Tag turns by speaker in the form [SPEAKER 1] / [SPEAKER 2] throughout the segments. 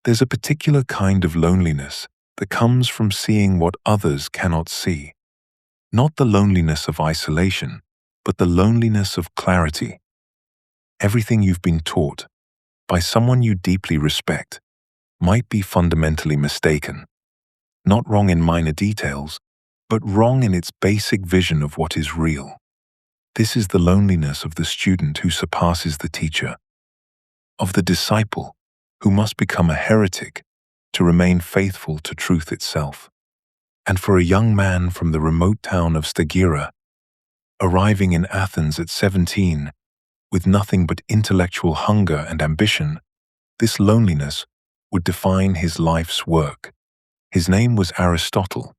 [SPEAKER 1] There's a particular kind of loneliness that comes from seeing what others cannot see. Not the loneliness of isolation, but the loneliness of clarity. Everything you've been taught by someone you deeply respect might be fundamentally mistaken. Not wrong in minor details, but wrong in its basic vision of what is real. This is the loneliness of the student who surpasses the teacher, of the disciple who must become a heretic to remain faithful to truth itself. And for a young man from the remote town of Stagira, arriving in Athens at 17, with nothing but intellectual hunger and ambition, this loneliness would define his life's work. His name was Aristotle,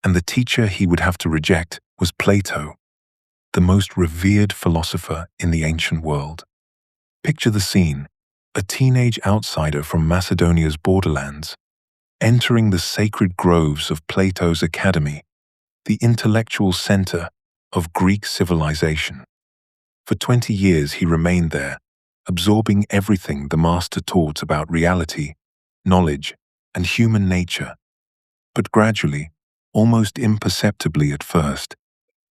[SPEAKER 1] and the teacher he would have to reject was Plato, the most revered philosopher in the ancient world. Picture the scene: a teenage outsider from Macedonia's borderlands, entering the sacred groves of Plato's academy, the intellectual center of Greek civilization. For 20 years he remained there, absorbing everything the master taught about reality, knowledge, and human nature. But gradually, almost imperceptibly at first,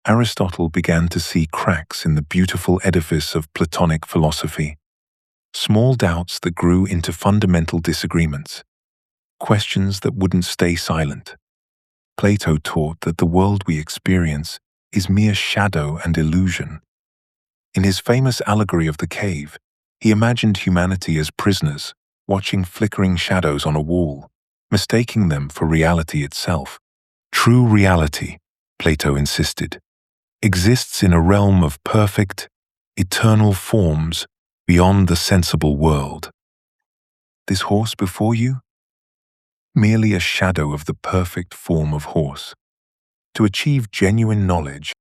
[SPEAKER 1] Aristotle began to see cracks in the beautiful edifice of Platonic philosophy. Small doubts that grew into fundamental disagreements, questions that wouldn't stay silent. Plato taught that the world we experience is mere shadow and illusion. In his famous allegory of the cave, he imagined humanity as prisoners, watching flickering shadows on a wall, mistaking them for reality itself. True reality, Plato insisted, exists in a realm of perfect, eternal forms beyond the sensible world. This horse before you? Merely a shadow of the perfect form of horse. To achieve genuine knowledge,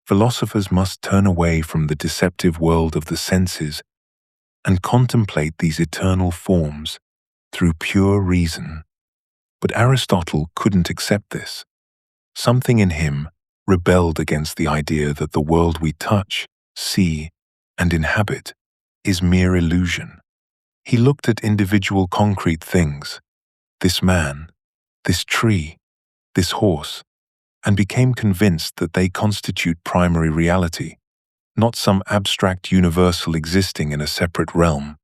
[SPEAKER 1] philosophers must turn away from the deceptive world of the senses and contemplate these eternal forms through pure reason. But Aristotle couldn't accept this. Something in him rebelled against the idea that the world we touch, see, and inhabit is mere illusion. He looked at individual concrete things, this man, this tree, this horse, and became convinced that they constitute primary reality, not some abstract universal existing in a separate realm.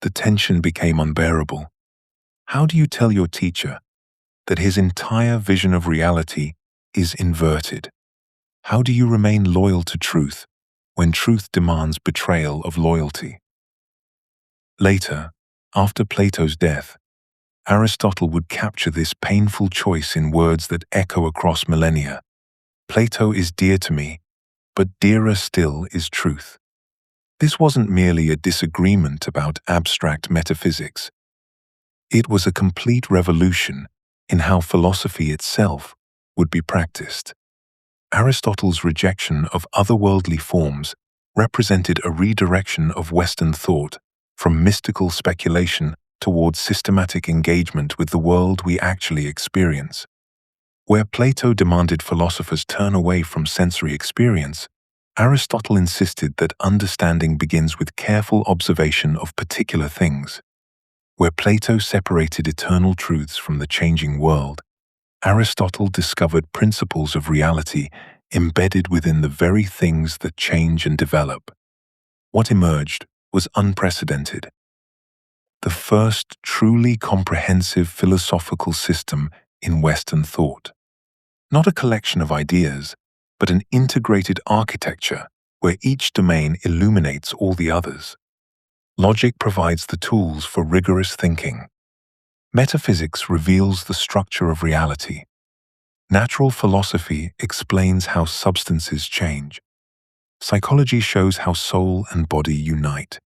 [SPEAKER 1] The tension became unbearable. How do you tell your teacher that his entire vision of reality is inverted? How do you remain loyal to truth when truth demands betrayal of loyalty? Later, after Plato's death, Aristotle would capture this painful choice in words that echo across millennia. Plato is dear to me, but dearer still is truth. This wasn't merely a disagreement about abstract metaphysics. It was a complete revolution in how philosophy itself would be practiced. Aristotle's rejection of otherworldly forms represented a redirection of Western thought from mystical speculation towards systematic engagement with the world we actually experience. Where Plato demanded philosophers turn away from sensory experience, Aristotle insisted that understanding begins with careful observation of particular things. Where Plato separated eternal truths from the changing world, Aristotle discovered principles of reality embedded within the very things that change and develop. What emerged was unprecedented. The first truly comprehensive philosophical system in Western thought. Not a collection of ideas, but an integrated architecture where each domain illuminates all the others. Logic provides the tools for rigorous thinking. Metaphysics reveals the structure of reality. Natural philosophy explains how substances change. Psychology shows how soul and body unite.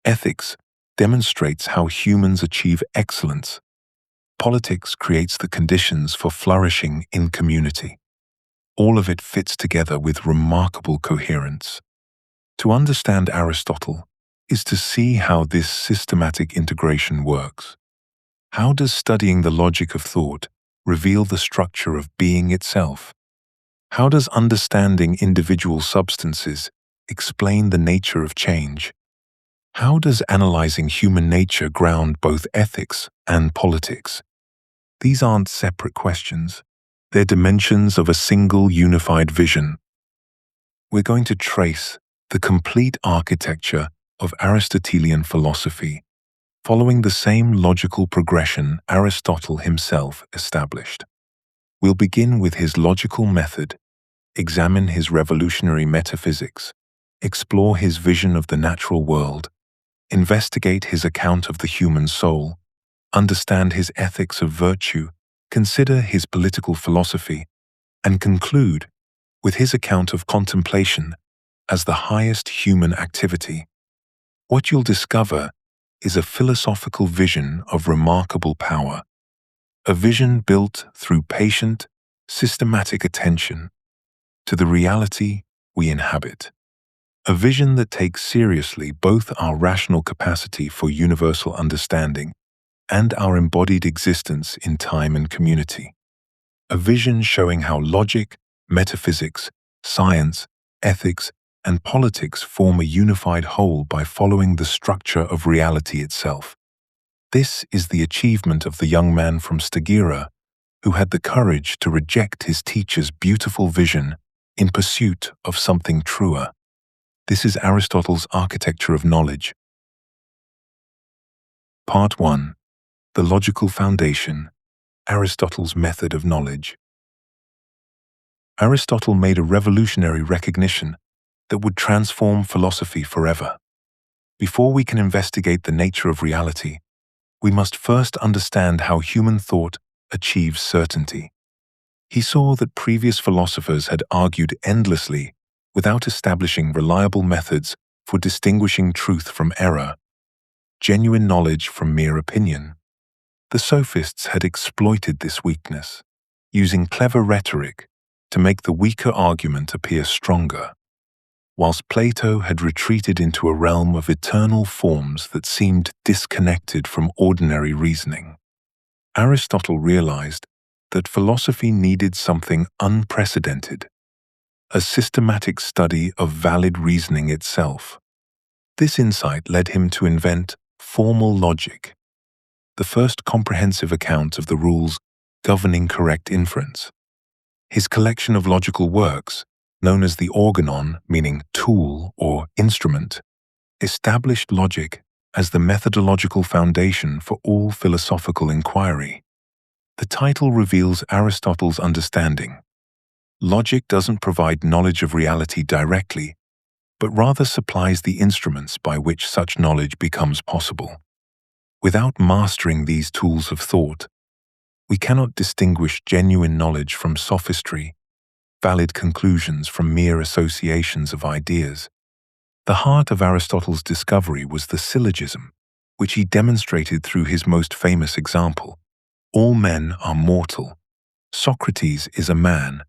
[SPEAKER 1] Ethics demonstrates how humans achieve excellence. Politics creates the conditions for flourishing in community. All of it fits together with remarkable coherence. To understand Aristotle is to see how this systematic integration works. How does studying the logic of thought reveal the structure of being itself? How does understanding individual substances explain the nature of change? How does analyzing human nature ground both ethics and politics? These aren't separate questions. They're dimensions of a single unified vision. We're going to trace the complete architecture of Aristotelian philosophy, following the same logical progression Aristotle himself established. We'll begin with his logical method, examine his revolutionary metaphysics, explore his vision of the natural world, investigate his account of the human soul, understand his ethics of virtue, consider his political philosophy, and conclude with his account of contemplation as the highest human activity. What you'll discover is a philosophical vision of remarkable power, a vision built through patient, systematic attention to the reality we inhabit. A vision that takes seriously both our rational capacity for universal understanding and our embodied existence in time and community. A vision showing how logic, metaphysics, science, ethics, and politics form a unified whole by following the structure of reality itself. This is the achievement of the young man from Stagira, who had the courage to reject his teacher's beautiful vision in pursuit of something truer. This is Aristotle's architecture of knowledge. Part 1. The logical foundation, Aristotle's method of knowledge. Aristotle made a revolutionary recognition that would transform philosophy forever. Before we can investigate the nature of reality, we must first understand how human thought achieves certainty. He saw that previous philosophers had argued endlessly without establishing reliable methods for distinguishing truth from error, genuine knowledge from mere opinion. The sophists had exploited this weakness, using clever rhetoric to make the weaker argument appear stronger, whilst Plato had retreated into a realm of eternal forms that seemed disconnected from ordinary reasoning. Aristotle realized that philosophy needed something unprecedented, a systematic study of valid reasoning itself. This insight led him to invent formal logic, the first comprehensive account of the rules governing correct inference. His collection of logical works, known as the organon, meaning tool or instrument, established logic as the methodological foundation for all philosophical inquiry. The title reveals Aristotle's understanding. Logic doesn't provide knowledge of reality directly, but rather supplies the instruments by which such knowledge becomes possible. Without mastering these tools of thought, we cannot distinguish genuine knowledge from sophistry, valid conclusions from mere associations of ideas. The heart of Aristotle's discovery was the syllogism, which he demonstrated through his most famous example. All men are mortal. Socrates is a man,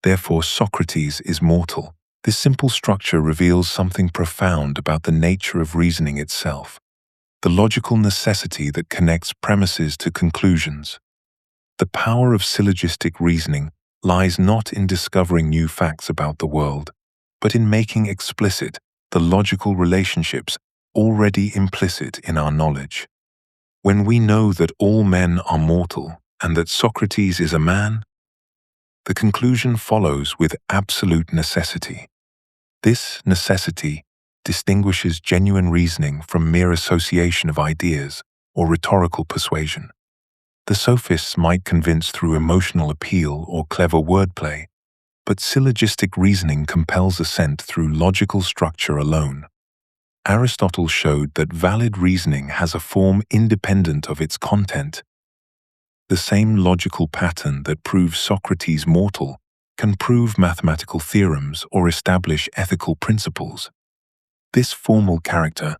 [SPEAKER 1] therefore Socrates is mortal. This simple structure reveals something profound about the nature of reasoning itself, the logical necessity that connects premises to conclusions. The power of syllogistic reasoning lies not in discovering new facts about the world, but in making explicit the logical relationships already implicit in our knowledge. When we know that all men are mortal and that Socrates is a man, the conclusion follows with absolute necessity. This necessity distinguishes genuine reasoning from mere association of ideas or rhetorical persuasion. The sophists might convince through emotional appeal or clever wordplay, but syllogistic reasoning compels assent through logical structure alone. Aristotle showed that valid reasoning has a form independent of its content. The same logical pattern that proves Socrates mortal can prove mathematical theorems or establish ethical principles. This formal character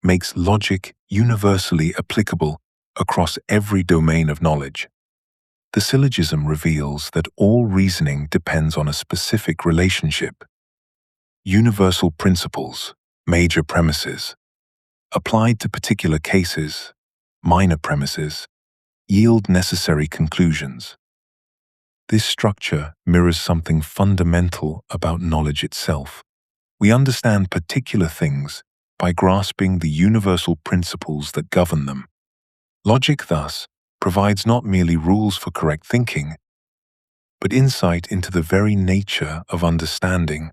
[SPEAKER 1] makes logic universally applicable across every domain of knowledge. The syllogism reveals that all reasoning depends on a specific relationship. Universal principles, major premises, applied to particular cases, minor premises, yield necessary conclusions. This structure mirrors something fundamental about knowledge itself. We understand particular things by grasping the universal principles that govern them. Logic, thus, provides not merely rules for correct thinking, but insight into the very nature of understanding.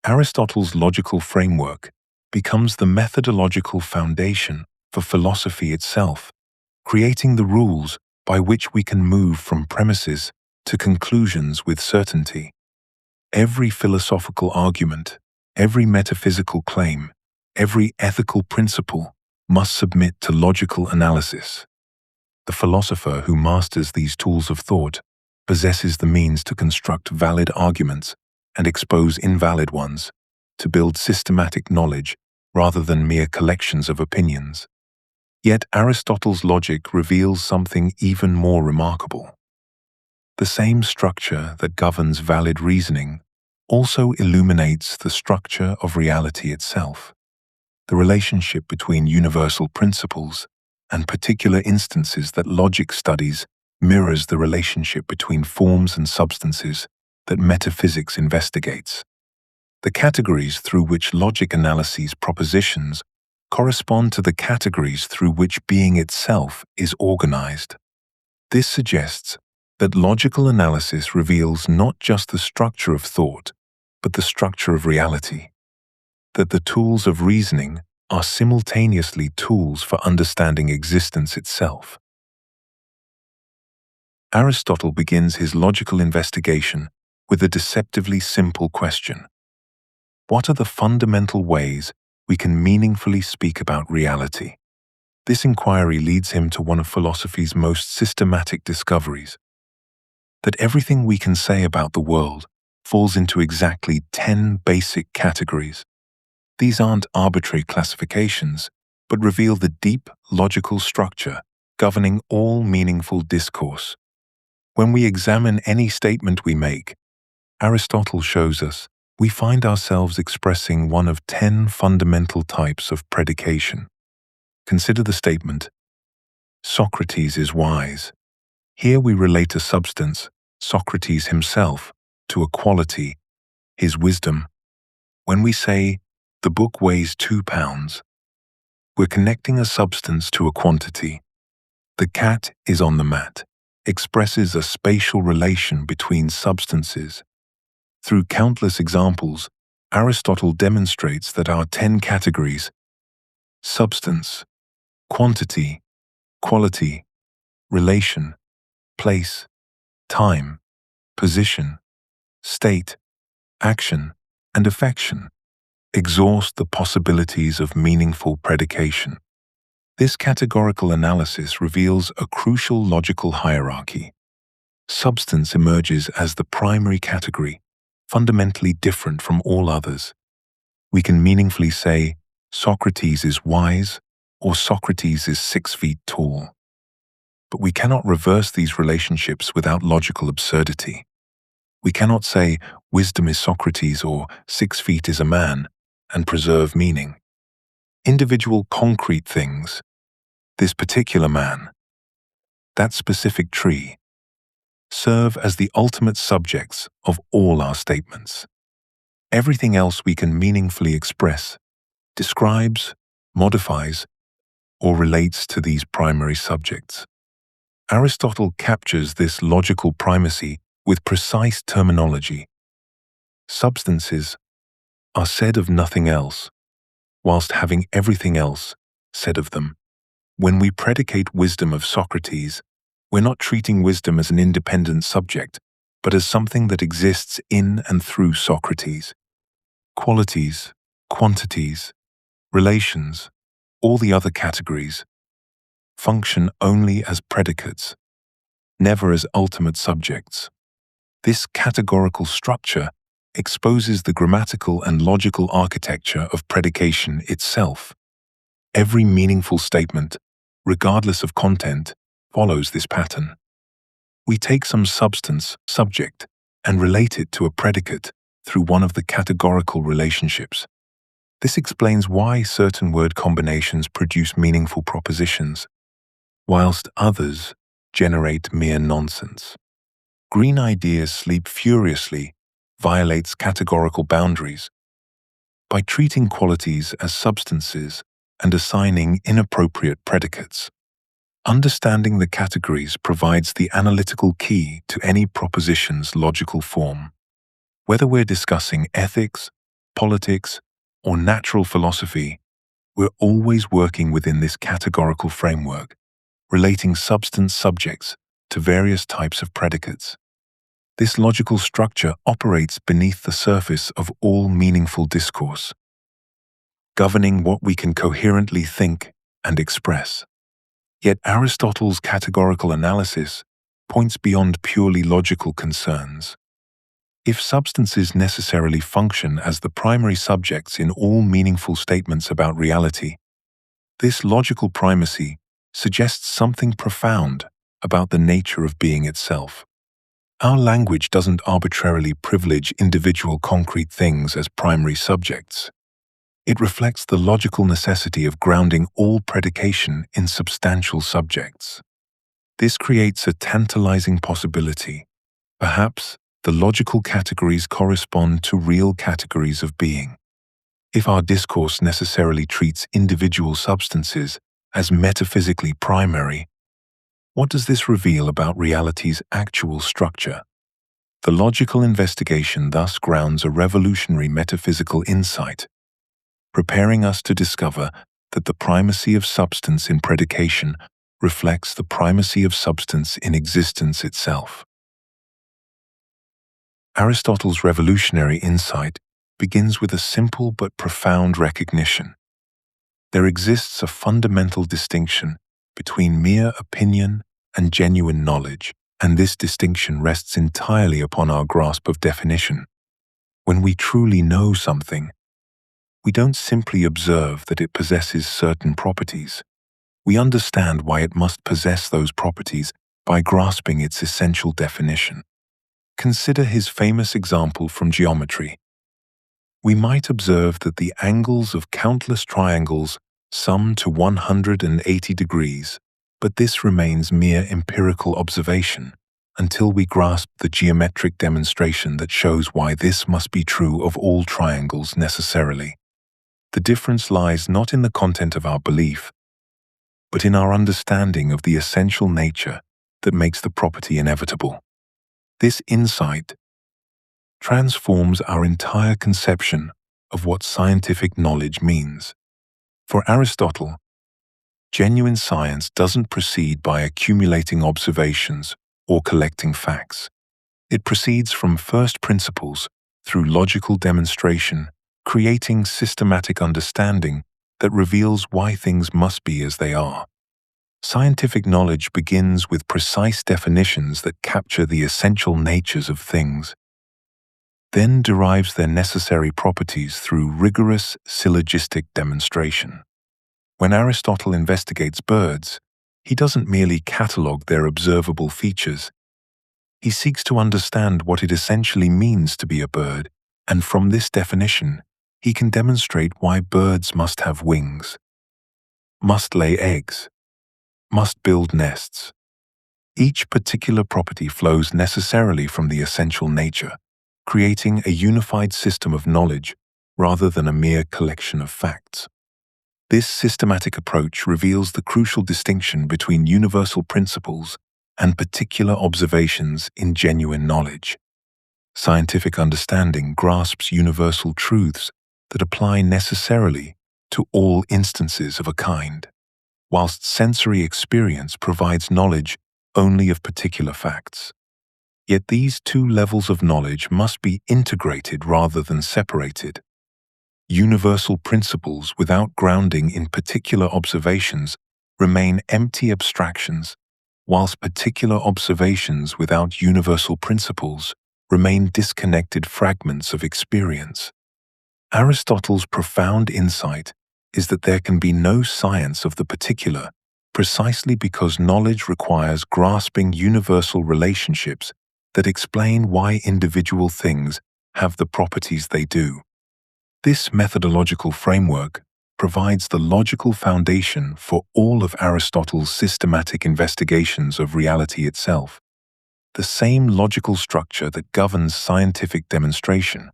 [SPEAKER 1] Aristotle's logical framework becomes the methodological foundation for philosophy itself, creating the rules by which we can move from premises to conclusions with certainty. Every philosophical argument, every metaphysical claim, every ethical principle must submit to logical analysis. The philosopher who masters these tools of thought possesses the means to construct valid arguments and expose invalid ones, to build systematic knowledge rather than mere collections of opinions. Yet Aristotle's logic reveals something even more remarkable. The same structure that governs valid reasoning also illuminates the structure of reality itself. The relationship between universal principles and particular instances that logic studies mirrors the relationship between forms and substances that metaphysics investigates. The categories through which logic analyses propositions correspond to the categories through which being itself is organized. This suggests that logical analysis reveals not just the structure of thought, but the structure of reality. That the tools of reasoning are simultaneously tools for understanding existence itself. Aristotle begins his logical investigation with a deceptively simple question. What are the fundamental ways we can meaningfully speak about reality? This inquiry leads him to one of philosophy's most systematic discoveries, that everything we can say about the world falls into exactly 10 basic categories. These aren't arbitrary classifications, but reveal the deep logical structure governing all meaningful discourse. When we examine any statement we make, Aristotle shows us we find ourselves expressing one of 10 fundamental types of predication. Consider the statement, Socrates is wise. Here we relate a substance, Socrates himself, to a quality, his wisdom. When we say, the book weighs 2 pounds, we're connecting a substance to a quantity. The cat is on the mat expresses a spatial relation between substances. Through countless examples, Aristotle demonstrates that our 10 categories, substance, quantity, quality, relation, place, time, position, state, action, and affection, exhaust the possibilities of meaningful predication. This categorical analysis reveals a crucial logical hierarchy. Substance emerges as the primary category, fundamentally different from all others. We can meaningfully say, Socrates is wise, or Socrates is 6 feet tall. But we cannot reverse these relationships without logical absurdity. We cannot say, wisdom is Socrates or 6 feet is a man, and preserve meaning. Individual concrete things, this particular man, that specific tree, serve as the ultimate subjects of all our statements. Everything else we can meaningfully express describes, modifies, or relates to these primary subjects. Aristotle captures this logical primacy with precise terminology. Substances are said of nothing else, whilst having everything else said of them. When we predicate wisdom of Socrates, we're not treating wisdom as an independent subject, but as something that exists in and through Socrates. Qualities, quantities, relations, all the other categories, function only as predicates, never as ultimate subjects. This categorical structure exposes the grammatical and logical architecture of predication itself. Every meaningful statement, regardless of content, follows this pattern. We take some substance, subject, and relate it to a predicate through one of the categorical relationships. This explains why certain word combinations produce meaningful propositions, whilst others generate mere nonsense. Green ideas sleep furiously violates categorical boundaries, by treating qualities as substances and assigning inappropriate predicates. Understanding the categories provides the analytical key to any proposition's logical form. Whether we're discussing ethics, politics, or natural philosophy, we're always working within this categorical framework, relating substance subjects to various types of predicates. This logical structure operates beneath the surface of all meaningful discourse, governing what we can coherently think and express. Yet Aristotle's categorical analysis points beyond purely logical concerns. If substances necessarily function as the primary subjects in all meaningful statements about reality, this logical primacy suggests something profound about the nature of being itself. Our language doesn't arbitrarily privilege individual concrete things as primary subjects. It reflects the logical necessity of grounding all predication in substantial subjects. This creates a tantalizing possibility. Perhaps the logical categories correspond to real categories of being. If our discourse necessarily treats individual substances as metaphysically primary, what does this reveal about reality's actual structure? The logical investigation thus grounds a revolutionary metaphysical insight, preparing us to discover that the primacy of substance in predication reflects the primacy of substance in existence itself. Aristotle's revolutionary insight begins with a simple but profound recognition. There exists a fundamental distinction between mere opinion and genuine knowledge, and this distinction rests entirely upon our grasp of definition. When we truly know something, we don't simply observe that it possesses certain properties. We understand why it must possess those properties by grasping its essential definition. Consider his famous example from geometry. We might observe that the angles of countless triangles sum to 180 degrees, but this remains mere empirical observation until we grasp the geometric demonstration that shows why this must be true of all triangles necessarily. The difference lies not in the content of our belief, but in our understanding of the essential nature that makes the property inevitable. This insight transforms our entire conception of what scientific knowledge means. For Aristotle, genuine science doesn't proceed by accumulating observations or collecting facts. It proceeds from first principles through logical demonstration, creating systematic understanding that reveals why things must be as they are. Scientific knowledge begins with precise definitions that capture the essential natures of things, then derives their necessary properties through rigorous syllogistic demonstration. When Aristotle investigates birds, he doesn't merely catalogue their observable features. He seeks to understand what it essentially means to be a bird, and from this definition, he can demonstrate why birds must have wings, must lay eggs, must build nests. Each particular property flows necessarily from the essential nature, creating a unified system of knowledge rather than a mere collection of facts. This systematic approach reveals the crucial distinction between universal principles and particular observations in genuine knowledge. Scientific understanding grasps universal truths that apply necessarily to all instances of a kind, whilst sensory experience provides knowledge only of particular facts. Yet these two levels of knowledge must be integrated rather than separated. Universal principles without grounding in particular observations remain empty abstractions, whilst particular observations without universal principles remain disconnected fragments of experience. Aristotle's profound insight is that there can be no science of the particular, precisely because knowledge requires grasping universal relationships that explain why individual things have the properties they do. This methodological framework provides the logical foundation for all of Aristotle's systematic investigations of reality itself. The same logical structure that governs scientific demonstration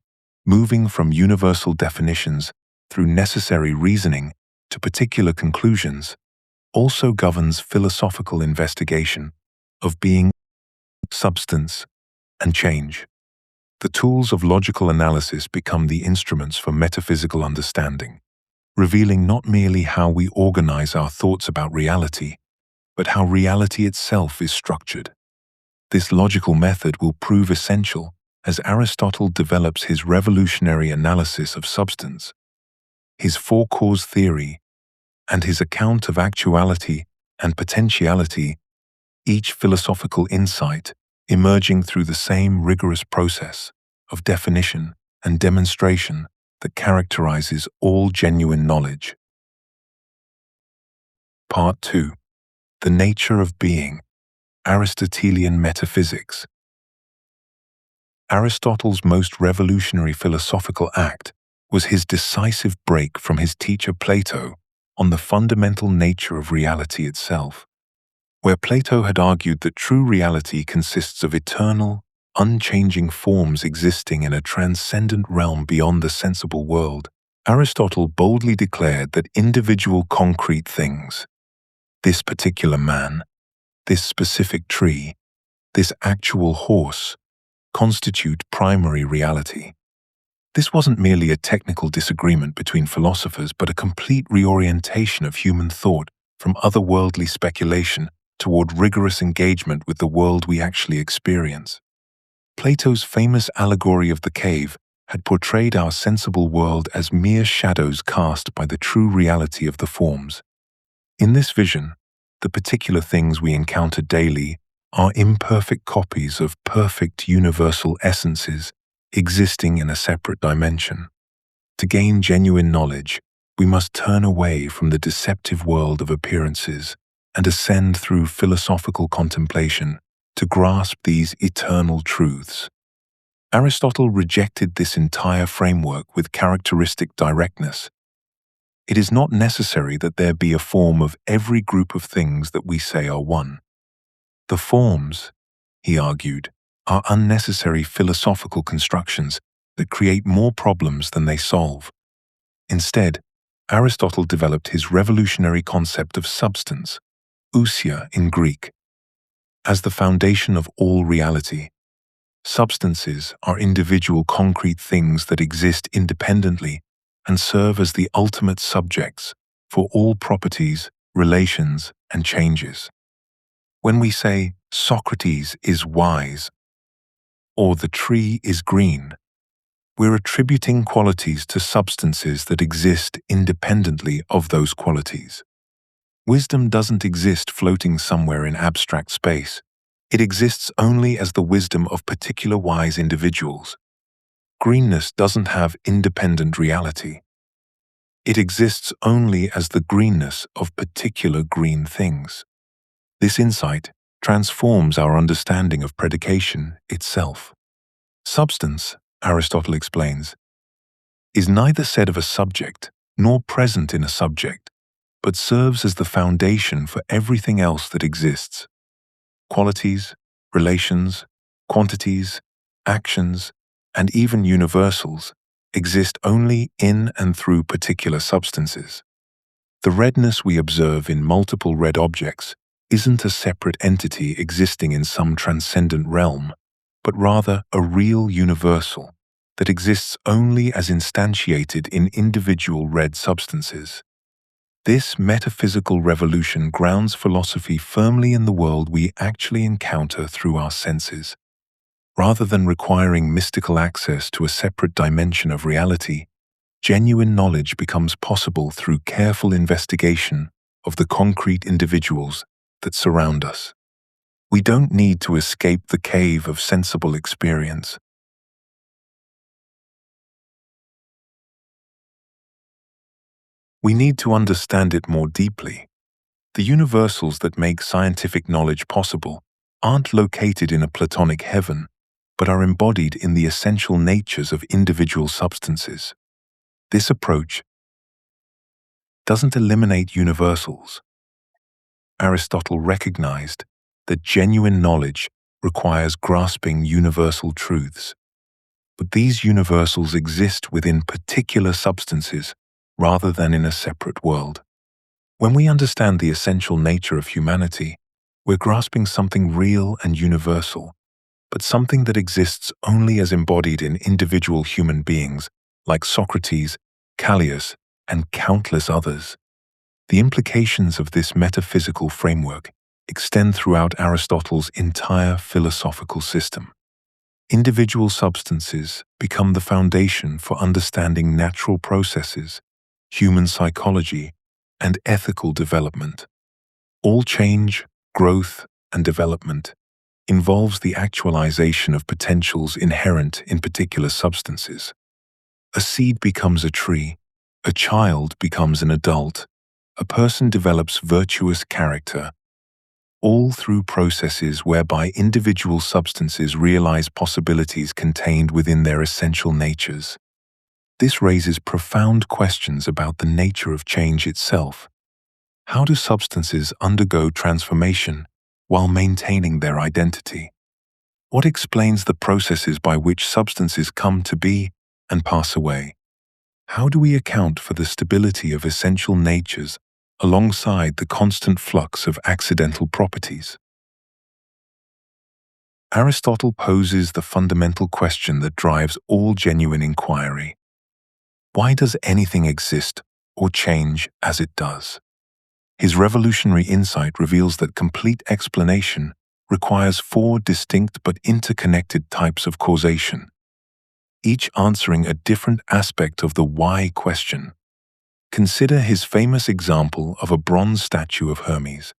[SPEAKER 1] moving from universal definitions through necessary reasoning to particular conclusions, also governs philosophical investigation of being, substance, and change. The tools of logical analysis become the instruments for metaphysical understanding, revealing not merely how we organize our thoughts about reality, but how reality itself is structured. This logical method will prove essential as Aristotle develops his revolutionary analysis of substance, his four-cause theory, and his account of actuality and potentiality, each philosophical insight emerging through the same rigorous process of definition and demonstration that characterizes all genuine knowledge. Part 2. The Nature of Being, Aristotelian Metaphysics. Aristotle's most revolutionary philosophical act was his decisive break from his teacher Plato on the fundamental nature of reality itself. Where Plato had argued that true reality consists of eternal, unchanging forms existing in a transcendent realm beyond the sensible world, Aristotle boldly declared that individual concrete things, this particular man, this specific tree, this actual horse, constitute primary reality. This wasn't merely a technical disagreement between philosophers, but a complete reorientation of human thought from otherworldly speculation toward rigorous engagement with the world we actually experience. Plato's famous allegory of the cave had portrayed our sensible world as mere shadows cast by the true reality of the forms. In this vision, the particular things we encounter daily are imperfect copies of perfect universal essences existing in a separate dimension. To gain genuine knowledge, we must turn away from the deceptive world of appearances and ascend through philosophical contemplation to grasp these eternal truths. Aristotle rejected this entire framework with characteristic directness. It is not necessary that there be a form of every group of things that we say are one. The forms, he argued, are unnecessary philosophical constructions that create more problems than they solve. Instead, Aristotle developed his revolutionary concept of substance, ousia in Greek, as the foundation of all reality. Substances are individual concrete things that exist independently and serve as the ultimate subjects for all properties, relations, and changes. When we say Socrates is wise or the tree is green, we're attributing qualities to substances that exist independently of those qualities. Wisdom doesn't exist floating somewhere in abstract space. It exists only as the wisdom of particular wise individuals. Greenness doesn't have independent reality. It exists only as the greenness of particular green things. This insight transforms our understanding of predication itself. Substance, Aristotle explains, is neither said of a subject nor present in a subject, but serves as the foundation for everything else that exists. Qualities, relations, quantities, actions, and even universals exist only in and through particular substances. The redness we observe in multiple red objects isn't a separate entity existing in some transcendent realm, but rather a real universal that exists only as instantiated in individual red substances. This metaphysical revolution grounds philosophy firmly in the world we actually encounter through our senses. Rather than requiring mystical access to a separate dimension of reality, genuine knowledge becomes possible through careful investigation of the concrete individuals that surround us. We don't need to escape the cave of sensible experience. We need to understand it more deeply. The universals that make scientific knowledge possible aren't located in a Platonic heaven, but are embodied in the essential natures of individual substances. This approach doesn't eliminate universals. Aristotle recognized that genuine knowledge requires grasping universal truths. but these universals exist within particular substances rather than in a separate world. When we understand the essential nature of humanity, we're grasping something real and universal, but something that exists only as embodied in individual human beings like Socrates, Callias, and countless others. The implications of this metaphysical framework extend throughout Aristotle's entire philosophical system. Individual substances become the foundation for understanding natural processes, human psychology, and ethical development. All change, growth, and development involves the actualization of potentials inherent in particular substances. A seed becomes a tree, a child becomes an adult, a person develops virtuous character, all through processes whereby individual substances realize possibilities contained within their essential natures. This raises profound questions about the nature of change itself. How do substances undergo transformation while maintaining their identity? What explains the processes by which substances come to be and pass away? How do we account for the stability of essential natures alongside the constant flux of accidental properties? Aristotle poses the fundamental question that drives all genuine inquiry. Why does anything exist or change as it does? His revolutionary insight reveals that complete explanation requires four distinct but interconnected types of causation, each answering a different aspect of the why question. Consider his famous example of a bronze statue of Hermes.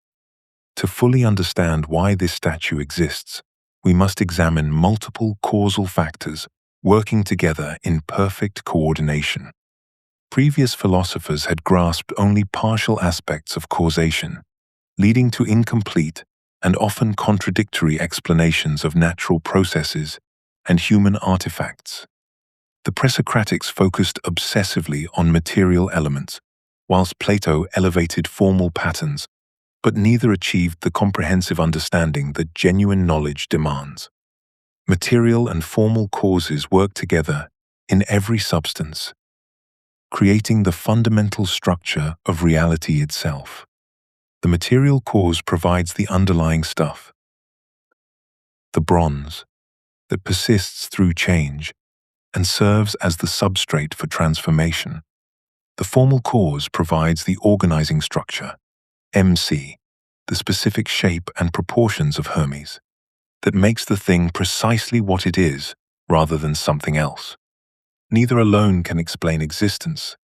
[SPEAKER 1] To fully understand why this statue exists, we must examine multiple causal factors working together in perfect coordination. Previous philosophers had grasped only partial aspects of causation, leading to incomplete and often contradictory explanations of natural processes and human artifacts. The Presocratics focused obsessively on material elements, whilst Plato elevated formal patterns, but neither achieved the comprehensive understanding that genuine knowledge demands. Material and formal causes work together in every substance, creating the fundamental structure of reality itself. The material cause provides the underlying stuff, the bronze, that persists through change and serves as the substrate for transformation. The formal cause provides the organizing structure, MC, the specific shape and proportions of Hermes, that makes the thing precisely what it is rather than something else. Neither alone can explain existence.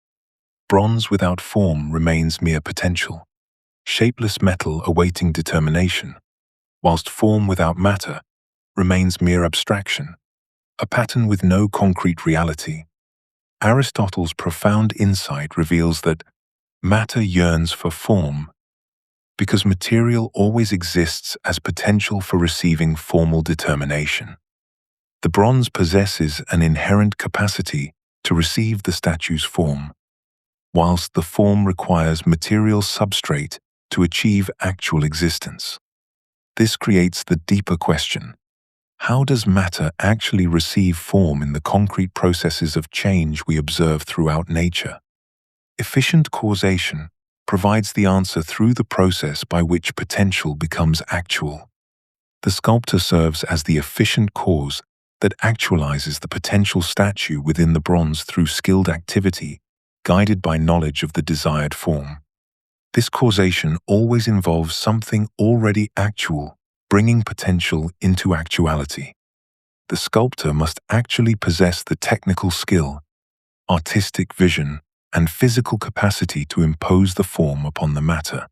[SPEAKER 1] Bronze without form remains mere potential, shapeless metal awaiting determination, whilst form without matter remains mere abstraction, a pattern with no concrete reality. Aristotle's profound insight reveals that matter yearns for form because material always exists as potential for receiving formal determination. The bronze possesses an inherent capacity to receive the statue's form, whilst the form requires material substrate to achieve actual existence. This creates the deeper question: how does matter actually receive form in the concrete processes of change we observe throughout nature? Efficient causation provides the answer through the process by which potential becomes actual. The sculptor serves as the efficient cause that actualizes the potential statue within the bronze through skilled activity, guided by knowledge of the desired form. This causation always involves something already actual, bringing potential into actuality. The sculptor must actually possess the technical skill, artistic vision, and physical capacity to impose the form upon the matter.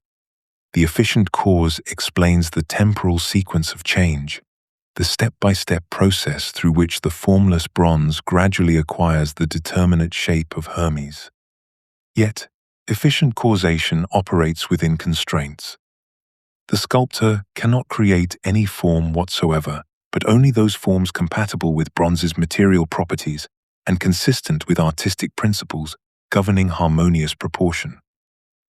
[SPEAKER 1] The efficient cause explains the temporal sequence of change, the step-by-step process through which the formless bronze gradually acquires the determinate shape of Hermes. Yet, efficient causation operates within constraints. The sculptor cannot create any form whatsoever, but only those forms compatible with bronze's material properties and consistent with artistic principles governing harmonious proportion.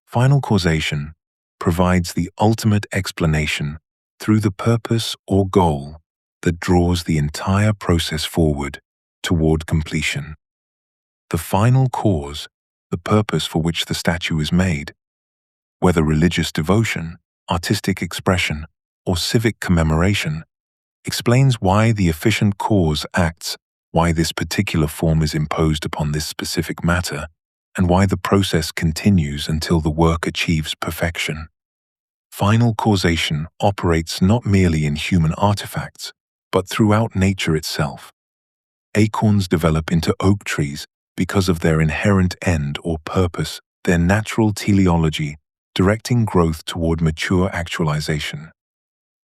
[SPEAKER 1] Final causation provides the ultimate explanation through the purpose or goal that draws the entire process forward toward completion. The final cause, the purpose for which the statue is made, whether religious devotion, artistic expression, or civic commemoration, explains why the efficient cause acts, why this particular form is imposed upon this specific matter, and why the process continues until the work achieves perfection. Final causation operates not merely in human artifacts, but throughout nature itself. Acorns develop into oak trees because of their inherent end or purpose, their natural teleology, directing growth toward mature actualization.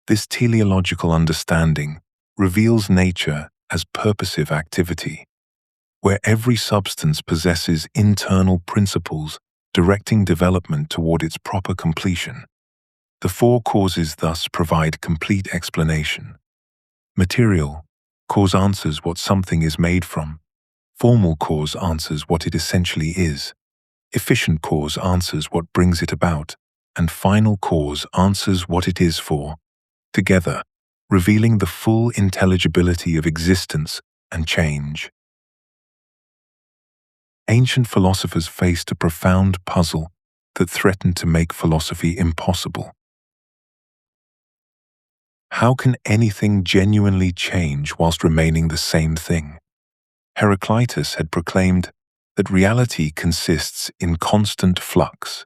[SPEAKER 1] This teleological understanding reveals nature as purposive activity, where every substance possesses internal principles directing development toward its proper completion. The four causes thus provide complete explanation. Material cause answers what something is made from. Formal cause answers what it essentially is. Efficient cause answers what brings it about. And final cause answers what it is for. Together, revealing the full intelligibility of existence and change. Ancient philosophers faced a profound puzzle that threatened to make philosophy impossible. How can anything genuinely change whilst remaining the same thing? Heraclitus had proclaimed that reality consists in constant flux.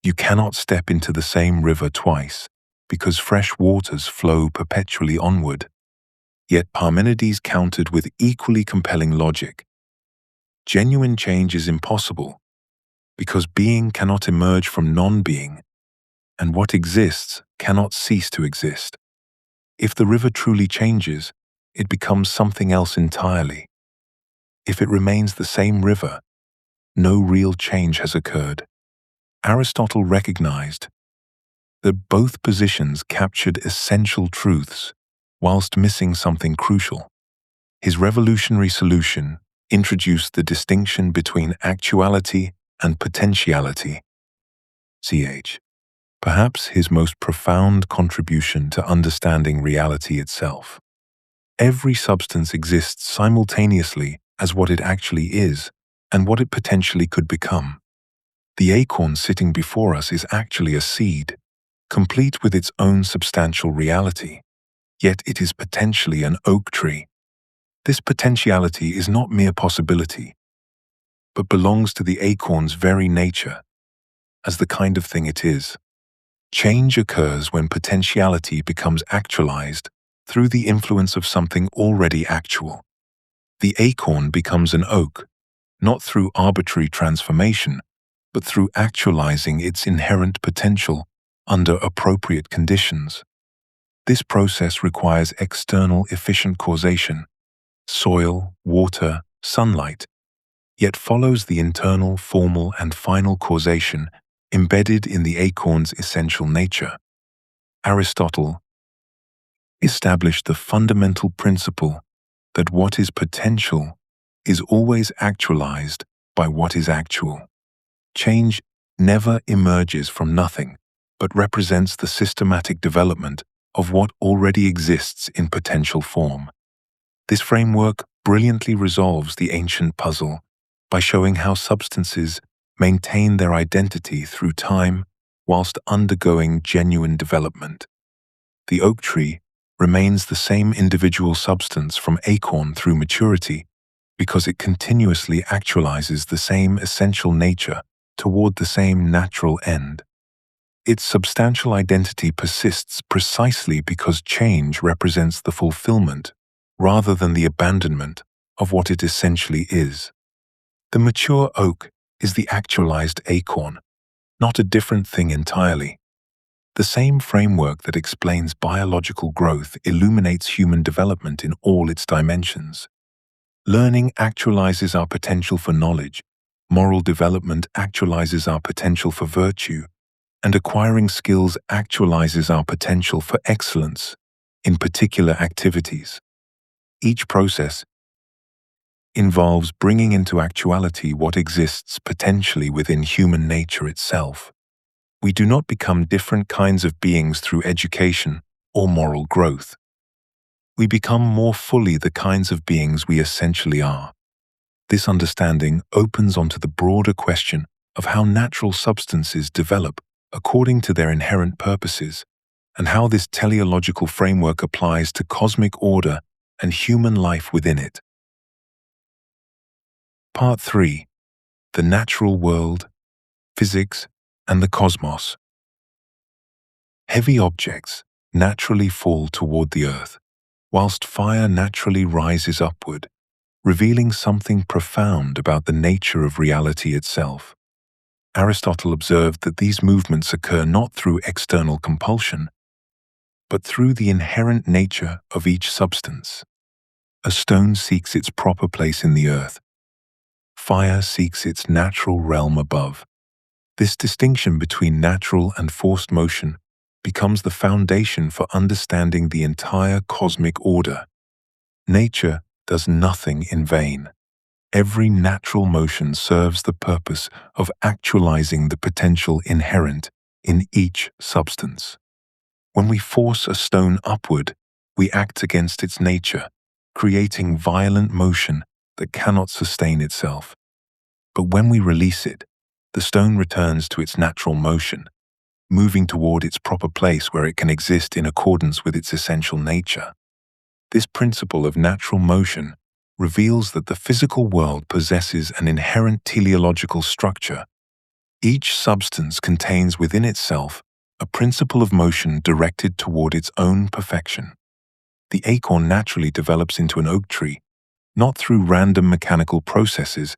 [SPEAKER 1] You cannot step into the same river twice, because fresh waters flow perpetually onward. Yet Parmenides countered with equally compelling logic. Genuine change is impossible, because being cannot emerge from non-being, and what exists cannot cease to exist. If the river truly changes, it becomes something else entirely. If it remains the same river, no real change has occurred. Aristotle recognized that both positions captured essential truths whilst missing something crucial. His revolutionary solution introduced the distinction between actuality and potentiality. Ch. Perhaps his most profound contribution to understanding reality itself. Every substance exists simultaneously as what it actually is and what it potentially could become. The acorn sitting before us is actually a seed, complete with its own substantial reality, yet it is potentially an oak tree. This potentiality is not mere possibility, but belongs to the acorn's very nature, as the kind of thing it is. Change occurs when potentiality becomes actualized through the influence of something already actual. The acorn becomes an oak, not through arbitrary transformation, but through actualizing its inherent potential under appropriate conditions. This process requires external efficient causation, soil, water, sunlight, yet follows the internal, formal, and final causation embedded in the acorn's essential nature. Aristotle established the fundamental principle that what is potential is always actualized by what is actual. Change never emerges from nothing, but represents the systematic development of what already exists in potential form. This framework brilliantly resolves the ancient puzzle by showing how substances maintain their identity through time whilst undergoing genuine development. The oak tree remains the same individual substance from acorn through maturity because it continuously actualizes the same essential nature toward the same natural end. Its substantial identity persists precisely because change represents the fulfillment, rather than the abandonment, of what it essentially is. The mature oak is the actualized acorn, not a different thing entirely. The same framework that explains biological growth illuminates human development in all its dimensions. Learning actualizes our potential for knowledge, moral development actualizes our potential for virtue, and acquiring skills actualizes our potential for excellence in particular activities. Each process involves bringing into actuality what exists potentially within human nature itself. We do not become different kinds of beings through education or moral growth. we become more fully the kinds of beings we essentially are. This understanding opens onto the broader question of how natural substances develop according to their inherent purposes, and how this teleological framework applies to cosmic order and human life within it. Part 3. The natural world, physics, and the cosmos. Heavy objects naturally fall toward the earth, whilst fire naturally rises upward, revealing something profound about the nature of reality itself. Aristotle observed that these movements occur not through external compulsion, but through the inherent nature of each substance. A stone seeks its proper place in the earth. Fire seeks its natural realm above. This distinction between natural and forced motion becomes the foundation for understanding the entire cosmic order. Nature does nothing in vain. Every natural motion serves the purpose of actualizing the potential inherent in each substance. When we force a stone upward, we act against its nature, creating violent motion that cannot sustain itself. But when we release it, the stone returns to its natural motion, moving toward its proper place where it can exist in accordance with its essential nature. This principle of natural motion reveals that the physical world possesses an inherent teleological structure. Each substance contains within itself a principle of motion directed toward its own perfection. The acorn naturally develops into an oak tree, not through random mechanical processes,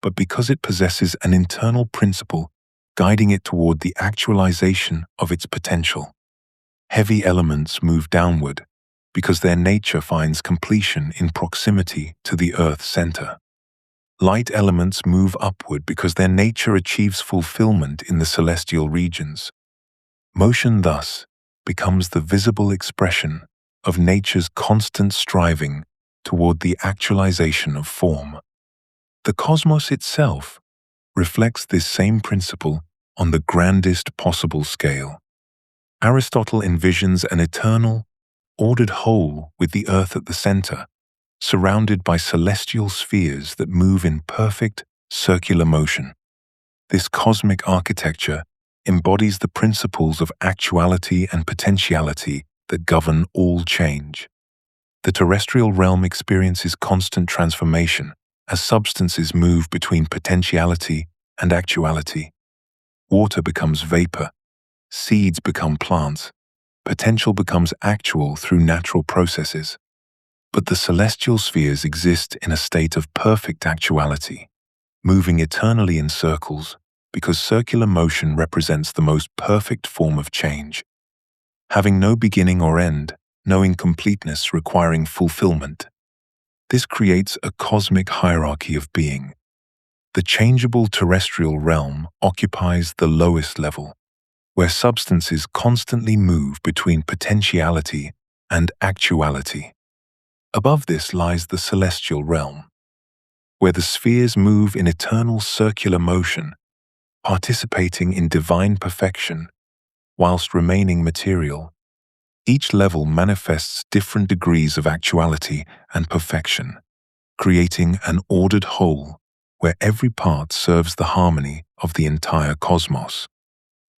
[SPEAKER 1] but because it possesses an internal principle guiding it toward the actualization of its potential. Heavy elements move downward because their nature finds completion in proximity to the Earth's center. Light elements move upward because their nature achieves fulfillment in the celestial regions. Motion thus becomes the visible expression of nature's constant striving toward the actualization of form. The cosmos itself reflects this same principle on the grandest possible scale. Aristotle envisions an eternal, ordered whole with the earth at the center, surrounded by celestial spheres that move in perfect, circular motion. This cosmic architecture embodies the principles of actuality and potentiality that govern all change. The terrestrial realm experiences constant transformation as substances move between potentiality and actuality. Water becomes vapor, seeds become plants, potential becomes actual through natural processes. But the celestial spheres exist in a state of perfect actuality, moving eternally in circles because circular motion represents the most perfect form of change. Having no beginning or end, no incompleteness requiring fulfillment. This creates a cosmic hierarchy of being. The changeable terrestrial realm occupies the lowest level, where substances constantly move between potentiality and actuality. Above this lies the celestial realm, where the spheres move in eternal circular motion, participating in divine perfection whilst remaining material. Each level manifests different degrees of actuality and perfection, creating an ordered whole where every part serves the harmony of the entire cosmos.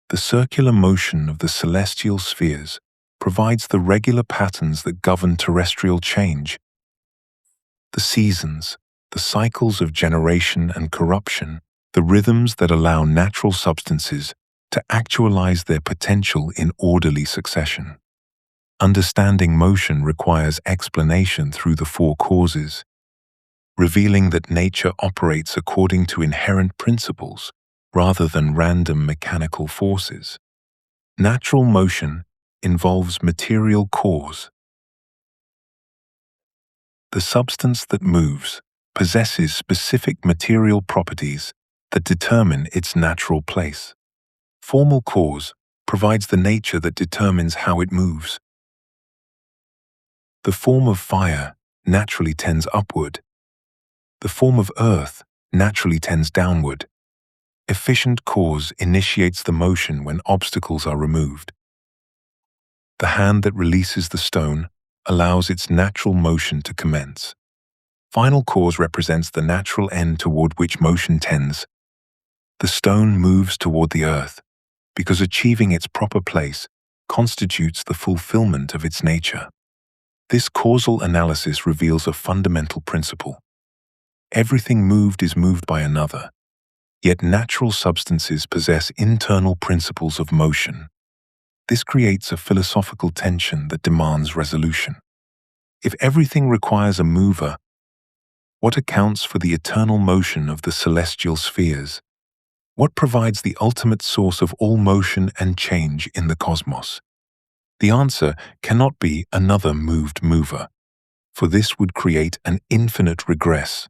[SPEAKER 1] The circular motion of the celestial spheres provides the regular patterns that govern terrestrial change. The seasons, the cycles of generation and corruption, the rhythms that allow natural substances to actualize their potential in orderly succession. Understanding motion requires explanation through the four causes, revealing that nature operates according to inherent principles rather than random mechanical forces. Natural motion involves material cause. The substance that moves possesses specific material properties that determine its natural place. Formal cause provides the nature that determines how it moves. The form of fire naturally tends upward. The form of earth naturally tends downward. Efficient cause initiates the motion when obstacles are removed. The hand that releases the stone allows its natural motion to commence. Final cause represents the natural end toward which motion tends. The stone moves toward the earth because achieving its proper place constitutes the fulfillment of its nature. This causal analysis reveals a fundamental principle. Everything moved is moved by another, yet natural substances possess internal principles of motion. This creates a philosophical tension that demands resolution. If everything requires a mover, what accounts for the eternal motion of the celestial spheres? What provides the ultimate source of all motion and change in the cosmos? The answer cannot be another moved mover, for this would create an infinite regress.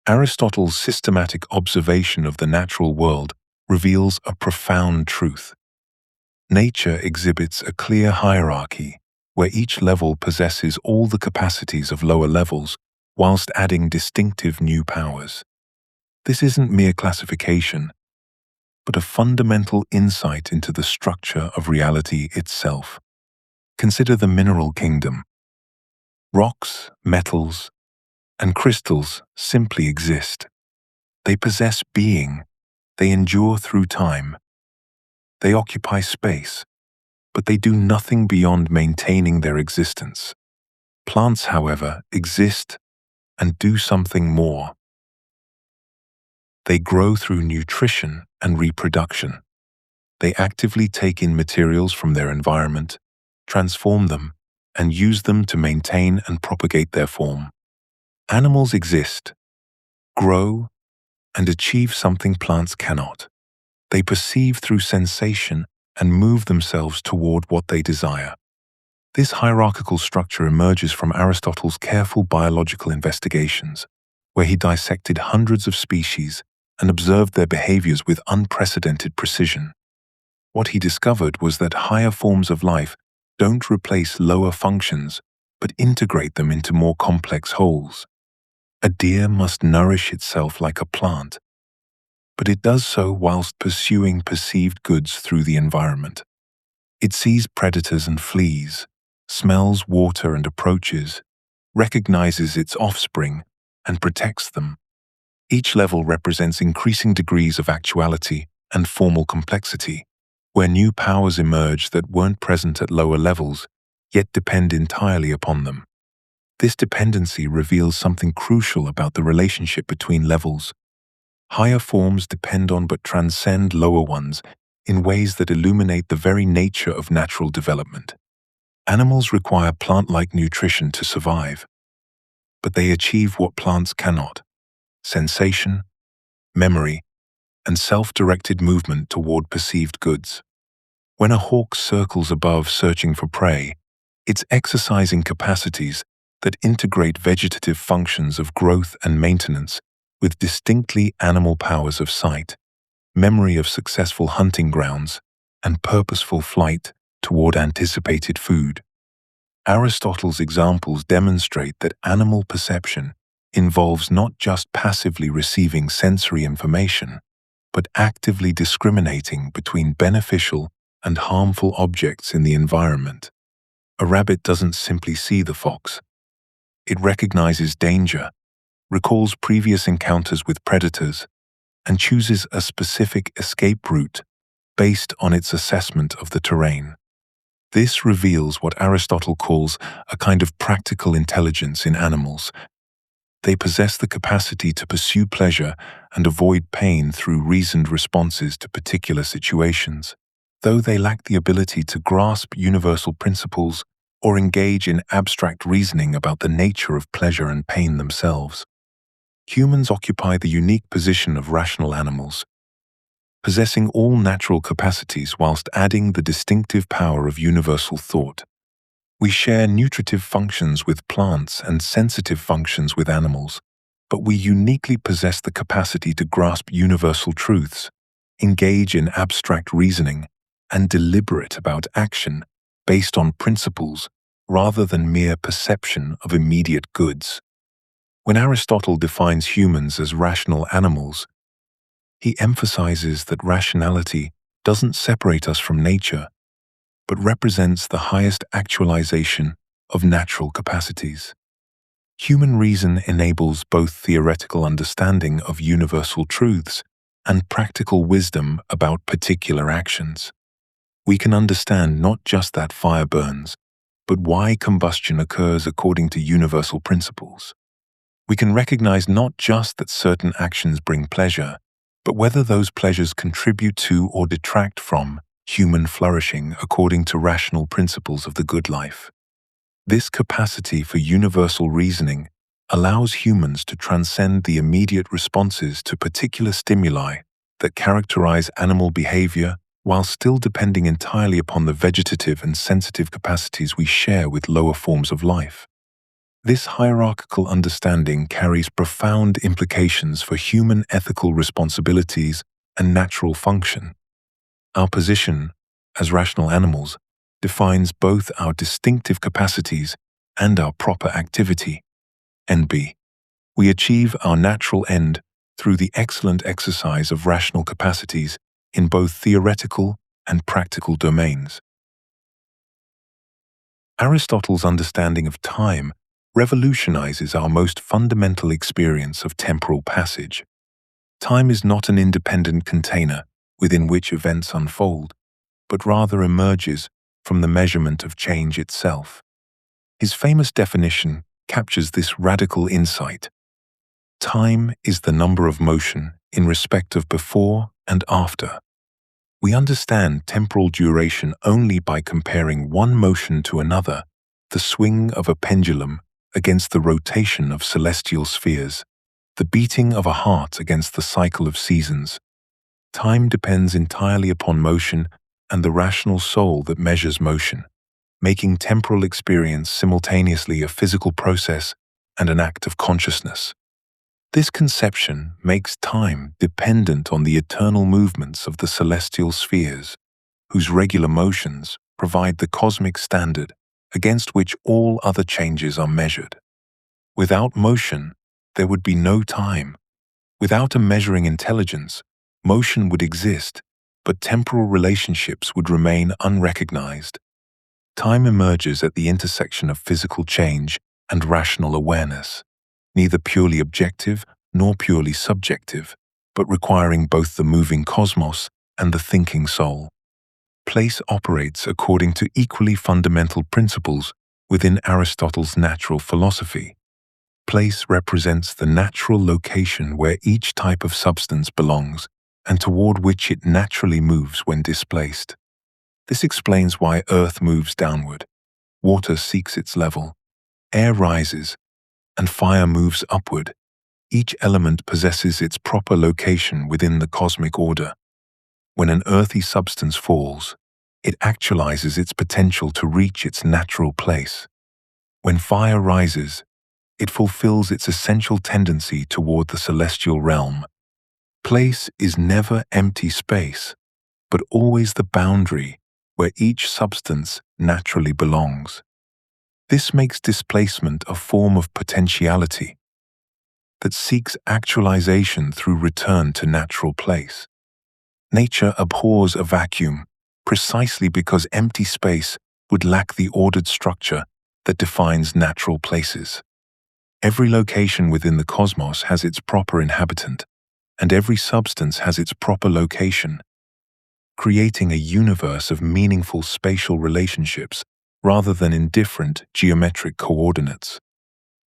[SPEAKER 1] Aristotle's systematic observation of the natural world reveals a profound truth. Nature exhibits a clear hierarchy, where each level possesses all the capacities of lower levels, whilst adding distinctive new powers. This isn't mere classification, but a fundamental insight into the structure of reality itself. Consider the mineral kingdom. Rocks, metals, and crystals simply exist. They possess being, they endure through time, they occupy space, but they do nothing beyond maintaining their existence. Plants, however, exist and do something more. They grow through nutrition and reproduction. They actively take in materials from their environment, transform them, and use them to maintain and propagate their form. Animals exist, grow, and achieve something plants cannot. They perceive through sensation and move themselves toward what they desire. This hierarchical structure emerges from Aristotle's careful biological investigations, where he dissected hundreds of species and observed their behaviors with unprecedented precision. What he discovered was that higher forms of life don't replace lower functions, but integrate them into more complex wholes. A deer must nourish itself like a plant, but it does so whilst pursuing perceived goods through the environment. It sees predators and flees, smells water and approaches, recognizes its offspring, and protects them. Each level represents increasing degrees of actuality and formal complexity, where new powers emerge that weren't present at lower levels, yet depend entirely upon them. This dependency reveals something crucial about the relationship between levels. Higher forms depend on but transcend lower ones in ways that illuminate the very nature of natural development. Animals require plant-like nutrition to survive, but they achieve what plants cannot: sensation, memory, and self-directed movement toward perceived goods. When a hawk circles above searching for prey, it's exercising capacities that integrate vegetative functions of growth and maintenance with distinctly animal powers of sight, memory of successful hunting grounds, and purposeful flight toward anticipated food. Aristotle's examples demonstrate that animal perception involves not just passively receiving sensory information, but actively discriminating between beneficial and harmful objects in the environment. A rabbit doesn't simply see the fox. It recognizes danger, recalls previous encounters with predators, and chooses a specific escape route based on its assessment of the terrain. This reveals what Aristotle calls a kind of practical intelligence in animals. They possess the capacity to pursue pleasure and avoid pain through reasoned responses to particular situations, though they lack the ability to grasp universal principles or engage in abstract reasoning about the nature of pleasure and pain themselves. Humans occupy the unique position of rational animals, possessing all natural capacities whilst adding the distinctive power of universal thought. We share nutritive functions with plants and sensitive functions with animals, but we uniquely possess the capacity to grasp universal truths, engage in abstract reasoning, and deliberate about action based on principles rather than mere perception of immediate goods. When Aristotle defines humans as rational animals, he emphasizes that rationality doesn't separate us from nature, but represents the highest actualization of natural capacities. Human reason enables both theoretical understanding of universal truths and practical wisdom about particular actions. We can understand not just that fire burns, but why combustion occurs according to universal principles. We can recognize not just that certain actions bring pleasure, but whether those pleasures contribute to or detract from human flourishing according to rational principles of the good life. This capacity for universal reasoning allows humans to transcend the immediate responses to particular stimuli that characterize animal behavior while still depending entirely upon the vegetative and sensitive capacities we share with lower forms of life. This hierarchical understanding carries profound implications for human ethical responsibilities and natural function. Our position, as rational animals, defines both our distinctive capacities and our proper activity. NB. We achieve our natural end through the excellent exercise of rational capacities in both theoretical and practical domains. Aristotle's understanding of time revolutionizes our most fundamental experience of temporal passage. Time is not an independent container within which events unfold, but rather emerges from the measurement of change itself. His famous definition captures this radical insight. Time is the number of motion in respect of before and after. We understand temporal duration only by comparing one motion to another, the swing of a pendulum against the rotation of celestial spheres, the beating of a heart against the cycle of seasons. Time depends entirely upon motion and the rational soul that measures motion, making temporal experience simultaneously a physical process and an act of consciousness. This conception makes time dependent on the eternal movements of the celestial spheres, whose regular motions provide the cosmic standard against which all other changes are measured. Without motion, there would be no time. Without a measuring intelligence, motion would exist, but temporal relationships would remain unrecognized. Time emerges at the intersection of physical change and rational awareness, neither purely objective nor purely subjective, but requiring both the moving cosmos and the thinking soul. Place operates according to equally fundamental principles within Aristotle's natural philosophy. Place represents the natural location where each type of substance belongs and toward which it naturally moves when displaced. This explains why earth moves downward, water seeks its level, air rises, and fire moves upward. Each element possesses its proper location within the cosmic order. When an earthy substance falls, it actualizes its potential to reach its natural place. When fire rises, it fulfills its essential tendency toward the celestial realm. Place is never empty space, but always the boundary where each substance naturally belongs. This makes displacement a form of potentiality that seeks actualization through return to natural place. Nature abhors a vacuum precisely because empty space would lack the ordered structure that defines natural places. Every location within the cosmos has its proper inhabitant, and every substance has its proper location, creating a universe of meaningful spatial relationships rather than indifferent geometric coordinates.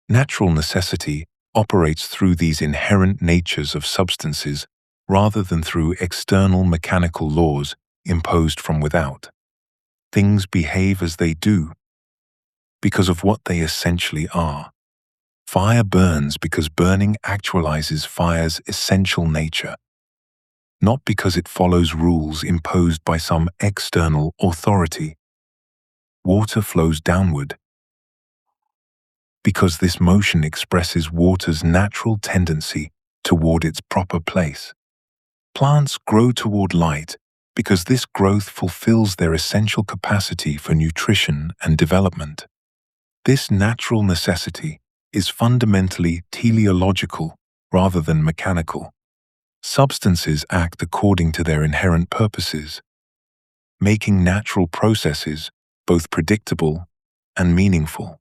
[SPEAKER 1] Natural necessity operates through these inherent natures of substances rather than through external mechanical laws imposed from without. Things behave as they do because of what they essentially are. Fire burns because burning actualizes fire's essential nature, not because it follows rules imposed by some external authority. Water flows downward because this motion expresses water's natural tendency toward its proper place. Plants grow toward light because this growth fulfills their essential capacity for nutrition and development. This natural necessity is fundamentally teleological rather than mechanical. Substances act according to their inherent purposes. making natural processes both predictable and meaningful.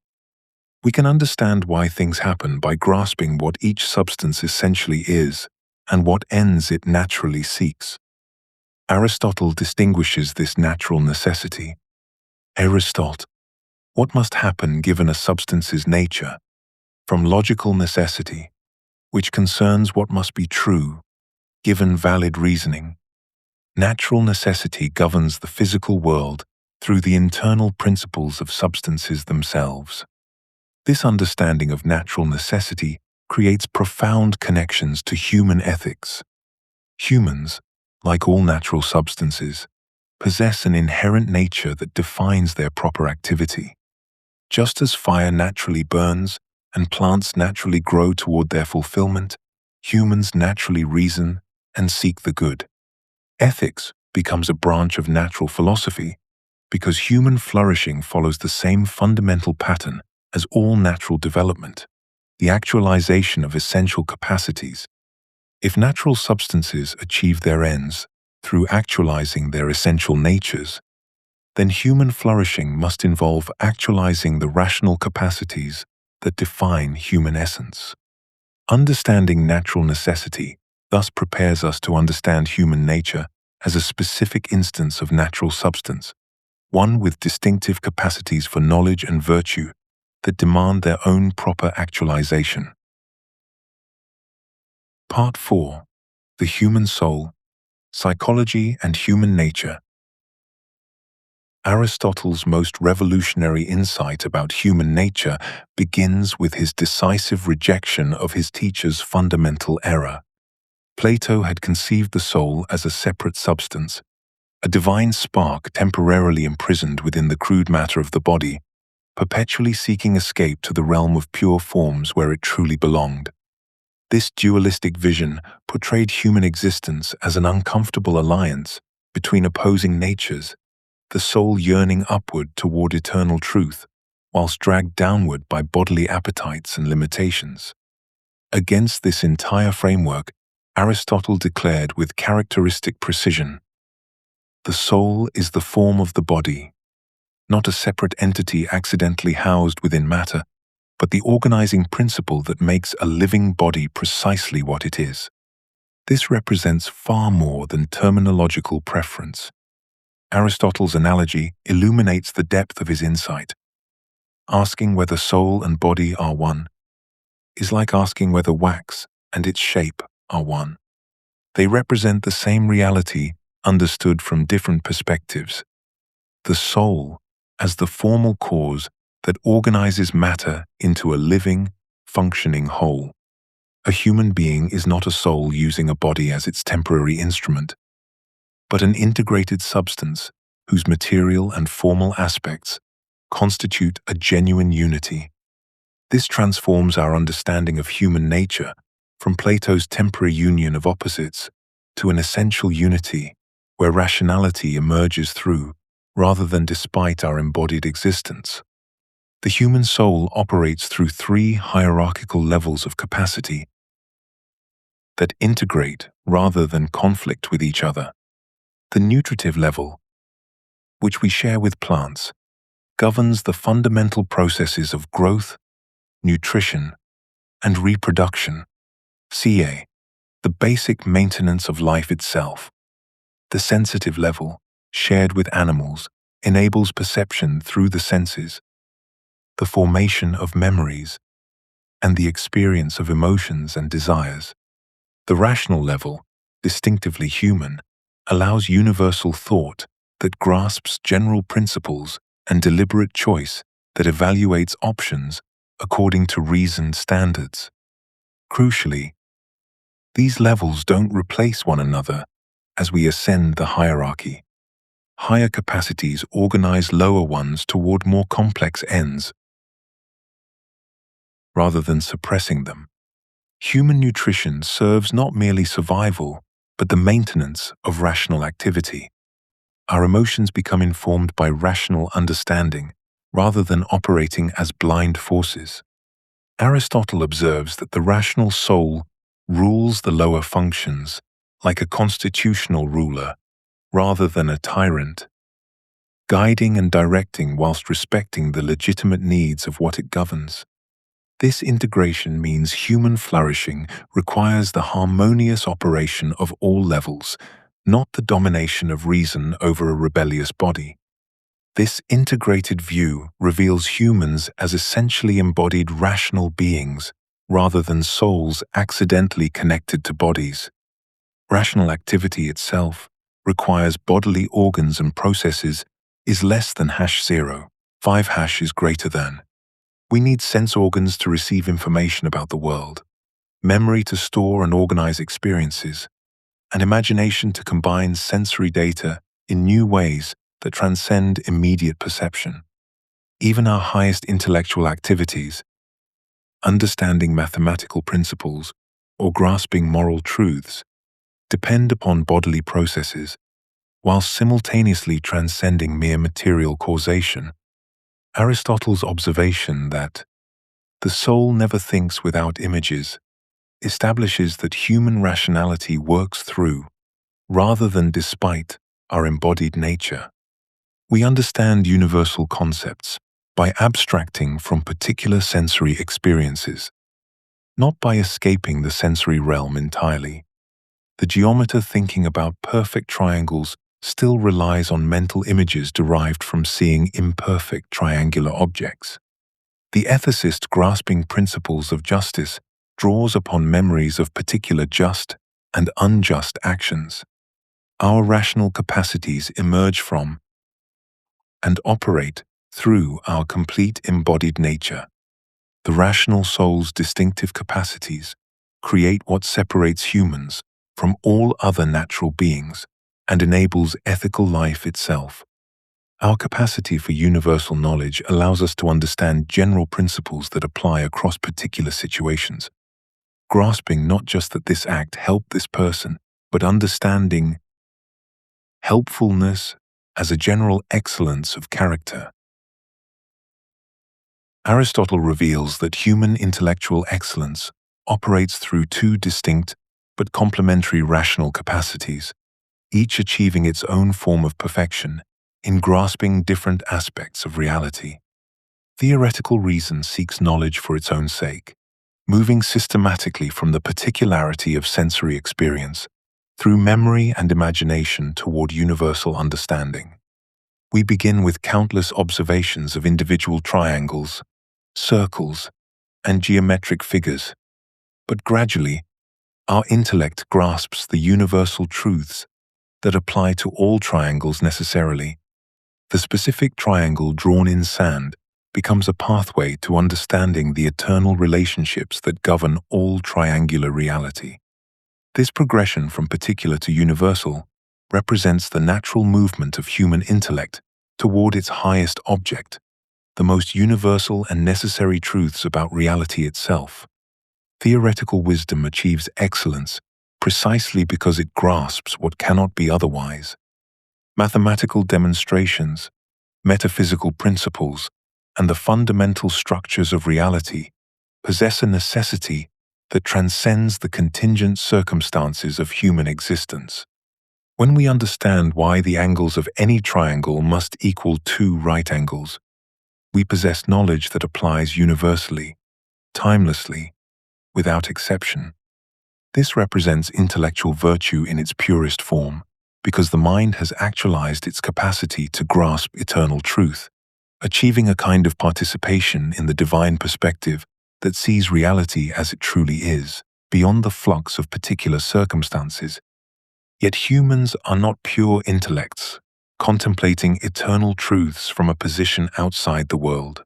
[SPEAKER 1] We can understand why things happen by grasping what each substance essentially is and what ends it naturally seeks. Aristotle distinguishes this natural necessity. Aristotle, what must happen given a substance's nature, from logical necessity, which concerns what must be true, given valid reasoning. Natural necessity governs the physical world through the internal principles of substances themselves. This understanding of natural necessity creates profound connections to human ethics. Humans, like all natural substances, possess an inherent nature that defines their proper activity. Just as fire naturally burns and plants naturally grow toward their fulfillment, humans naturally reason and seek the good. Ethics becomes a branch of natural philosophy because human flourishing follows the same fundamental pattern as all natural development, the actualization of essential capacities. If natural substances achieve their ends through actualizing their essential natures, then human flourishing must involve actualizing the rational capacities that define human essence. Understanding natural necessity thus prepares us to understand human nature as a specific instance of natural substance, one with distinctive capacities for knowledge and virtue that demand their own proper actualization. Part 4. The Human Soul, Psychology and Human Nature. Aristotle's most revolutionary insight about human nature begins with his decisive rejection of his teacher's fundamental error. Plato had conceived the soul as a separate substance, a divine spark temporarily imprisoned within the crude matter of the body, perpetually seeking escape to the realm of pure forms where it truly belonged. This dualistic vision portrayed human existence as an uncomfortable alliance between opposing natures, the soul yearning upward toward eternal truth, whilst dragged downward by bodily appetites and limitations. Against this entire framework, Aristotle declared with characteristic precision, "The soul is the form of the body, not a separate entity accidentally housed within matter, but the organizing principle that makes a living body precisely what it is." This represents far more than terminological preference. Aristotle's analogy illuminates the depth of his insight. Asking whether soul and body are one is like asking whether wax and its shape are one. They represent the same reality understood from different perspectives. The soul as the formal cause that organizes matter into a living, functioning whole. A human being is not a soul using a body as its temporary instrument, but an integrated substance whose material and formal aspects constitute a genuine unity. This transforms our understanding of human nature from Plato's temporary union of opposites to an essential unity where rationality emerges through, rather than despite, our embodied existence. The human soul operates through 3 hierarchical levels of capacity that integrate rather than conflict with each other. The nutritive level, which we share with plants, governs the fundamental processes of growth, nutrition, and reproduction, ca. the basic maintenance of life itself. The sensitive level, shared with animals, enables perception through the senses, the formation of memories, and the experience of emotions and desires. The rational level, distinctively human, allows universal thought that grasps general principles and deliberate choice that evaluates options according to reasoned standards. Crucially, these levels don't replace one another as we ascend the hierarchy. Higher capacities organize lower ones toward more complex ends, rather than suppressing them. Human nutrition serves not merely survival, but the maintenance of rational activity. Our emotions become informed by rational understanding, rather than operating as blind forces. Aristotle observes that the rational soul rules the lower functions like a constitutional ruler, rather than a tyrant, guiding and directing whilst respecting the legitimate needs of what it governs. This integration means human flourishing requires the harmonious operation of all levels, not the domination of reason over a rebellious body. This integrated view reveals humans as essentially embodied rational beings, rather than souls accidentally connected to bodies. Rational activity itself requires bodily organs and processes is less than #0. 5 is greater than. We need sense organs to receive information about the world, memory to store and organize experiences, and imagination to combine sensory data in new ways that transcend immediate perception. Even our highest intellectual activities, understanding mathematical principles or grasping moral truths, depend upon bodily processes, while simultaneously transcending mere material causation. Aristotle's observation that the soul never thinks without images establishes that human rationality works through, rather than despite, our embodied nature. We understand universal concepts by abstracting from particular sensory experiences, not by escaping the sensory realm entirely. The geometer thinking about perfect triangles still relies on mental images derived from seeing imperfect triangular objects. The ethicist grasping principles of justice draws upon memories of particular just and unjust actions. Our rational capacities emerge from and operate through our complete embodied nature. The rational soul's distinctive capacities create what separates humans from all other natural beings and enables ethical life itself. Our capacity for universal knowledge allows us to understand general principles that apply across particular situations, grasping not just that this act helped this person, but understanding helpfulness as a general excellence of character. Aristotle reveals that human intellectual excellence operates through two distinct but complementary rational capacities, each achieving its own form of perfection in grasping different aspects of reality. Theoretical reason seeks knowledge for its own sake, moving systematically from the particularity of sensory experience through memory and imagination toward universal understanding. We begin with countless observations of individual triangles, circles, and geometric figures, but gradually, our intellect grasps the universal truths that apply to all triangles necessarily. The specific triangle drawn in sand becomes a pathway to understanding the eternal relationships that govern all triangular reality. This progression from particular to universal represents the natural movement of human intellect toward its highest object, the most universal and necessary truths about reality itself. Theoretical wisdom achieves excellence precisely because it grasps what cannot be otherwise. Mathematical demonstrations, metaphysical principles, and the fundamental structures of reality possess a necessity that transcends the contingent circumstances of human existence. When we understand why the angles of any triangle must equal 2 right angles, we possess knowledge that applies universally, timelessly, without exception. This represents intellectual virtue in its purest form, because the mind has actualized its capacity to grasp eternal truth, achieving a kind of participation in the divine perspective that sees reality as it truly is, beyond the flux of particular circumstances. Yet humans are not pure intellects, contemplating eternal truths from a position outside the world.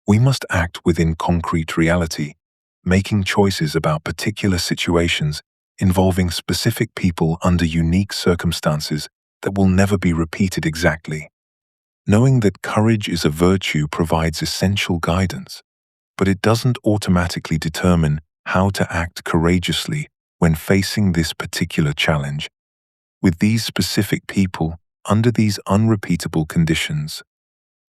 [SPEAKER 1] We must act within concrete reality, making choices about particular situations involving specific people under unique circumstances that will never be repeated exactly. Knowing that courage is a virtue provides essential guidance, but it doesn't automatically determine how to act courageously when facing this particular challenge. With these specific people, under these unrepeatable conditions,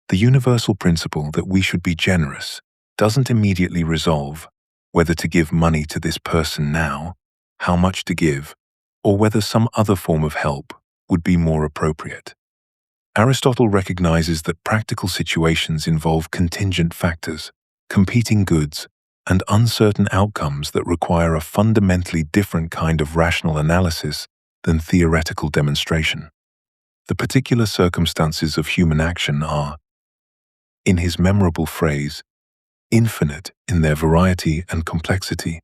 [SPEAKER 1] the universal principle that we should be generous doesn't immediately resolve whether to give money to this person now, how much to give, or whether some other form of help would be more appropriate. Aristotle recognizes that practical situations involve contingent factors, competing goods, and uncertain outcomes that require a fundamentally different kind of rational analysis than theoretical demonstration. The particular circumstances of human action are, in his memorable phrase, infinite in their variety and complexity.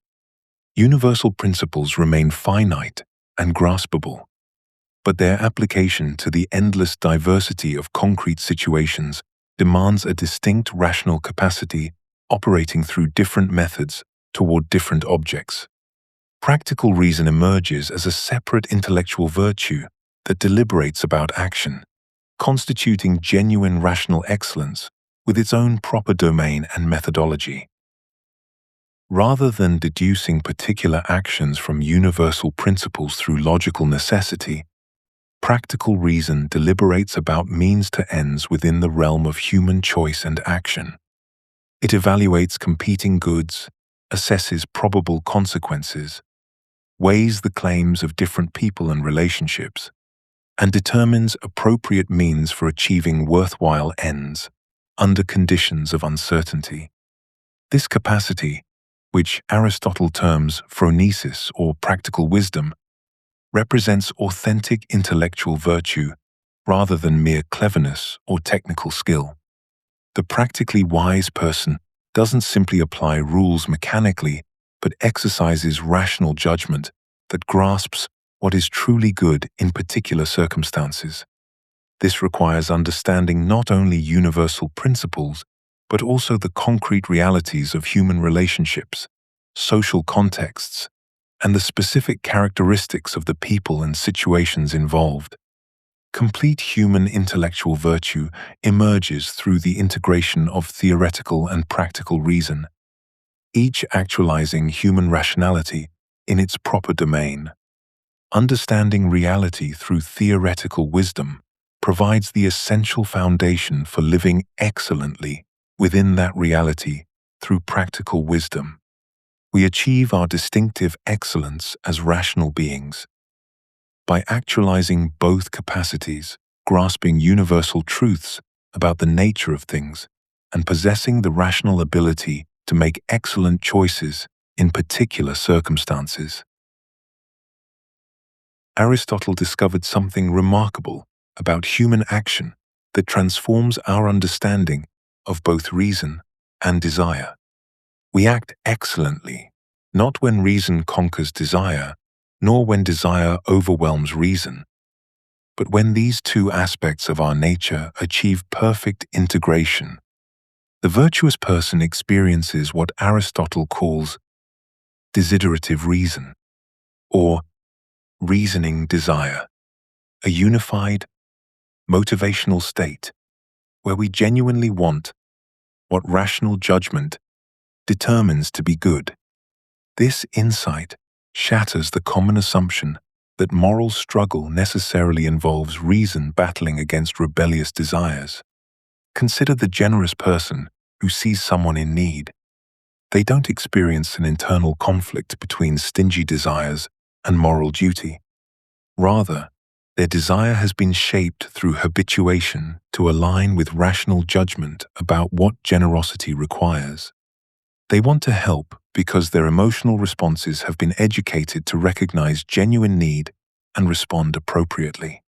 [SPEAKER 1] Universal principles remain finite and graspable, but their application to the endless diversity of concrete situations demands a distinct rational capacity operating through different methods toward different objects. Practical reason emerges as a separate intellectual virtue that deliberates about action, constituting genuine rational excellence with its own proper domain and methodology. Rather than deducing particular actions from universal principles through logical necessity, practical reason deliberates about means to ends within the realm of human choice and action. It evaluates competing goods, assesses probable consequences, weighs the claims of different people and relationships, and determines appropriate means for achieving worthwhile ends under conditions of uncertainty. This capacity, which Aristotle terms phronesis or practical wisdom, represents authentic intellectual virtue rather than mere cleverness or technical skill. The practically wise person doesn't simply apply rules mechanically, but exercises rational judgment that grasps what is truly good in particular circumstances. This requires understanding not only universal principles, but also the concrete realities of human relationships, social contexts, and the specific characteristics of the people and situations involved. Complete human intellectual virtue emerges through the integration of theoretical and practical reason, each actualizing human rationality in its proper domain. Understanding reality through theoretical wisdom provides the essential foundation for living excellently within that reality through practical wisdom. We achieve our distinctive excellence as rational beings by actualizing both capacities, grasping universal truths about the nature of things, and possessing the rational ability to make excellent choices in particular circumstances. Aristotle discovered something remarkable about human action that transforms our understanding of both reason and desire. We act excellently, not when reason conquers desire, nor when desire overwhelms reason, but when these two aspects of our nature achieve perfect integration. The virtuous person experiences what Aristotle calls desiderative reason, or reasoning desire, a unified, motivational state where we genuinely want what rational judgment determines to be good. This insight shatters the common assumption that moral struggle necessarily involves reason battling against rebellious desires. Consider the generous person who sees someone in need. They don't experience an internal conflict between stingy desires and moral duty. Rather, their desire has been shaped through habituation to align with rational judgment about what generosity requires. They want to help because their emotional responses have been educated to recognize genuine need and respond appropriately.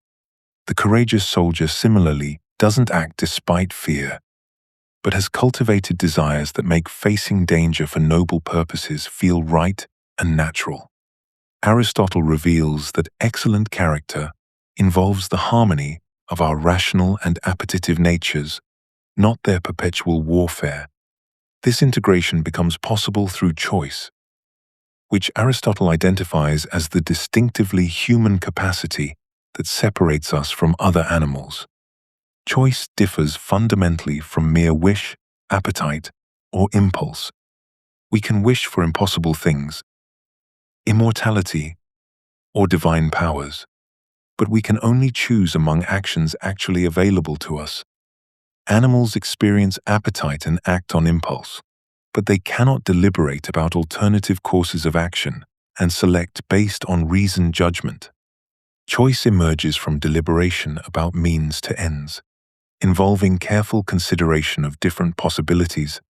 [SPEAKER 1] The courageous soldier similarly doesn't act despite fear, but has cultivated desires that make facing danger for noble purposes feel right and natural. Aristotle reveals that excellent character involves the harmony of our rational and appetitive natures, not their perpetual warfare. This integration becomes possible through choice, which Aristotle identifies as the distinctively human capacity that separates us from other animals. Choice differs fundamentally from mere wish, appetite, or impulse. We can wish for impossible things, immortality, or divine powers, but we can only choose among actions actually available to us. Animals experience appetite and act on impulse, but they cannot deliberate about alternative courses of action and select based on reasoned judgment. Choice emerges from deliberation about means to ends, involving careful consideration of different possibilities,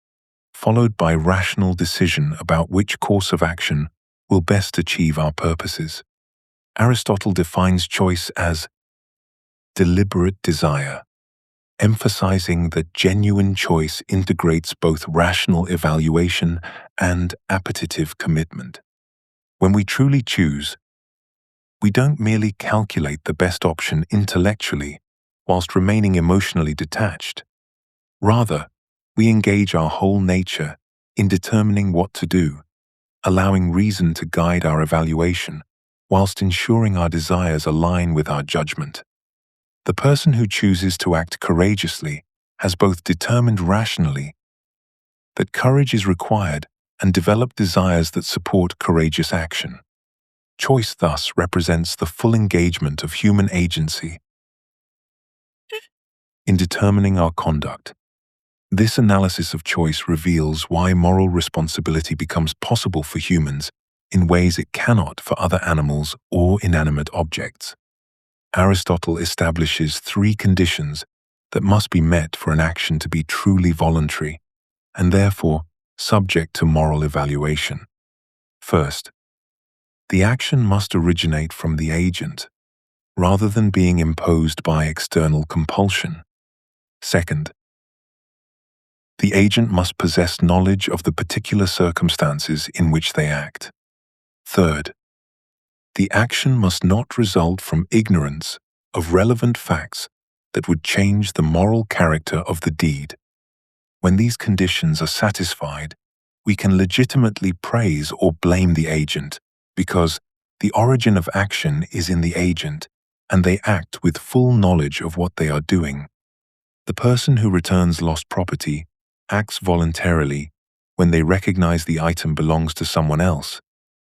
[SPEAKER 1] followed by rational decision about which course of action will best achieve our purposes. Aristotle defines choice as deliberate desire, emphasizing that genuine choice integrates both rational evaluation and appetitive commitment. When we truly choose, we don't merely calculate the best option intellectually whilst remaining emotionally detached. Rather, we engage our whole nature in determining what to do, allowing reason to guide our evaluation whilst ensuring our desires align with our judgment. The person who chooses to act courageously has both determined rationally that courage is required and developed desires that support courageous action. Choice thus represents the full engagement of human agency in determining our conduct. This analysis of choice reveals why moral responsibility becomes possible for humans in ways it cannot for other animals or inanimate objects. Aristotle establishes 3 conditions that must be met for an action to be truly voluntary, and therefore subject to moral evaluation. First, the action must originate from the agent, rather than being imposed by external compulsion. Second, the agent must possess knowledge of the particular circumstances in which they act. Third, the action must not result from ignorance of relevant facts that would change the moral character of the deed. When these conditions are satisfied, we can legitimately praise or blame the agent because the origin of action is in the agent and they act with full knowledge of what they are doing. The person who returns lost property acts voluntarily when they recognize the item belongs to someone else,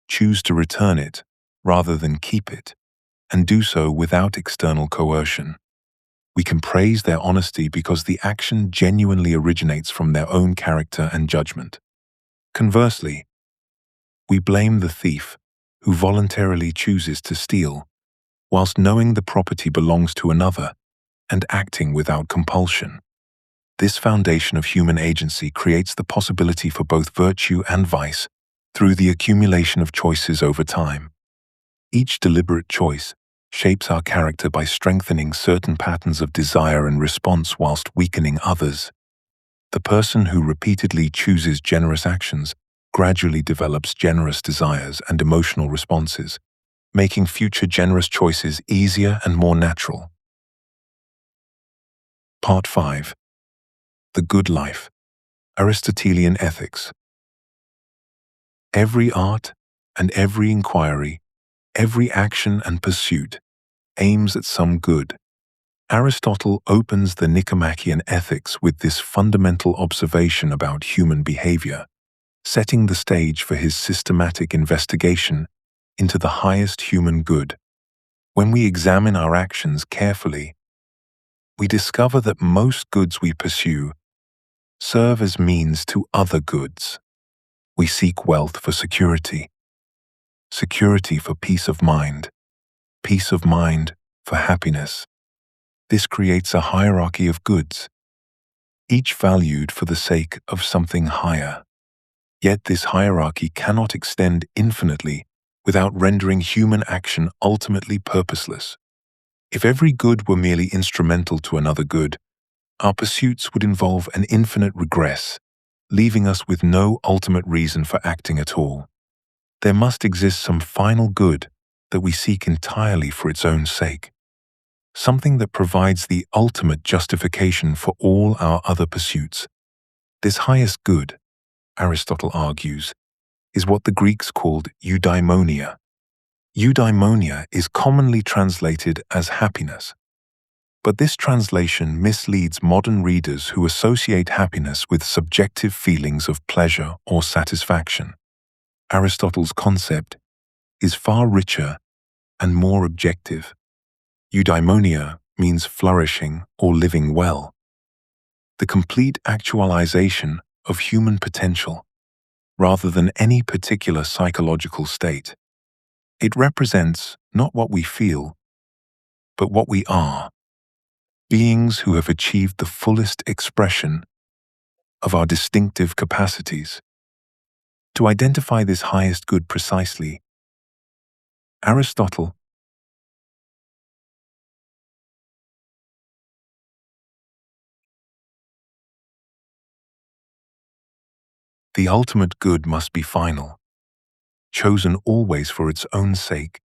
[SPEAKER 1] choose to return it rather than keep it, and do so without external coercion. We can praise their honesty because the action genuinely originates from their own character and judgment. Conversely, we blame the thief who voluntarily chooses to steal, whilst knowing the property belongs to another and acting without compulsion. This foundation of human agency creates the possibility for both virtue and vice through the accumulation of choices over time. Each deliberate choice shapes our character by strengthening certain patterns of desire and response whilst weakening others. The person who repeatedly chooses generous actions gradually develops generous desires and emotional responses, making future generous choices easier and more natural. Part 5. The Good Life. Aristotelian Ethics. Every art and every inquiry, every action and pursuit aims at some good. Aristotle opens the Nicomachean Ethics with this fundamental observation about human behavior, setting the stage for his systematic investigation into the highest human good. When we examine our actions carefully, we discover that most goods we pursue serve as means to other goods. We seek wealth for security, security for peace of mind for happiness. This creates a hierarchy of goods, each valued for the sake of something higher. Yet this hierarchy cannot extend infinitely without rendering human action ultimately purposeless. If every good were merely instrumental to another good, our pursuits would involve an infinite regress, leaving us with no ultimate reason for acting at all. There must exist some final good that we seek entirely for its own sake, something that provides the ultimate justification for all our other pursuits. This highest good, Aristotle argues, is what the Greeks called eudaimonia. Eudaimonia is commonly translated as happiness. But this translation misleads modern readers who associate happiness with subjective feelings of pleasure or satisfaction. Aristotle's concept is far richer and more objective. Eudaimonia means flourishing or living well, the complete actualization of human potential, rather than any particular psychological state. It represents not what we feel, but what we are, beings who have achieved the fullest expression of our distinctive capacities. To identify this highest good precisely, Aristotle the ultimate good must be final, chosen always for its own sake,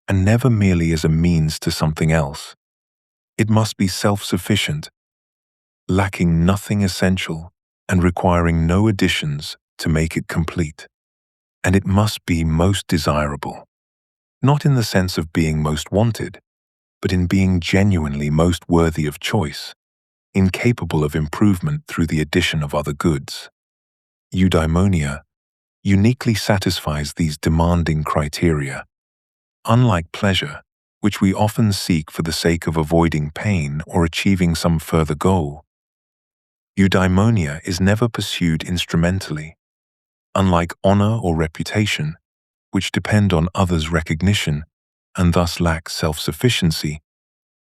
[SPEAKER 1] and never merely as a means to something else. It must be self-sufficient, lacking nothing essential and requiring no additions to make it complete. And it must be most desirable, not in the sense of being most wanted, but in being genuinely most worthy of choice, incapable of improvement through the addition of other goods. Eudaimonia uniquely satisfies these demanding criteria. Unlike pleasure, which we often seek for the sake of avoiding pain or achieving some further goal, eudaimonia is never pursued instrumentally. Unlike honor or reputation, which depend on others' recognition and thus lack self-sufficiency,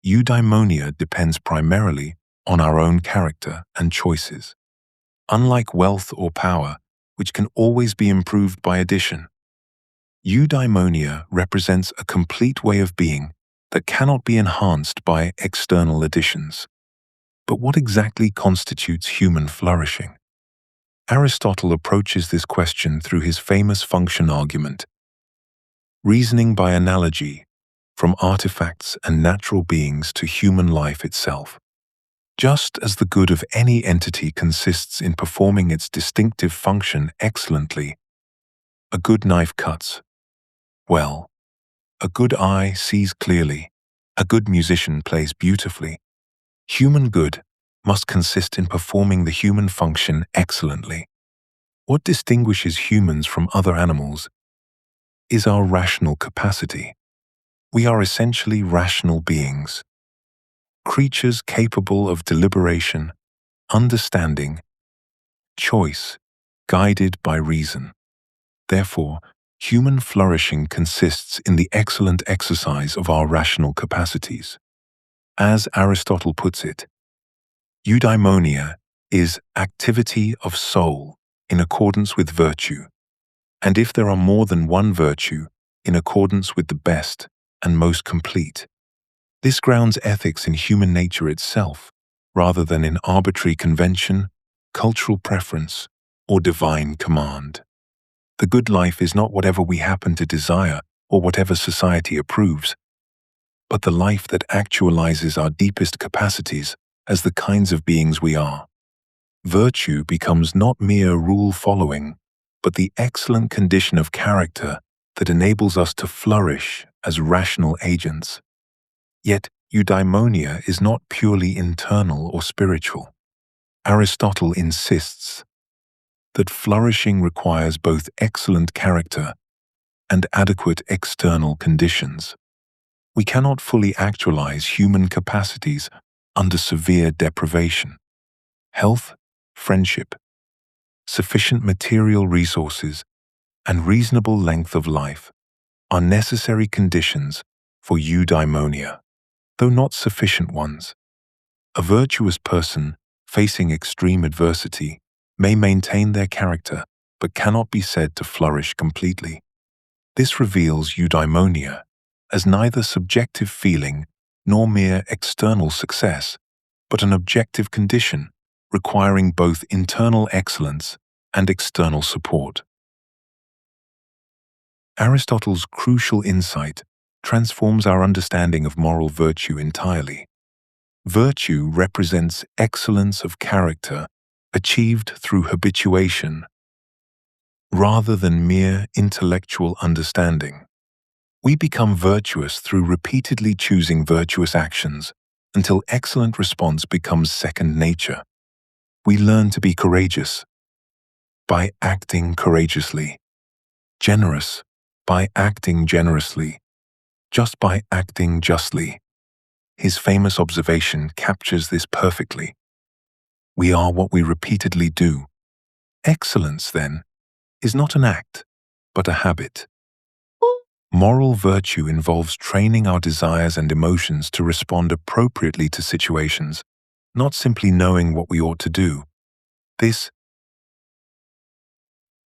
[SPEAKER 1] eudaimonia depends primarily on our own character and choices. Unlike wealth or power, which can always be improved by addition, eudaimonia represents a complete way of being that cannot be enhanced by external additions. But what exactly constitutes human flourishing? Aristotle approaches this question through his famous function argument, reasoning by analogy from artifacts and natural beings to human life itself. Just as the good of any entity consists in performing its distinctive function excellently, a good knife cuts well, a good eye sees clearly, a good musician plays beautifully. Human good must consist in performing the human function excellently. What distinguishes humans from other animals is our rational capacity. We are essentially rational beings, creatures capable of deliberation, understanding, choice, guided by reason. Therefore, human flourishing consists in the excellent exercise of our rational capacities. As Aristotle puts it, eudaimonia is activity of soul in accordance with virtue, and if there are more than one virtue, in accordance with the best and most complete. This grounds ethics in human nature itself, rather than in arbitrary convention, cultural preference, or divine command. The good life is not whatever we happen to desire or whatever society approves, but the life that actualizes our deepest capacities as the kinds of beings we are. Virtue becomes not mere rule-following, but the excellent condition of character that enables us to flourish as rational agents. Yet, eudaimonia is not purely internal or spiritual. Aristotle insists that flourishing requires both excellent character and adequate external conditions. We cannot fully actualize human capacities under severe deprivation. Health, friendship, sufficient material resources, and reasonable length of life are necessary conditions for eudaimonia, though not sufficient ones. A virtuous person facing extreme adversity may maintain their character but cannot be said to flourish completely. This reveals eudaimonia as neither subjective feeling nor mere external success, but an objective condition requiring both internal excellence and external support. Aristotle's crucial insight transforms our understanding of moral virtue entirely. Virtue represents excellence of character achieved through habituation, rather than mere intellectual understanding. We become virtuous through repeatedly choosing virtuous actions until excellent response becomes second nature. We learn to be courageous by acting courageously, generous by acting generously, just by acting justly. His famous observation captures this perfectly. We are what we repeatedly do. Excellence, then, is not an act, but a habit. Moral virtue involves training our desires and emotions to respond appropriately to situations, not simply knowing what we ought to do. This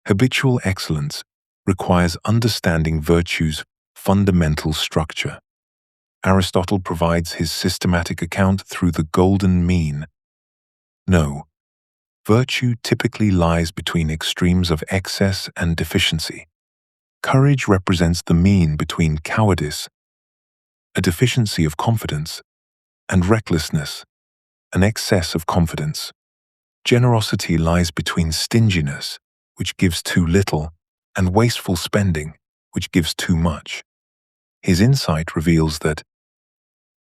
[SPEAKER 1] habitual excellence requires understanding virtue's fundamental structure. Aristotle provides his systematic account through the golden mean. No, virtue typically lies between extremes of excess and deficiency. Courage represents the mean between cowardice, a deficiency of confidence, and recklessness, an excess of confidence. Generosity lies between stinginess, which gives too little, and wasteful spending, which gives too much. His insight reveals that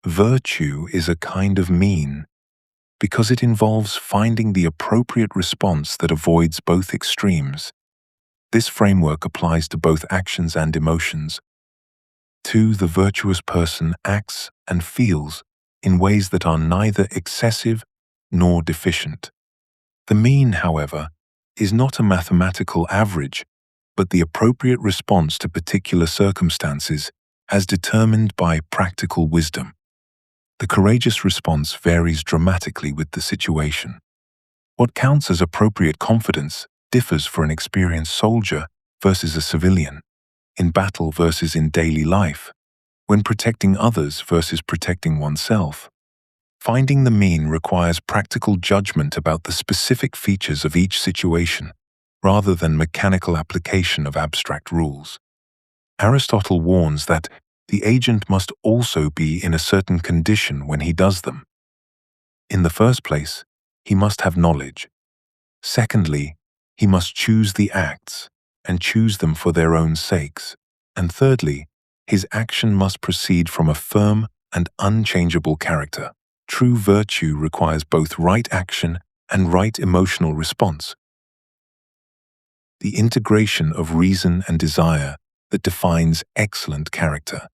[SPEAKER 1] virtue is a kind of mean because it involves finding the appropriate response that avoids both extremes. This framework applies to both actions and emotions. 2. The virtuous person acts and feels in ways that are neither excessive nor deficient. The mean, however, is not a mathematical average, but the appropriate response to particular circumstances as determined by practical wisdom. The courageous response varies dramatically with the situation. What counts as appropriate confidence differs for an experienced soldier versus a civilian, in battle versus in daily life, when protecting others versus protecting oneself. Finding the mean requires practical judgment about the specific features of each situation, rather than mechanical application of abstract rules. Aristotle warns that the agent must also be in a certain condition when he does them. In the first place, he must have knowledge. Secondly, he must choose the acts, and choose them for their own sakes. And thirdly, his action must proceed from a firm and unchangeable character. True virtue requires both right action and right emotional response. The integration of reason and desire that defines excellent character.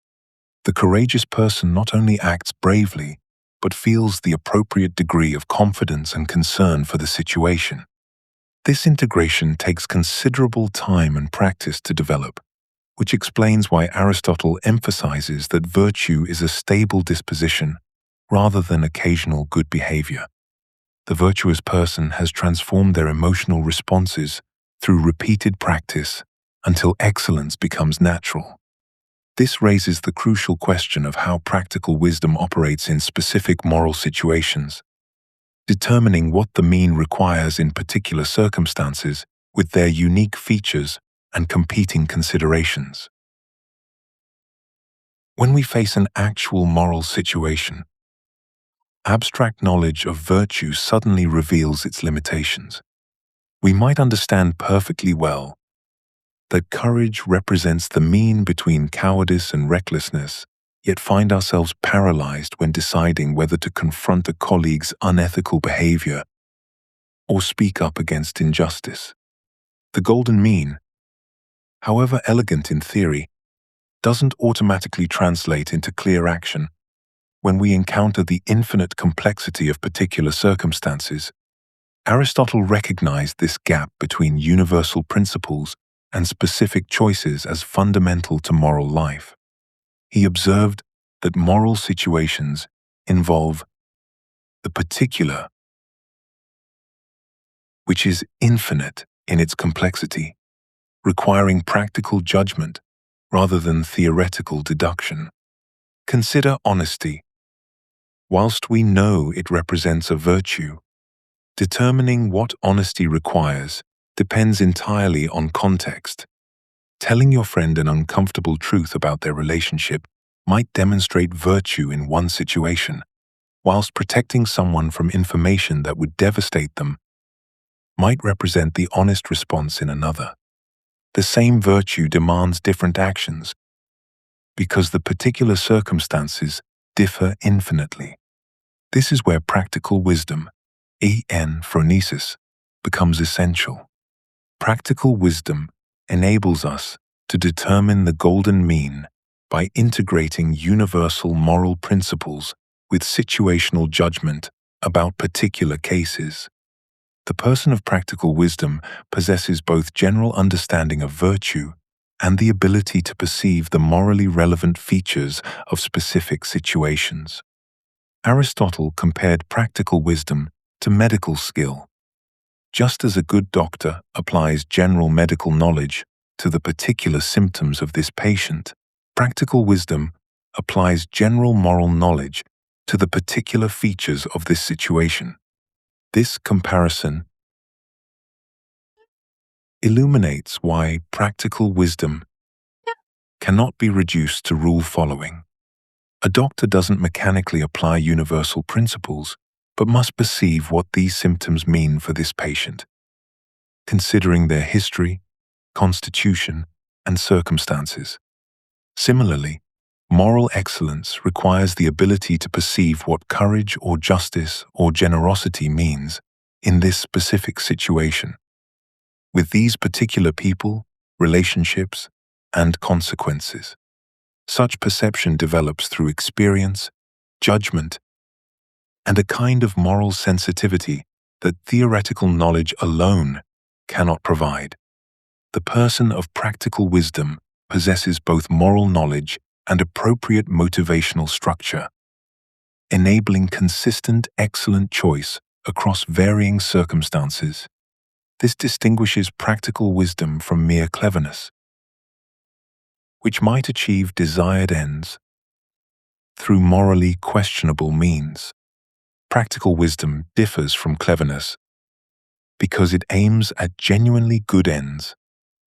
[SPEAKER 1] The courageous person not only acts bravely, but feels the appropriate degree of confidence and concern for the situation. This integration takes considerable time and practice to develop, which explains why Aristotle emphasizes that virtue is a stable disposition rather than occasional good behavior. The virtuous person has transformed their emotional responses through repeated practice until excellence becomes natural. This raises the crucial question of how practical wisdom operates in specific moral situations, determining what the mean requires in particular circumstances with their unique features and competing considerations. When we face an actual moral situation, abstract knowledge of virtue suddenly reveals its limitations. We might understand perfectly well that courage represents the mean between cowardice and recklessness, yet find ourselves paralyzed when deciding whether to confront a colleague's unethical behavior or speak up against injustice. The golden mean, however elegant in theory, doesn't automatically translate into clear action when we encounter the infinite complexity of particular circumstances. Aristotle recognized this gap between universal principles and specific choices as fundamental to moral life. He observed that moral situations involve the particular, which is infinite in its complexity, requiring practical judgment rather than theoretical deduction. Consider honesty. Whilst we know it represents a virtue, determining what honesty requires depends entirely on context. Telling your friend an uncomfortable truth about their relationship might demonstrate virtue in one situation, whilst protecting someone from information that would devastate them might represent the honest response in another. The same virtue demands different actions because the particular circumstances differ infinitely. This is where practical wisdom, phronesis, becomes essential. Practical wisdom enables us to determine the golden mean by integrating universal moral principles with situational judgment about particular cases. The person of practical wisdom possesses both general understanding of virtue and the ability to perceive the morally relevant features of specific situations. Aristotle compared practical wisdom to medical skill. Just as a good doctor applies general medical knowledge to the particular symptoms of this patient, practical wisdom applies general moral knowledge to the particular features of this situation. This comparison illuminates why practical wisdom cannot be reduced to rule following. A doctor doesn't mechanically apply universal principles, but must perceive what these symptoms mean for this patient, considering their history, constitution, and circumstances. Similarly, moral excellence requires the ability to perceive what courage or justice or generosity means in this specific situation, with these particular people, relationships, and consequences. Such perception develops through experience, judgment, and a kind of moral sensitivity that theoretical knowledge alone cannot provide. The person of practical wisdom possesses both moral knowledge and appropriate motivational structure, enabling consistent, excellent choice across varying circumstances. This distinguishes practical wisdom from mere cleverness, which might achieve desired ends through morally questionable means. Practical wisdom differs from cleverness because it aims at genuinely good ends,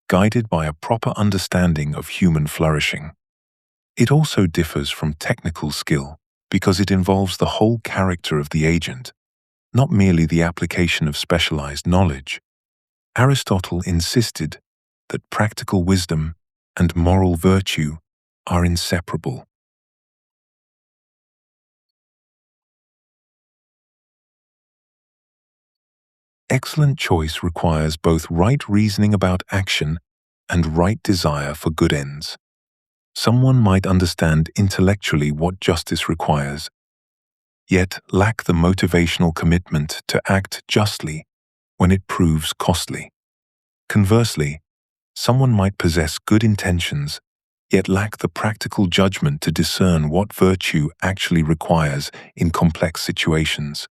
[SPEAKER 1] guided by a proper understanding of human flourishing. It also differs from technical skill because it involves the whole character of the agent, not merely the application of specialized knowledge. Aristotle insisted that practical wisdom and moral virtue are inseparable. Excellent choice requires both right reasoning about action and right desire for good ends. Someone might understand intellectually what justice requires, yet lack the motivational commitment to act justly when it proves costly. Conversely, someone might possess good intentions, yet lack the practical judgment to discern what virtue actually requires in complex situations.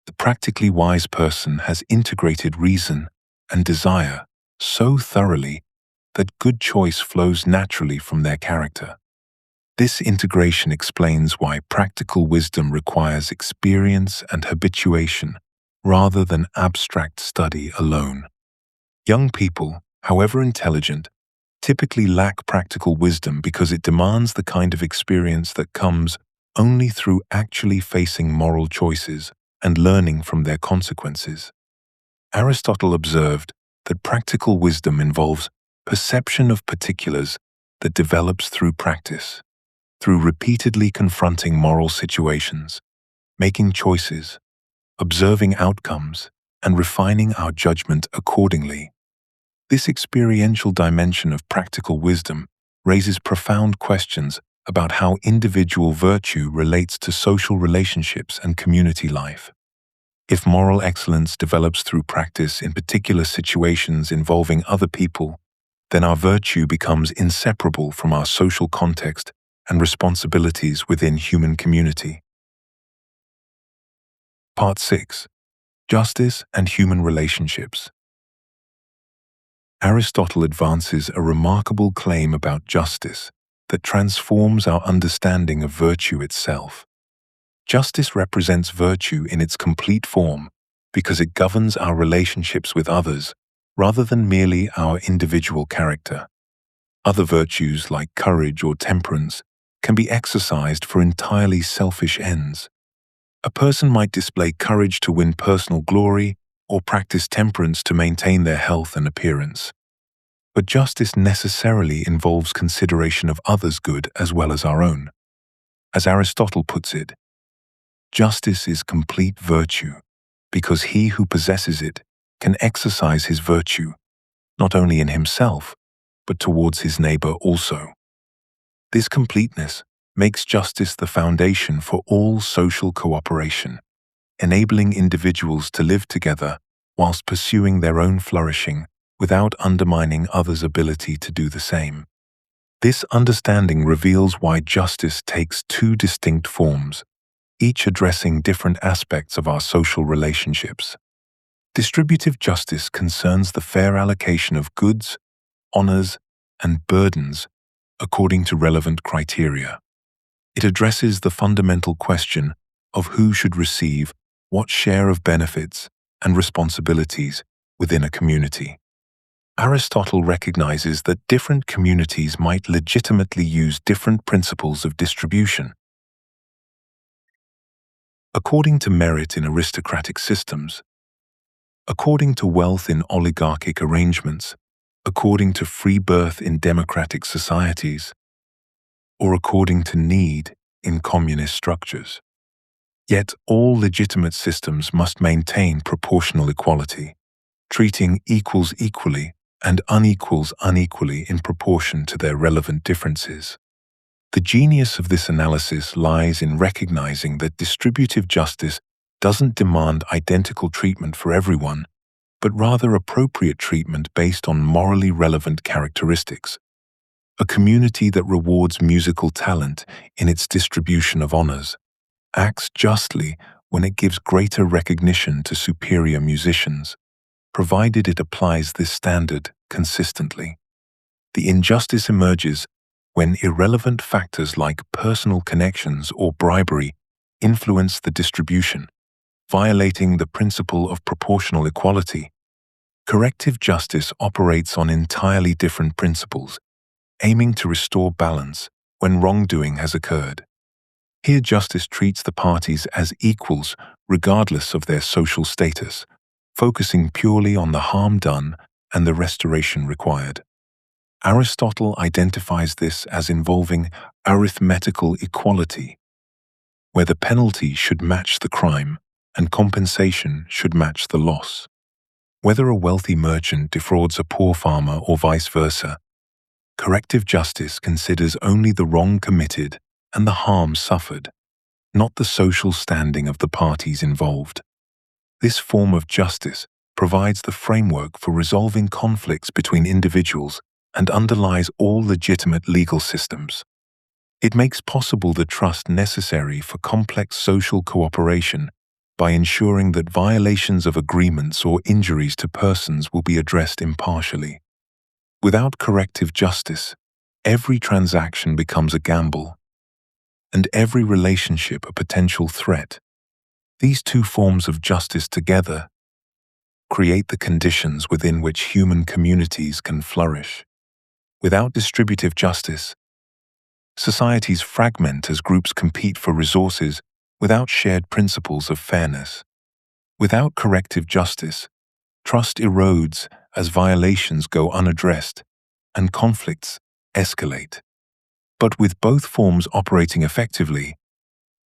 [SPEAKER 1] The practically wise person has integrated reason and desire so thoroughly that good choice flows naturally from their character. This integration explains why practical wisdom requires experience and habituation rather than abstract study alone. Young people, however intelligent, typically lack practical wisdom because it demands the kind of experience that comes only through actually facing moral choices and learning from their consequences. Aristotle observed that practical wisdom involves perception of particulars that develops through practice, through repeatedly confronting moral situations, making choices, observing outcomes, and refining our judgment accordingly. This experiential dimension of practical wisdom raises profound questions about how individual virtue relates to social relationships and community life. If moral excellence develops through practice in particular situations involving other people, then our virtue becomes inseparable from our social context and responsibilities within human community. Part 6. Justice and Human Relationships. Aristotle advances a remarkable claim about justice that transforms our understanding of virtue itself. Justice represents virtue in its complete form because it governs our relationships with others rather than merely our individual character. Other virtues like courage or temperance can be exercised for entirely selfish ends. A person might display courage to win personal glory or practice temperance to maintain their health and appearance. But justice necessarily involves consideration of others' good as well as our own. As Aristotle puts it, justice is complete virtue because he who possesses it can exercise his virtue not only in himself, but towards his neighbor also. This completeness makes justice the foundation for all social cooperation, enabling individuals to live together whilst pursuing their own flourishing without undermining others' ability to do the same. This understanding reveals why justice takes two distinct forms, each addressing different aspects of our social relationships. Distributive justice concerns the fair allocation of goods, honors, and burdens according to relevant criteria. It addresses the fundamental question of who should receive what share of benefits and responsibilities within a community. Aristotle recognizes that different communities might legitimately use different principles of distribution. According to merit in aristocratic systems, according to wealth in oligarchic arrangements, according to free birth in democratic societies, or according to need in communist structures. Yet all legitimate systems must maintain proportional equality, treating equals equally and unequals unequally in proportion to their relevant differences. The genius of this analysis lies in recognizing that distributive justice doesn't demand identical treatment for everyone, but rather appropriate treatment based on morally relevant characteristics. A community that rewards musical talent in its distribution of honors acts justly when it gives greater recognition to superior musicians, provided it applies this standard consistently. The injustice emerges when irrelevant factors like personal connections or bribery influence the distribution, violating the principle of proportional equality. Corrective justice operates on entirely different principles, aiming to restore balance when wrongdoing has occurred. Here justice treats the parties as equals regardless of their social status, focusing purely on the harm done and the restoration required. Aristotle identifies this as involving arithmetical equality, where the penalty should match the crime and compensation should match the loss. Whether a wealthy merchant defrauds a poor farmer or vice versa, corrective justice considers only the wrong committed and the harm suffered, not the social standing of the parties involved. This form of justice provides the framework for resolving conflicts between individuals and underlies all legitimate legal systems. It makes possible the trust necessary for complex social cooperation by ensuring that violations of agreements or injuries to persons will be addressed impartially. Without corrective justice, every transaction becomes a gamble, and every relationship a potential threat. These two forms of justice together create the conditions within which human communities can flourish. Without distributive justice, societies fragment as groups compete for resources without shared principles of fairness. Without corrective justice, trust erodes as violations go unaddressed and conflicts escalate. But with both forms operating effectively,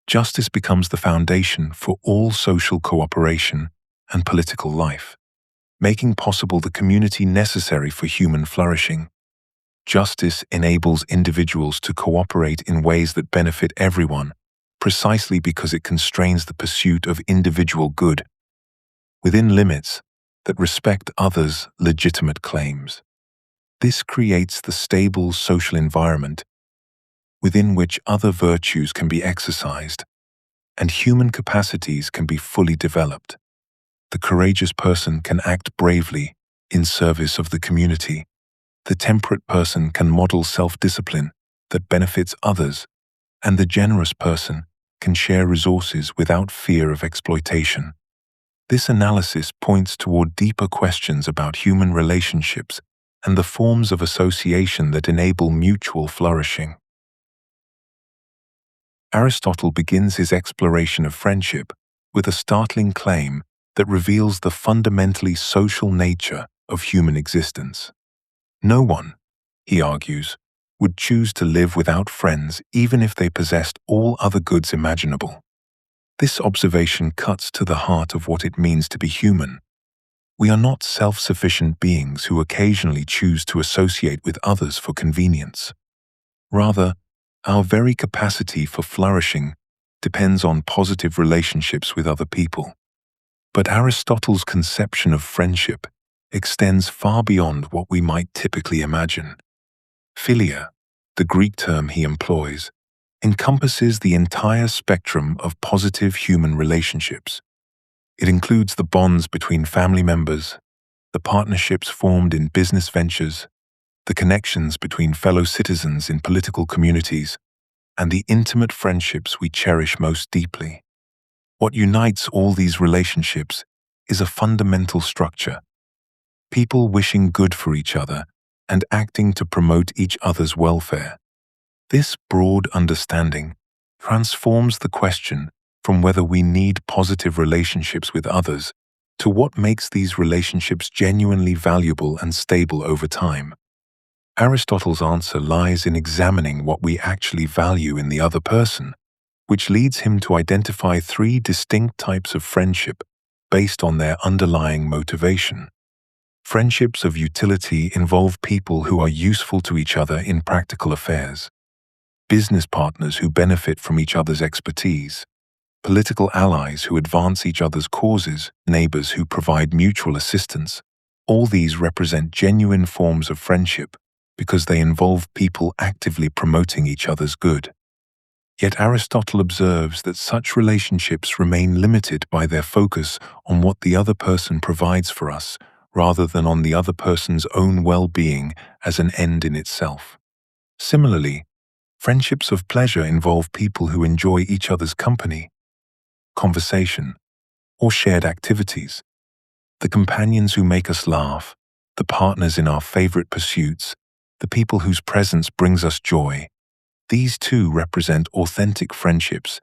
[SPEAKER 1] justice becomes the foundation for all social cooperation and political life, making possible the community necessary for human flourishing. Justice enables individuals to cooperate in ways that benefit everyone, precisely because it constrains the pursuit of individual good within limits that respect others' legitimate claims. This creates the stable social environment within which other virtues can be exercised and human capacities can be fully developed. The courageous person can act bravely in service of the community. The temperate person can model self-discipline that benefits others, and the generous person can share resources without fear of exploitation. This analysis points toward deeper questions about human relationships and the forms of association that enable mutual flourishing. Aristotle begins his exploration of friendship with a startling claim that reveals the fundamentally social nature of human existence. No one, he argues, would choose to live without friends even if they possessed all other goods imaginable. This observation cuts to the heart of what it means to be human. We are not self-sufficient beings who occasionally choose to associate with others for convenience. Rather, our very capacity for flourishing depends on positive relationships with other people. But Aristotle's conception of friendship extends far beyond what we might typically imagine. Philia, the Greek term he employs, encompasses the entire spectrum of positive human relationships. It includes the bonds between family members, the partnerships formed in business ventures, the connections between fellow citizens in political communities, and the intimate friendships we cherish most deeply. What unites all these relationships is a fundamental structure: people wishing good for each other and acting to promote each other's welfare. This broad understanding transforms the question from whether we need positive relationships with others to what makes these relationships genuinely valuable and stable over time. Aristotle's answer lies in examining what we actually value in the other person, which leads him to identify three distinct types of friendship based on their underlying motivation. Friendships of utility involve people who are useful to each other in practical affairs, business partners who benefit from each other's expertise, political allies who advance each other's causes, neighbors who provide mutual assistance. All these represent genuine forms of friendship because they involve people actively promoting each other's good. Yet Aristotle observes that such relationships remain limited by their focus on what the other person provides for us, rather than on the other person's own well-being as an end in itself. Similarly, friendships of pleasure involve people who enjoy each other's company, conversation, or shared activities. The companions who make us laugh, the partners in our favorite pursuits, the people whose presence brings us joy. These too represent authentic friendships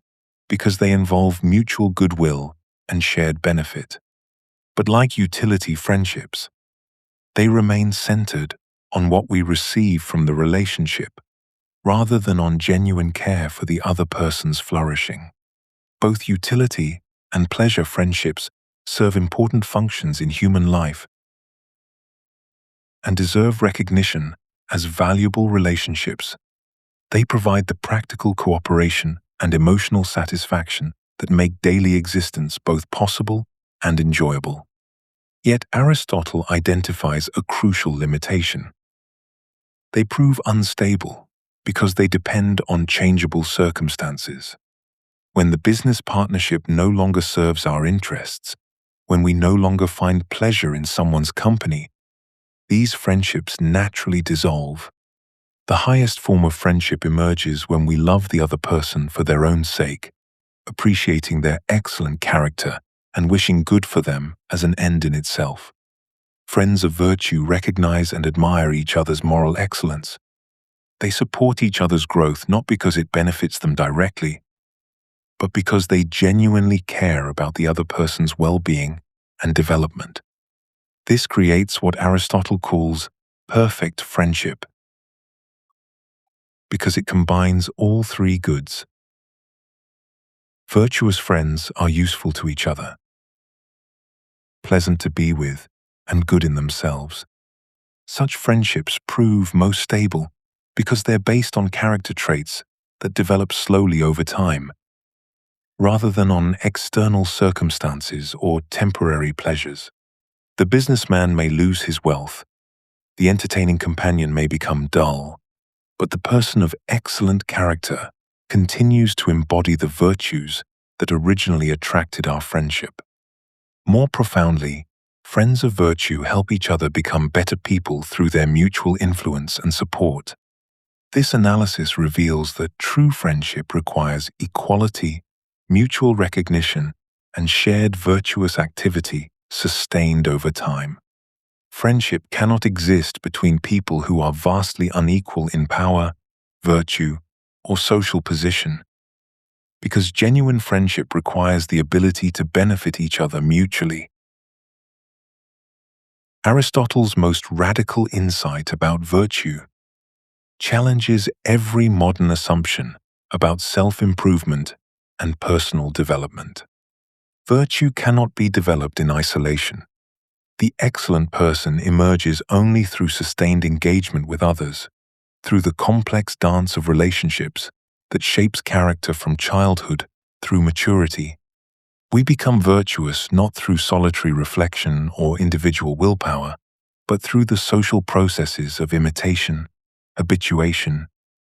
[SPEAKER 1] because they involve mutual goodwill and shared benefit. But like utility friendships, they remain centered on what we receive from the relationship, rather than on genuine care for the other person's flourishing. Both utility and pleasure friendships serve important functions in human life and deserve recognition as valuable relationships. They provide the practical cooperation and emotional satisfaction that make daily existence both possible and enjoyable. Yet Aristotle identifies a crucial limitation. They prove unstable because they depend on changeable circumstances. When the business partnership no longer serves our interests, when we no longer find pleasure in someone's company, these friendships naturally dissolve. The highest form of friendship emerges when we love the other person for their own sake, appreciating their excellent character and wishing good for them as an end in itself. Friends of virtue recognize and admire each other's moral excellence. They support each other's growth not because it benefits them directly, but because they genuinely care about the other person's well-being and development. This creates what Aristotle calls perfect friendship, because it combines all three goods. Virtuous friends are useful to each other, pleasant to be with, and good in themselves. Such friendships prove most stable because they're based on character traits that develop slowly over time, rather than on external circumstances or temporary pleasures. The businessman may lose his wealth, the entertaining companion may become dull, but the person of excellent character continues to embody the virtues that originally attracted our friendship. More profoundly, friends of virtue help each other become better people through their mutual influence and support. This analysis reveals that true friendship requires equality, mutual recognition, and shared virtuous activity sustained over time. Friendship cannot exist between people who are vastly unequal in power, virtue, or social position, because genuine friendship requires the ability to benefit each other mutually. Aristotle's most radical insight about virtue challenges every modern assumption about self-improvement and personal development. Virtue cannot be developed in isolation. The excellent person emerges only through sustained engagement with others, through the complex dance of relationships that shapes character from childhood through maturity. We become virtuous not through solitary reflection or individual willpower, but through the social processes of imitation, habituation,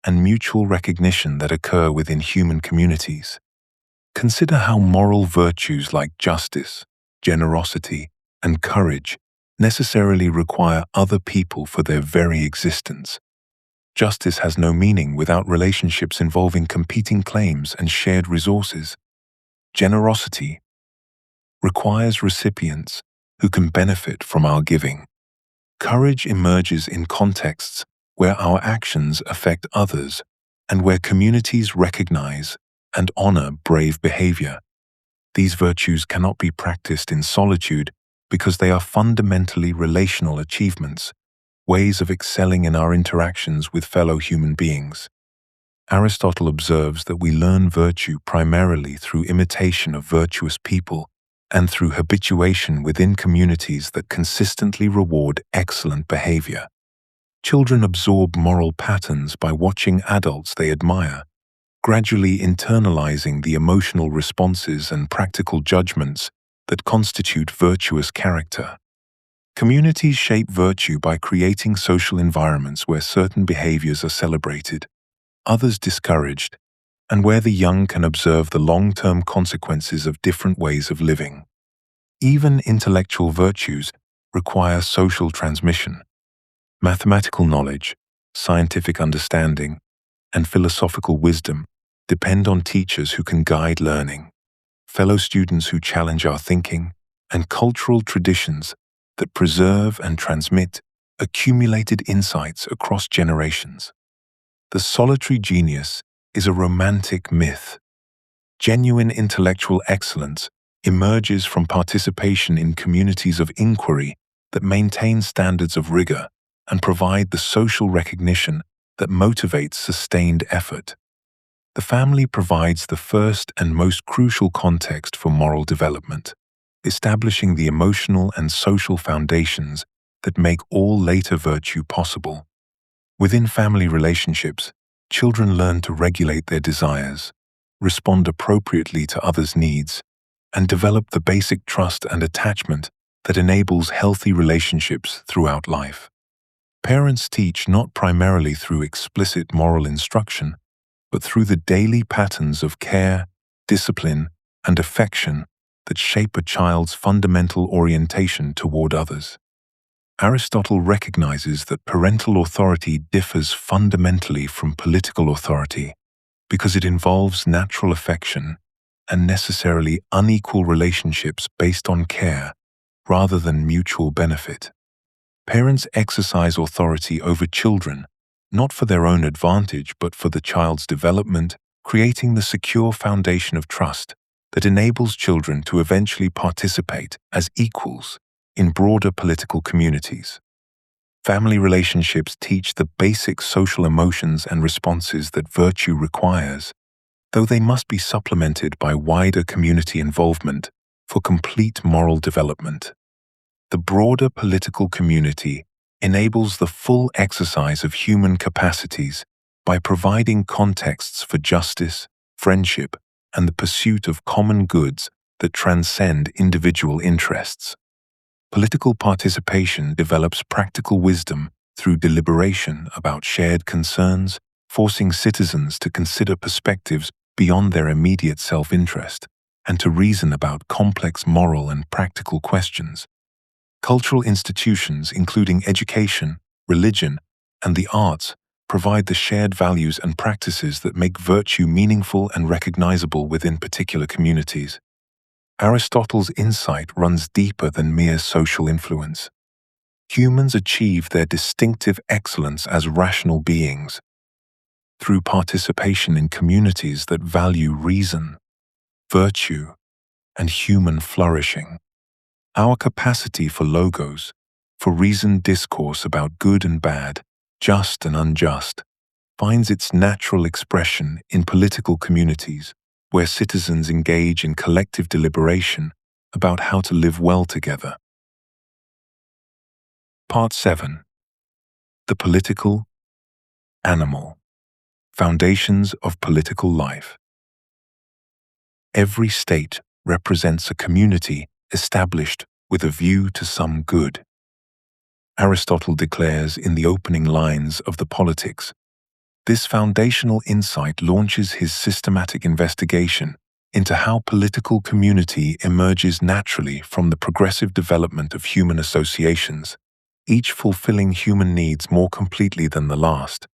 [SPEAKER 1] and mutual recognition that occur within human communities. Consider how moral virtues like justice, generosity, and courage necessarily require other people for their very existence. Justice has no meaning without relationships involving competing claims and shared resources. Generosity requires recipients who can benefit from our giving. Courage emerges in contexts where our actions affect others and where communities recognize and honor brave behavior. These virtues cannot be practiced in solitude because they are fundamentally relational achievements, ways of excelling in our interactions with fellow human beings. Aristotle observes that we learn virtue primarily through imitation of virtuous people and through habituation within communities that consistently reward excellent behavior. Children absorb moral patterns by watching adults they admire, gradually internalizing the emotional responses and practical judgments that constitute virtuous character. Communities shape virtue by creating social environments where certain behaviors are celebrated, others discouraged, and where the young can observe the long-term consequences of different ways of living. Even intellectual virtues require social transmission. Mathematical knowledge, scientific understanding, and philosophical wisdom depend on teachers who can guide learning, fellow students who challenge our thinking, and cultural traditions that preserve and transmit accumulated insights across generations. The solitary genius is a romantic myth. Genuine intellectual excellence emerges from participation in communities of inquiry that maintain standards of rigor and provide the social recognition that motivates sustained effort. The family provides the first and most crucial context for moral development, establishing the emotional and social foundations that make all later virtue possible. Within family relationships, children learn to regulate their desires, respond appropriately to others' needs, and develop the basic trust and attachment that enables healthy relationships throughout life. Parents teach not primarily through explicit moral instruction, but through the daily patterns of care, discipline, and affection that shape a child's fundamental orientation toward others. Aristotle recognizes that parental authority differs fundamentally from political authority because it involves natural affection and necessarily unequal relationships based on care rather than mutual benefit. Parents exercise authority over children, not for their own advantage but for the child's development, creating the secure foundation of trust that enables children to eventually participate as equals in broader political communities. Family relationships teach the basic social emotions and responses that virtue requires, though they must be supplemented by wider community involvement for complete moral development. The broader political community enables the full exercise of human capacities by providing contexts for justice, friendship, and the pursuit of common goods that transcend individual interests. Political participation develops practical wisdom through deliberation about shared concerns, forcing citizens to consider perspectives beyond their immediate self-interest and to reason about complex moral and practical questions. Cultural institutions, including education, religion, and the arts, provide the shared values and practices that make virtue meaningful and recognizable within particular communities. Aristotle's insight runs deeper than mere social influence. Humans achieve their distinctive excellence as rational beings through participation in communities that value reason, virtue, and human flourishing. Our capacity for logos, for reasoned discourse about good and bad, just and unjust, finds its natural expression in political communities where citizens engage in collective deliberation about how to live well together. Part 7. The Political Animal. Foundations of Political Life. Every state represents a community established with a view to some good. Aristotle declares in the opening lines of the Politics, this foundational insight launches his systematic investigation into how political community emerges naturally from the progressive development of human associations, each fulfilling human needs more completely than the last.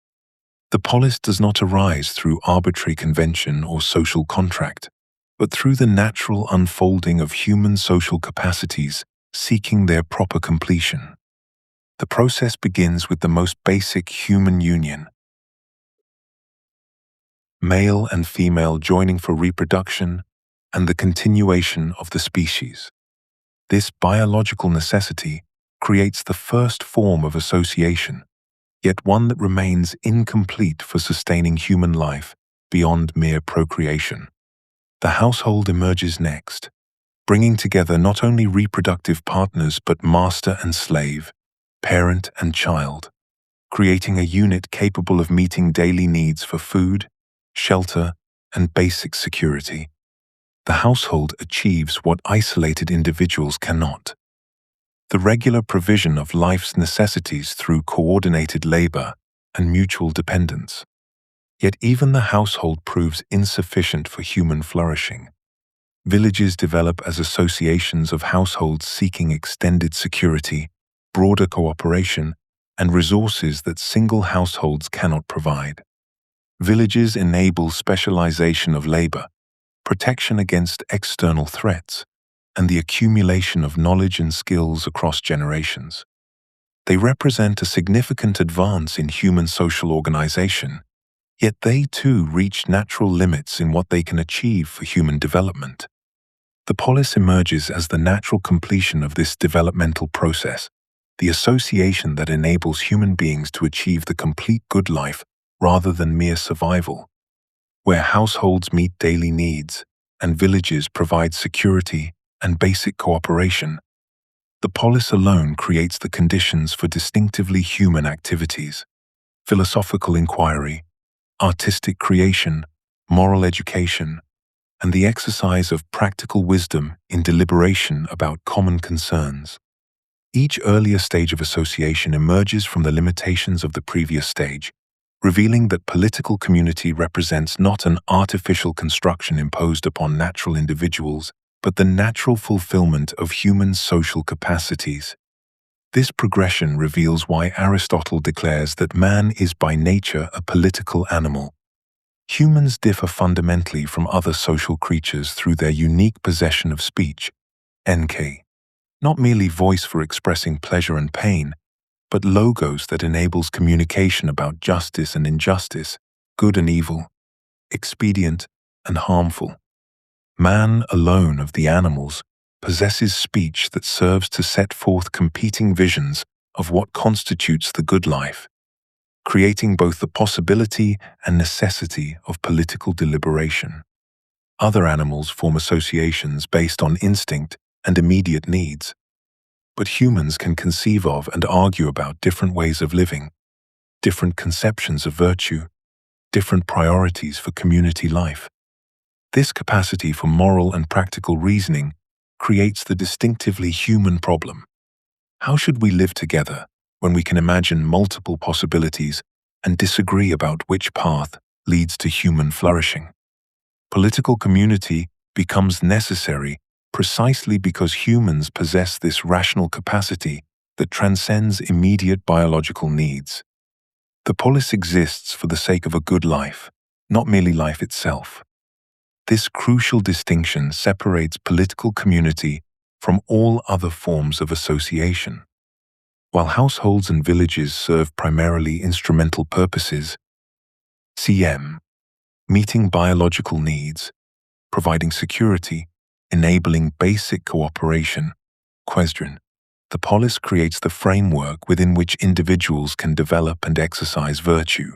[SPEAKER 1] The polis does not arise through arbitrary convention or social contract, but through the natural unfolding of human social capacities seeking their proper completion. The process begins with the most basic human union, male and female joining for reproduction and the continuation of the species. This biological necessity creates the first form of association, yet one that remains incomplete for sustaining human life beyond mere procreation. The household emerges next, bringing together not only reproductive partners but master and slave, parent and child, creating a unit capable of meeting daily needs for food, shelter, and basic security. The household achieves what isolated individuals cannot: the regular provision of life's necessities through coordinated labor and mutual dependence. Yet even the household proves insufficient for human flourishing. Villages develop as associations of households seeking extended security, broader cooperation, and resources that single households cannot provide. Villages enable specialization of labor, protection against external threats, and the accumulation of knowledge and skills across generations. They represent a significant advance in human social organization, yet they too reach natural limits in what they can achieve for human development. The polis emerges as the natural completion of this developmental process, the association that enables human beings to achieve the complete good life rather than mere survival, where households meet daily needs and villages provide security and basic cooperation. The polis alone creates the conditions for distinctively human activities: philosophical inquiry, artistic creation, moral education, and the exercise of practical wisdom in deliberation about common concerns. Each earlier stage of association emerges from the limitations of the previous stage, revealing that political community represents not an artificial construction imposed upon natural individuals, but the natural fulfillment of human social capacities. This progression reveals why Aristotle declares that man is by nature a political animal. Humans differ fundamentally from other social creatures through their unique possession of speech, NK, not merely voice for expressing pleasure and pain, but logos that enables communication about justice and injustice, good and evil, expedient and harmful. Man alone of the animals possesses speech that serves to set forth competing visions of what constitutes the good life, creating both the possibility and necessity of political deliberation. Other animals form associations based on instinct and immediate needs, but humans can conceive of and argue about different ways of living, different conceptions of virtue, different priorities for community life. This capacity for moral and practical reasoning creates the distinctively human problem. How should we live together when we can imagine multiple possibilities and disagree about which path leads to human flourishing? Political community becomes necessary precisely because humans possess this rational capacity that transcends immediate biological needs. The polis exists for the sake of a good life, not merely life itself. This crucial distinction separates political community from all other forms of association. While households and villages serve primarily instrumental purposes, cm, meeting biological needs, providing security, enabling basic cooperation, question, the polis creates the framework within which individuals can develop and exercise virtue,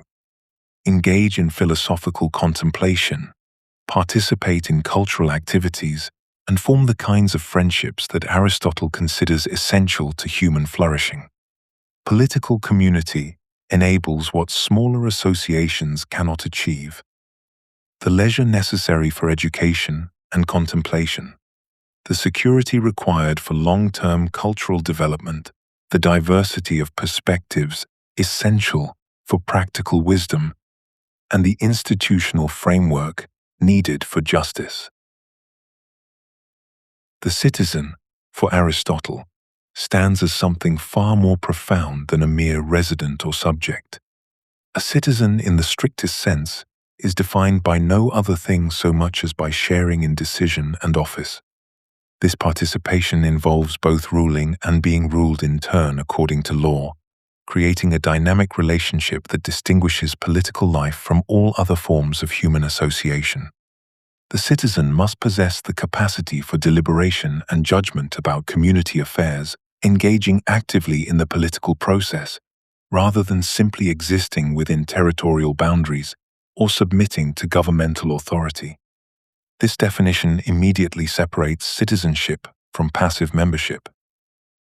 [SPEAKER 1] engage in philosophical contemplation, participate in cultural activities, and form the kinds of friendships that Aristotle considers essential to human flourishing. Political community enables what smaller associations cannot achieve: the leisure necessary for education and contemplation, The security required for long-term cultural development, the diversity of perspectives essential for practical wisdom, and the institutional framework needed for justice. The citizen, for Aristotle, stands as something far more profound than a mere resident or subject. A citizen, in the strictest sense, is defined by no other thing so much as by sharing in decision and office. This participation involves both ruling and being ruled in turn according to law, creating a dynamic relationship that distinguishes political life from all other forms of human association. The citizen must possess the capacity for deliberation and judgment about community affairs, engaging actively in the political process, rather than simply existing within territorial boundaries or submitting to governmental authority. This definition immediately separates citizenship from passive membership.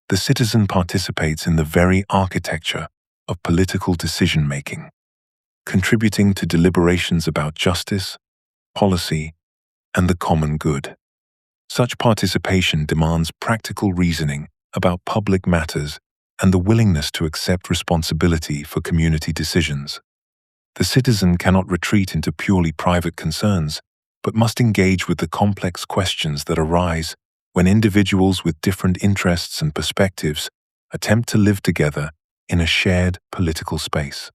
[SPEAKER 1] The citizen participates in the very architecture of political decision-making, contributing to deliberations about justice, policy, and the common good. Such participation demands practical reasoning about public matters and the willingness to accept responsibility for community decisions. The citizen cannot retreat into purely private concerns, but must engage with the complex questions that arise when individuals with different interests and perspectives attempt to live together in a shared political space.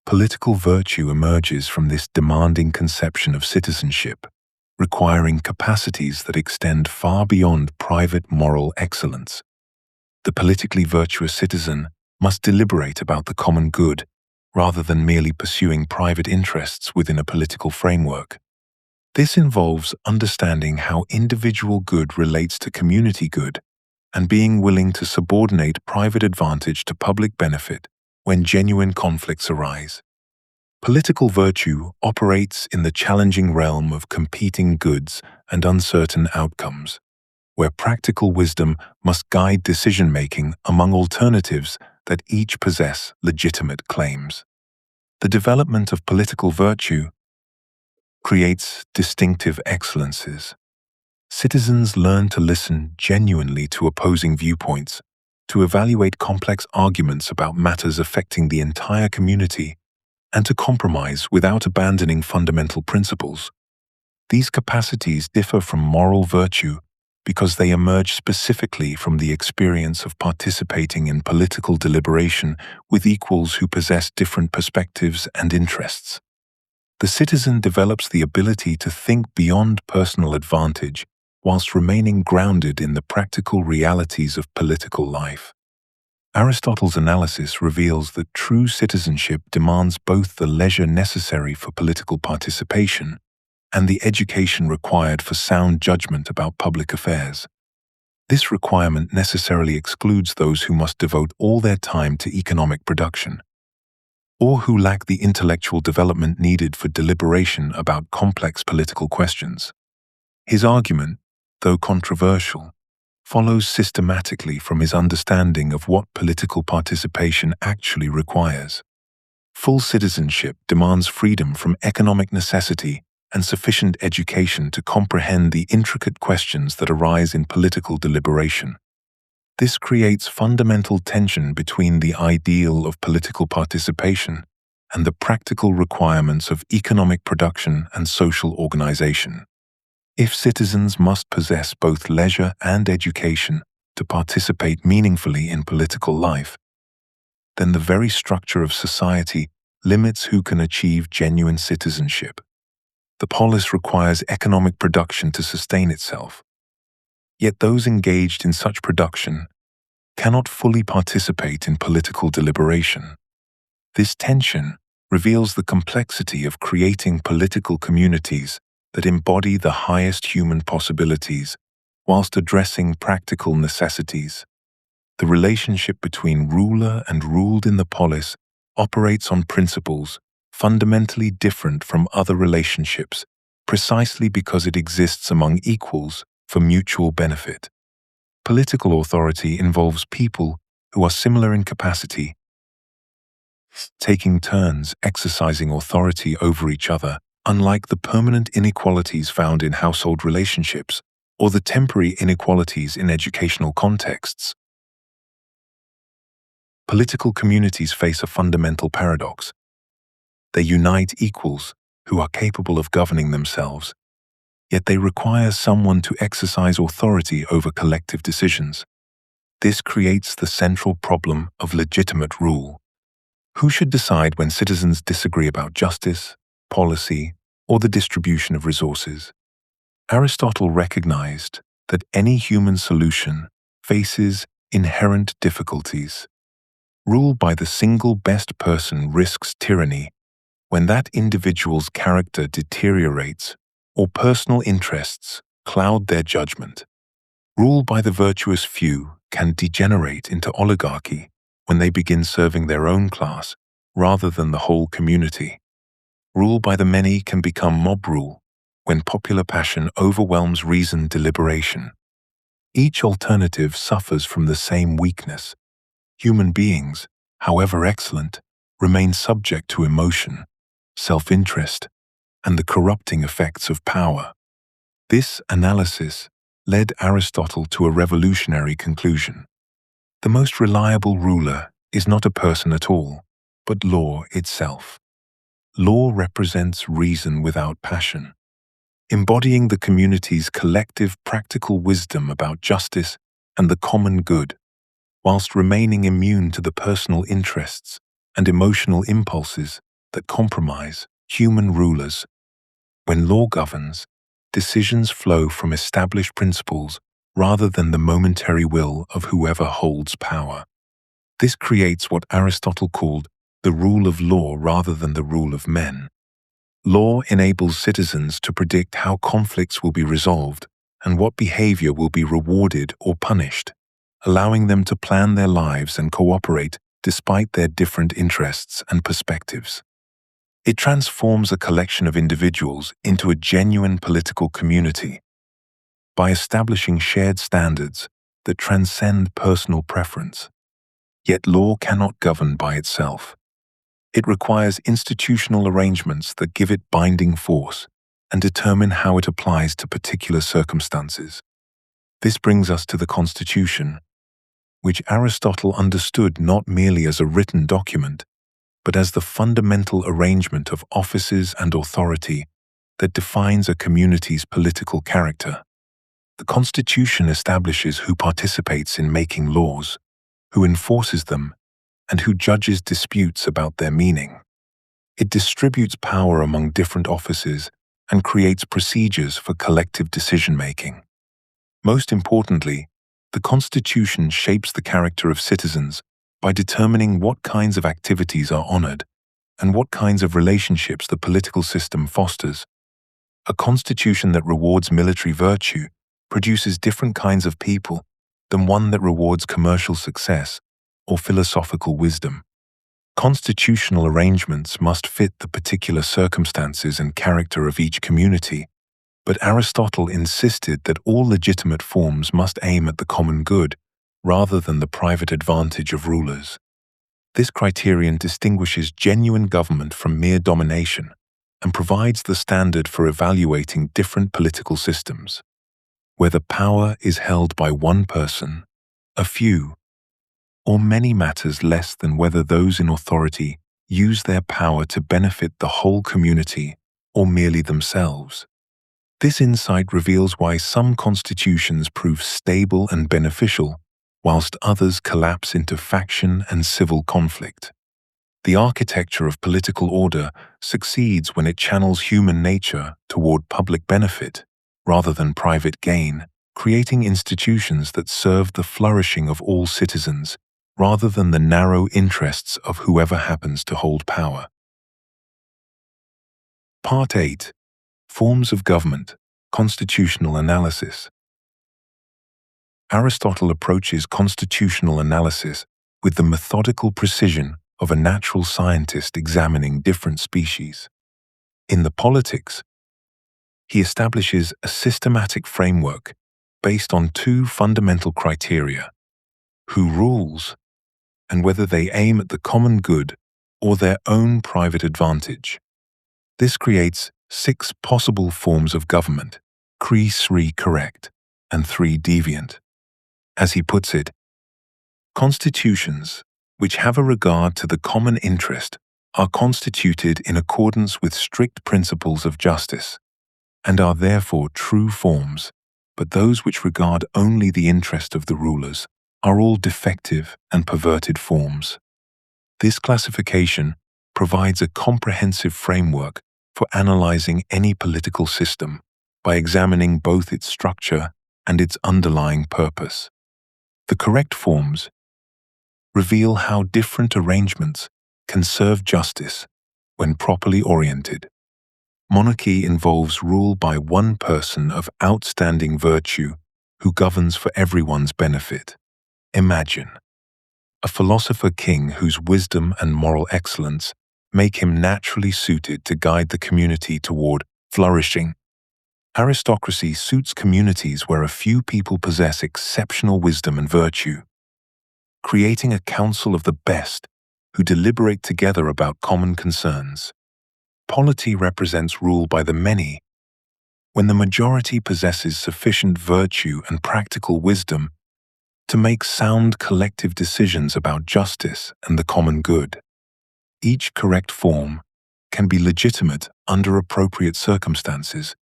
[SPEAKER 1] Political virtue emerges from this demanding conception of citizenship, requiring capacities that extend far beyond private moral excellence. The politically virtuous citizen must deliberate about the common good rather than merely pursuing private interests within a political framework. This involves understanding how individual good relates to community good and being willing to subordinate private advantage to public benefit when genuine conflicts arise. Political virtue operates in the challenging realm of competing goods and uncertain outcomes, where practical wisdom must guide decision-making among alternatives that each possess legitimate claims. The development of political virtue creates distinctive excellences. Citizens learn to listen genuinely to opposing viewpoints, to evaluate complex arguments about matters affecting the entire community, and to compromise without abandoning fundamental principles. These capacities differ from moral virtue because they emerge specifically from the experience of participating in political deliberation with equals who possess different perspectives and interests. The citizen develops the ability to think beyond personal advantage whilst remaining grounded in the practical realities of political life. Aristotle's analysis reveals that true citizenship demands both the leisure necessary for political participation and the education required for sound judgment about public affairs. This requirement necessarily excludes those who must devote all their time to economic production, or who lack the intellectual development needed for deliberation about complex political questions. His argument, though controversial, follows systematically from his understanding of what political participation actually requires. Full citizenship demands freedom from economic necessity and sufficient education to comprehend the intricate questions that arise in political deliberation. This creates fundamental tension between the ideal of political participation and the practical requirements of economic production and social organization. If citizens must possess both leisure and education to participate meaningfully in political life, then the very structure of society limits who can achieve genuine citizenship. The polis requires economic production to sustain itself. Yet those engaged in such production cannot fully participate in political deliberation. This tension reveals the complexity of creating political communities that embody the highest human possibilities whilst addressing practical necessities. The relationship between ruler and ruled in the polis operates on principles fundamentally different from other relationships, precisely because it exists among equals for mutual benefit. Political authority involves people who are similar in capacity, taking turns exercising authority over each other, unlike the permanent inequalities found in household relationships or the temporary inequalities in educational contexts. Political communities face a fundamental paradox. They unite equals who are capable of governing themselves, yet they require someone to exercise authority over collective decisions. This creates the central problem of legitimate rule. Who should decide when citizens disagree about justice, policy, or the distribution of resources? Aristotle recognized that any human solution faces inherent difficulties. Rule by the single best person risks tyranny when that individual's character deteriorates or personal interests cloud their judgment. Rule by the virtuous few can degenerate into oligarchy when they begin serving their own class rather than the whole community. Rule by the many can become mob rule when popular passion overwhelms reasoned deliberation. Each alternative suffers from the same weakness. Human beings, however excellent, remain subject to emotion, self-interest, and the corrupting effects of power. This analysis led Aristotle to a revolutionary conclusion. The most reliable ruler is not a person at all, but law itself. Law represents reason without passion, embodying the community's collective practical wisdom about justice and the common good, whilst remaining immune to the personal interests and emotional impulses that compromise human rulers. When law governs, decisions flow from established principles rather than the momentary will of whoever holds power. This creates what Aristotle called the rule of law rather than the rule of men. Law enables citizens to predict how conflicts will be resolved and what behavior will be rewarded or punished, allowing them to plan their lives and cooperate despite their different interests and perspectives. It transforms a collection of individuals into a genuine political community by establishing shared standards that transcend personal preference. Yet law cannot govern by itself. It requires institutional arrangements that give it binding force and determine how it applies to particular circumstances. This brings us to the Constitution, which Aristotle understood not merely as a written document, but as the fundamental arrangement of offices and authority that defines a community's political character. The Constitution establishes who participates in making laws, who enforces them, and who judges disputes about their meaning. It distributes power among different offices and creates procedures for collective decision-making. Most importantly, the Constitution shapes the character of citizens by determining what kinds of activities are honored and what kinds of relationships the political system fosters. A constitution that rewards military virtue produces different kinds of people than one that rewards commercial success or philosophical wisdom. Constitutional arrangements must fit the particular circumstances and character of each community, but Aristotle insisted that all legitimate forms must aim at the common good rather than the private advantage of rulers. This criterion distinguishes genuine government from mere domination and provides the standard for evaluating different political systems. Whether power is held by one person, a few, or many matters less than whether those in authority use their power to benefit the whole community or merely themselves. This insight reveals why some constitutions prove stable and beneficial, whilst others collapse into faction and civil conflict. The architecture of political order succeeds when it channels human nature toward public benefit rather than private gain, creating institutions that serve the flourishing of all citizens rather than the narrow interests of whoever happens to hold power. Part 8. Forms of Government, Constitutional Analysis. Aristotle approaches constitutional analysis with the methodical precision of a natural scientist examining different species. In the Politics, he establishes a systematic framework based on two fundamental criteria: who rules and whether they aim at the common good or their own private advantage. This creates 6 possible forms of government, correct. and 3 deviant. As he puts it, constitutions, which have a regard to the common interest, are constituted in accordance with strict principles of justice, and are therefore true forms, but those which regard only the interest of the rulers are all defective and perverted forms. This classification provides a comprehensive framework for analyzing any political system by examining both its structure and its underlying purpose. The correct forms reveal how different arrangements can serve justice when properly oriented. Monarchy involves rule by one person of outstanding virtue who governs for everyone's benefit. Imagine a philosopher king whose wisdom and moral excellence make him naturally suited to guide the community toward flourishing. Aristocracy suits communities where a few people possess exceptional wisdom and virtue, creating a council of the best who deliberate together about common concerns. Polity represents rule by the many, when the majority possesses sufficient virtue and practical wisdom to make sound collective decisions about justice and the common good. Each correct form can be legitimate under appropriate circumstances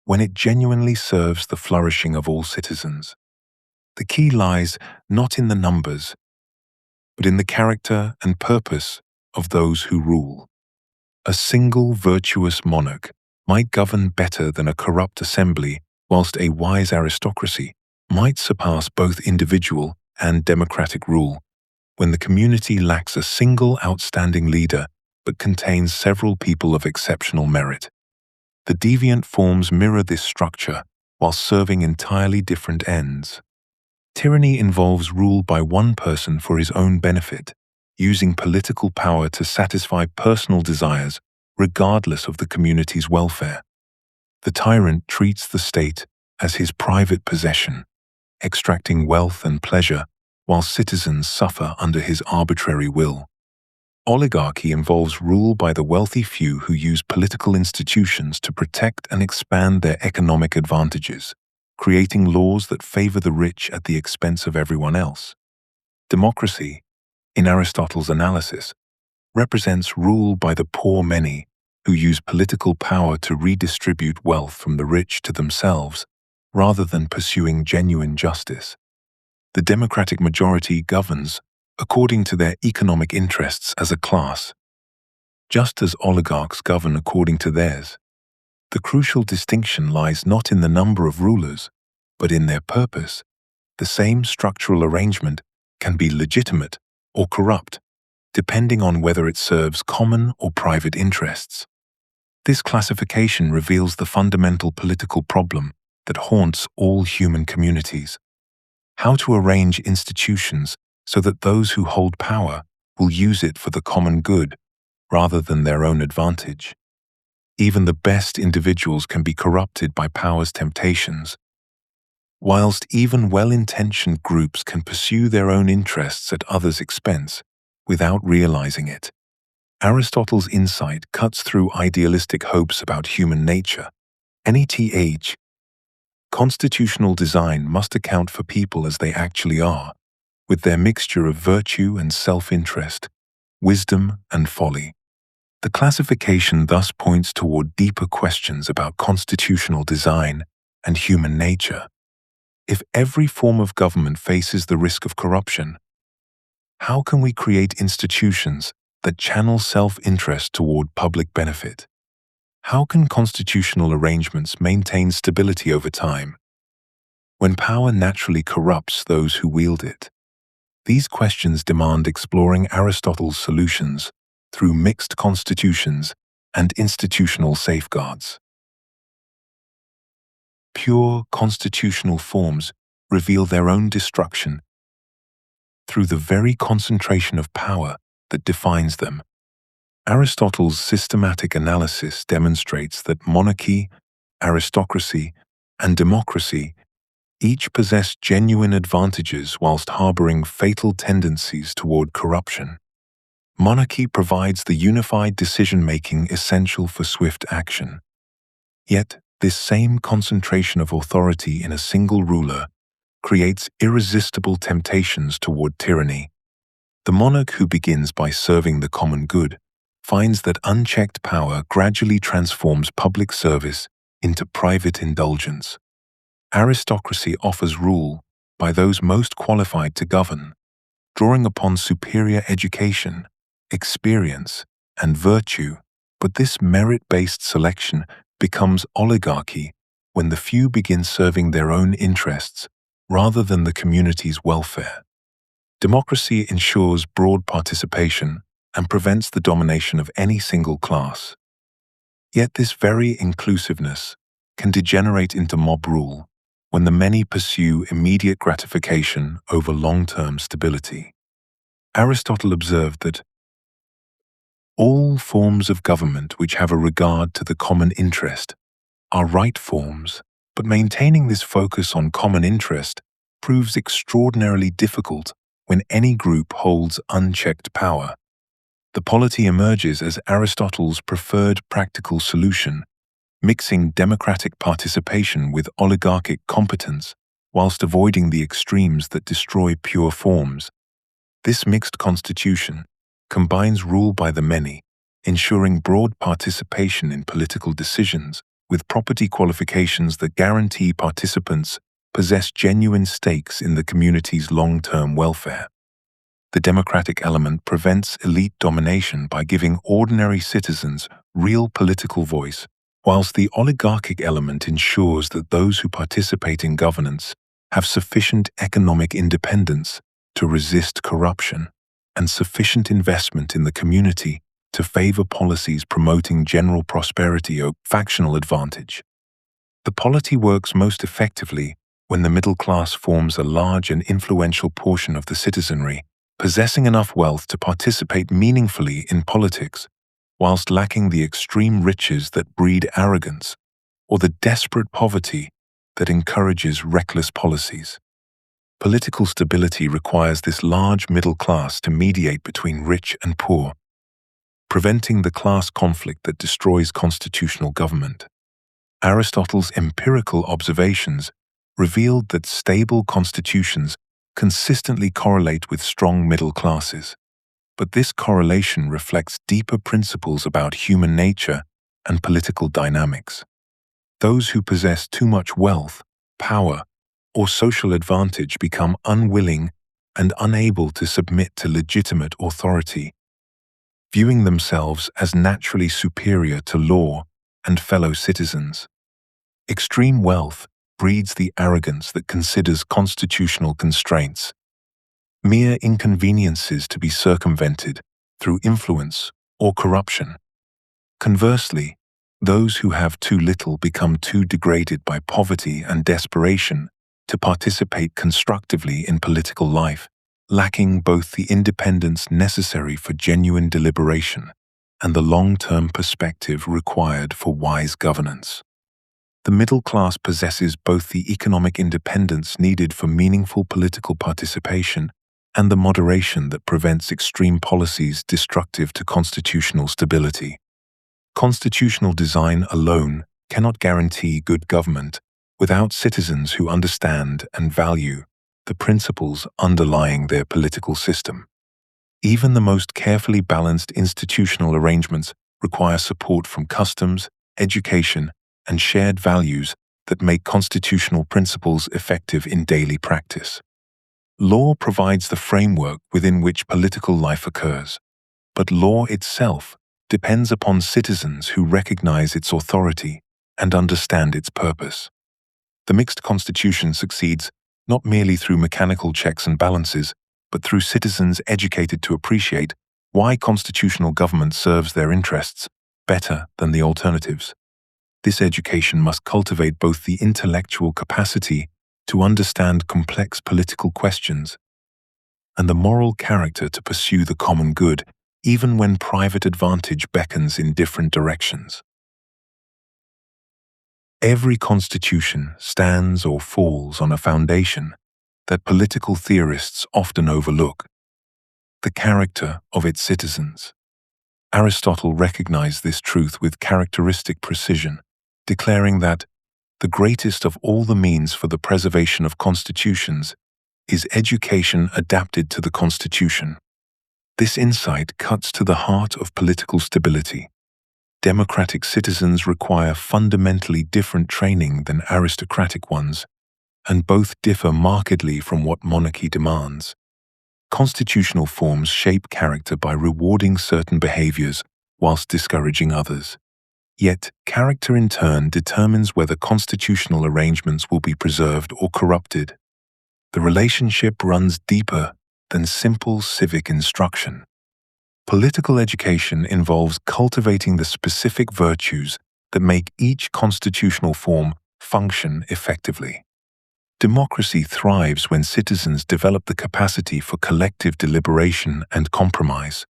[SPEAKER 1] when it genuinely serves the flourishing of all citizens. The key lies not in the numbers, but in the character and purpose of those who rule. A single virtuous monarch might govern better than a corrupt assembly, whilst a wise aristocracy might surpass both individual and democratic rule when the community lacks a single outstanding leader but contains several people of exceptional merit. The deviant forms mirror this structure while serving entirely different ends. Tyranny involves rule by one person for his own benefit, using political power to satisfy personal desires regardless of the community's welfare. The tyrant treats the state as his private possession, extracting wealth and pleasure while citizens suffer under his arbitrary will. Oligarchy involves rule by the wealthy few who use political institutions to protect and expand their economic advantages, creating laws that favor the rich at the expense of everyone else. Democracy, in Aristotle's analysis, represents rule by the poor many who use political power to redistribute wealth from the rich to themselves rather than pursuing genuine justice. The democratic majority governs according to their economic interests as a class, just as oligarchs govern according to theirs. The crucial distinction lies not in the number of rulers, but in their purpose. The same structural arrangement can be legitimate or corrupt, depending on whether it serves common or private interests. This classification reveals the fundamental political problem that haunts all human communities: how to arrange institutions so that those who hold power will use it for the common good rather than their own advantage. Even the best individuals can be corrupted by power's temptations, whilst even well-intentioned groups can pursue their own interests at others' expense without realizing it. Aristotle's insight cuts through idealistic hopes about human nature. NETH. Constitutional design must account for people as they actually are, with their mixture of virtue and self-interest, wisdom and folly. The classification thus points toward deeper questions about constitutional design and human nature. If every form of government faces the risk of corruption, how can we create institutions that channel self-interest toward public benefit? How can constitutional arrangements maintain stability over time when power naturally corrupts those who wield it? These questions demand exploring Aristotle's solutions through mixed constitutions and institutional safeguards. Pure constitutional forms reveal their own destruction through the very concentration of power that defines them. Aristotle's systematic analysis demonstrates that monarchy, aristocracy, and democracy each possess genuine advantages whilst harboring fatal tendencies toward corruption. Monarchy provides the unified decision-making essential for swift action. Yet, This same concentration of authority in a single ruler creates irresistible temptations toward tyranny. The monarch who begins by serving the common good finds that unchecked power gradually transforms public service into private indulgence. Aristocracy offers rule by those most qualified to govern, drawing upon superior education, experience, and virtue, but this merit-based selection becomes oligarchy when the few begin serving their own interests rather than the community's welfare. Democracy ensures broad participation and prevents the domination of any single class. Yet this very inclusiveness can degenerate into mob rule when the many pursue immediate gratification over long-term stability. Aristotle observed that all forms of government which have a regard to the common interest are right forms, but maintaining this focus on common interest proves extraordinarily difficult when any group holds unchecked power. The polity emerges as Aristotle's preferred practical solution, mixing democratic participation with oligarchic competence whilst avoiding the extremes that destroy pure forms. This mixed constitution combines rule by the many, ensuring broad participation in political decisions, with property qualifications that guarantee participants possess genuine stakes in the community's long-term welfare. The democratic element prevents elite domination by giving ordinary citizens real political voice, whilst the oligarchic element ensures that those who participate in governance have sufficient economic independence to resist corruption and sufficient investment in the community to favor policies promoting general prosperity over factional advantage. The polity works most effectively when the middle class forms a large and influential portion of the citizenry, possessing enough wealth to participate meaningfully in politics, whilst lacking the extreme riches that breed arrogance or the desperate poverty that encourages reckless policies. Political stability requires this large middle class to mediate between rich and poor, preventing the class conflict that destroys constitutional government. Aristotle's empirical observations revealed that stable constitutions consistently correlate with strong middle classes, but this correlation reflects deeper principles about human nature and political dynamics. Those who possess too much wealth, power, or social advantage become unwilling and unable to submit to legitimate authority, viewing themselves as naturally superior to law and fellow citizens. Extreme wealth breeds the arrogance that considers constitutional constraints mere inconveniences to be circumvented through influence or corruption. Conversely, those who have too little become too degraded by poverty and desperation to participate constructively in political life, lacking both the independence necessary for genuine deliberation and the long-term perspective required for wise governance. The middle class possesses both the economic independence needed for meaningful political participation and the moderation that prevents extreme policies destructive to constitutional stability. Constitutional design alone cannot guarantee good government without citizens who understand and value the principles underlying their political system. Even the most carefully balanced institutional arrangements require support from customs, education, and shared values that make constitutional principles effective in daily practice. Law provides the framework within which political life occurs, but law itself depends upon citizens who recognize its authority and understand its purpose. The mixed constitution succeeds not merely through mechanical checks and balances, but through citizens educated to appreciate why constitutional government serves their interests better than the alternatives. This education must cultivate both the intellectual capacity to understand complex political questions and the moral character to pursue the common good, even when private advantage beckons in different directions. Every constitution stands or falls on a foundation that political theorists often overlook: the character of its citizens. Aristotle recognized this truth with characteristic precision, declaring that the greatest of all the means for the preservation of constitutions is education adapted to the Constitution. This insight cuts to the heart of political stability. Democratic citizens require fundamentally different training than aristocratic ones, and both differ markedly from what monarchy demands. Constitutional forms shape character by rewarding certain behaviors whilst discouraging others. Yet, character in turn determines whether constitutional arrangements will be preserved or corrupted. The relationship runs deeper than simple civic instruction. Political education involves cultivating the specific virtues that make each constitutional form function effectively. Democracy thrives when citizens develop the capacity for collective deliberation and compromise,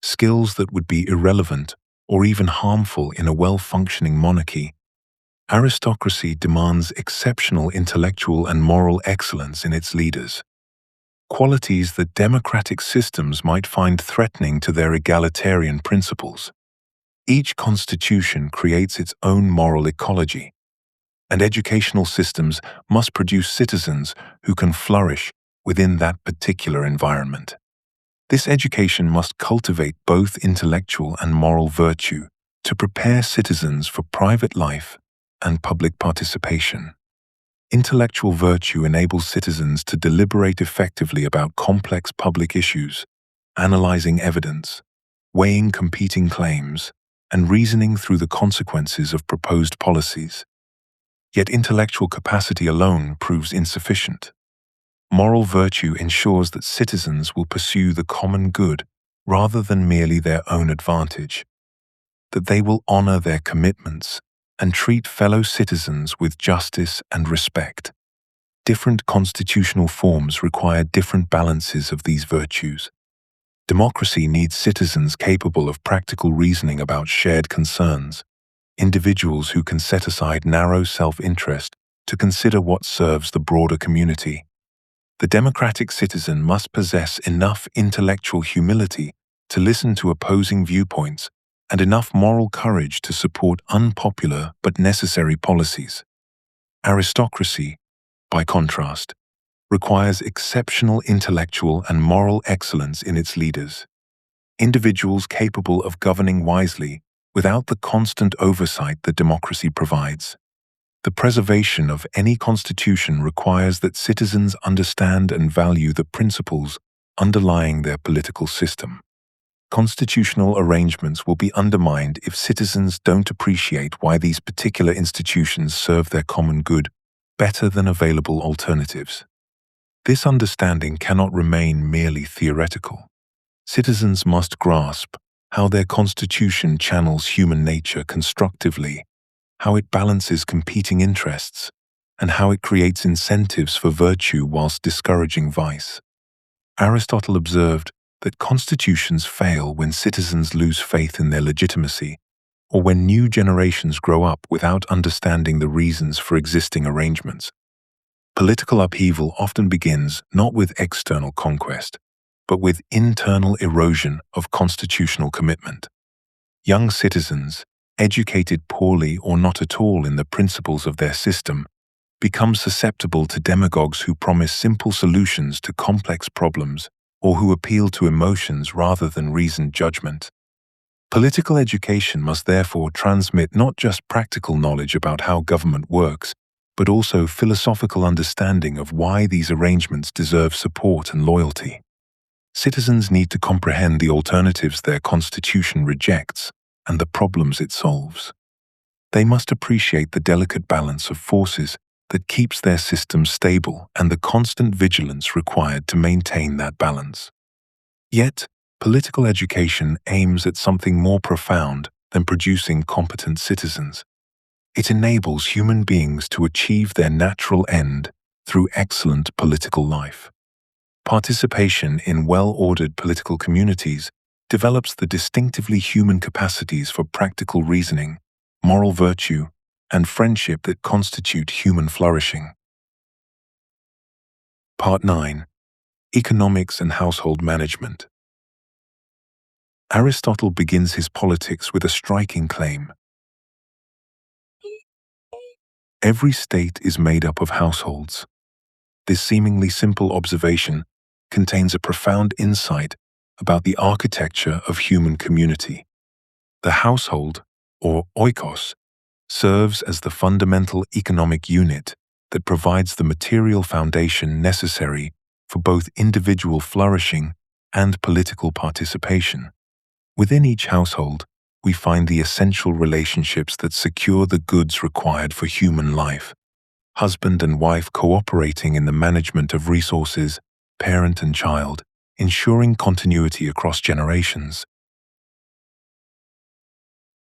[SPEAKER 1] skills that would be irrelevant or even harmful in a well-functioning monarchy. Aristocracy demands exceptional intellectual and moral excellence in its leaders, qualities that democratic systems might find threatening to their egalitarian principles. Each constitution creates its own moral ecology, and educational systems must produce citizens who can flourish within that particular environment. This education must cultivate both intellectual and moral virtue to prepare citizens for private life and public participation. Intellectual virtue enables citizens to deliberate effectively about complex public issues, analyzing evidence, weighing competing claims, and reasoning through the consequences of proposed policies. Yet intellectual capacity alone proves insufficient. Moral virtue ensures that citizens will pursue the common good rather than merely their own advantage, that they will honor their commitments and treat fellow citizens with justice and respect. Different constitutional forms require different balances of these virtues. Democracy needs citizens capable of practical reasoning about shared concerns, individuals who can set aside narrow self-interest to consider what serves the broader community. The democratic citizen must possess enough intellectual humility to listen to opposing viewpoints and enough moral courage to support unpopular but necessary policies. Aristocracy, by contrast, requires exceptional intellectual and moral excellence in its leaders. Individuals capable of governing wisely without the constant oversight that democracy provides. The preservation of any constitution requires that citizens understand and value the principles underlying their political system. Constitutional arrangements will be undermined if citizens don't appreciate why these particular institutions serve their common good better than available alternatives. This understanding cannot remain merely theoretical. Citizens must grasp how their constitution channels human nature constructively, how it balances competing interests, and how it creates incentives for virtue whilst discouraging vice. Aristotle observed that constitutions fail when citizens lose faith in their legitimacy, or when new generations grow up without understanding the reasons for existing arrangements. Political upheaval often begins not with external conquest, but with internal erosion of constitutional commitment. Young citizens, educated poorly or not at all in the principles of their system, become susceptible to demagogues who promise simple solutions to complex problems or who appeal to emotions rather than reasoned judgment. Political education must therefore transmit not just practical knowledge about how government works, but also philosophical understanding of why these arrangements deserve support and loyalty. Citizens need to comprehend the alternatives their constitution rejects and the problems it solves. They must appreciate the delicate balance of forces that keeps their system stable and the constant vigilance required to maintain that balance. Yet, political education aims at something more profound than producing competent citizens. It enables human beings to achieve their natural end through excellent political life. Participation in well-ordered political communities develops the distinctively human capacities for practical reasoning, moral virtue, and friendship that constitute human flourishing. Part 9. Economics and Household Management. Aristotle begins his Politics with a striking claim. Every state is made up of households. This seemingly simple observation contains a profound insight about the architecture of human community. The household, or oikos, serves as the fundamental economic unit that provides the material foundation necessary for both individual flourishing and political participation. Within each household, we find the essential relationships that secure the goods required for human life. Husband and wife cooperating in the management of resources, parent and child, ensuring continuity across generations.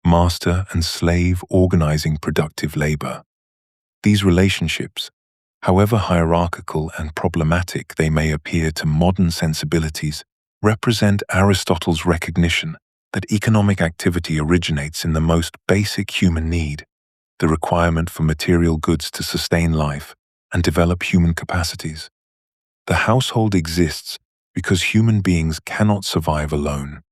[SPEAKER 1] Master and slave organizing productive labor. These relationships, however hierarchical and problematic they may appear to modern sensibilities, represent Aristotle's recognition that economic activity originates in the most basic human need, the requirement for material goods to sustain life and develop human capacities. The household exists because human beings cannot survive alone.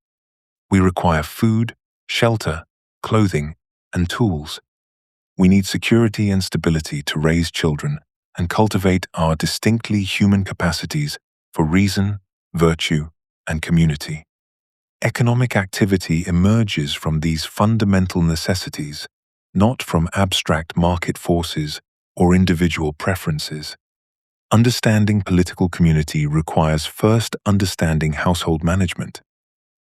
[SPEAKER 1] We require food, shelter, clothing, and tools. We need security and stability to raise children and cultivate our distinctly human capacities for reason, virtue, and community. Economic activity emerges from these fundamental necessities, not from abstract market forces or individual preferences. Understanding political community requires first understanding household management,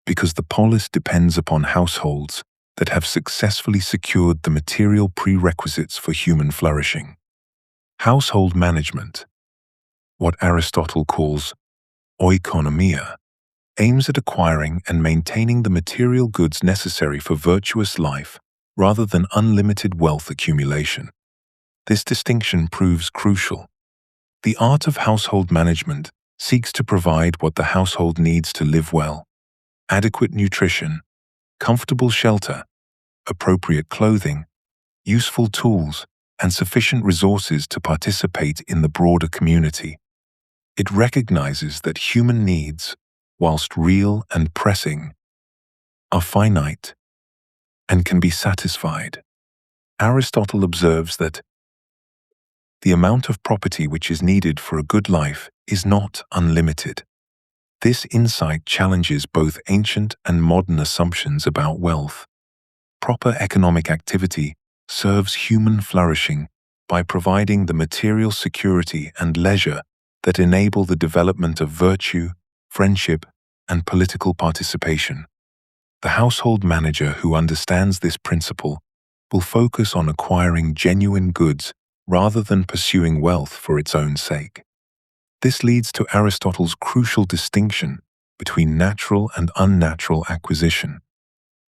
[SPEAKER 1] because the polis depends upon households that have successfully secured the material prerequisites for human flourishing. Household management, what Aristotle calls oikonomia, aims at acquiring and maintaining the material goods necessary for virtuous life rather than unlimited wealth accumulation. This distinction proves crucial. The art of household management seeks to provide what the household needs to live well: adequate nutrition, comfortable shelter, appropriate clothing, useful tools, and sufficient resources to participate in the broader community. It recognizes that human needs, whilst real and pressing, are finite and can be satisfied. Aristotle observes that the amount of property which is needed for a good life is not unlimited. This insight challenges both ancient and modern assumptions about wealth. Proper economic activity serves human flourishing by providing the material security and leisure that enable the development of virtue, friendship, and political participation. The household manager who understands this principle will focus on acquiring genuine goods rather than pursuing wealth for its own sake. This leads to Aristotle's crucial distinction between natural and unnatural acquisition.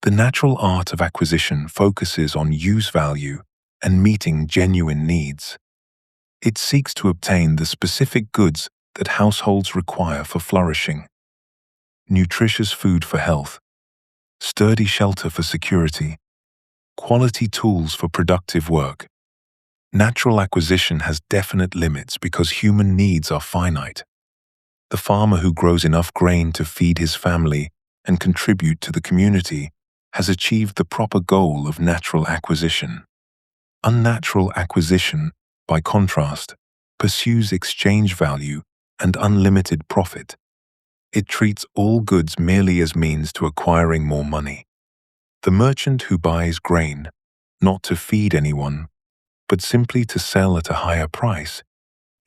[SPEAKER 1] The natural art of acquisition focuses on use value and meeting genuine needs. It seeks to obtain the specific goods that households require for flourishing: nutritious food for health, sturdy shelter for security, quality tools for productive work. Natural acquisition has definite limits because human needs are finite. The farmer who grows enough grain to feed his family and contribute to the community has achieved the proper goal of natural acquisition. Unnatural acquisition, by contrast, pursues exchange value and unlimited profit. It treats all goods merely as means to acquiring more money. The merchant who buys grain, not to feed anyone, but simply to sell at a higher price,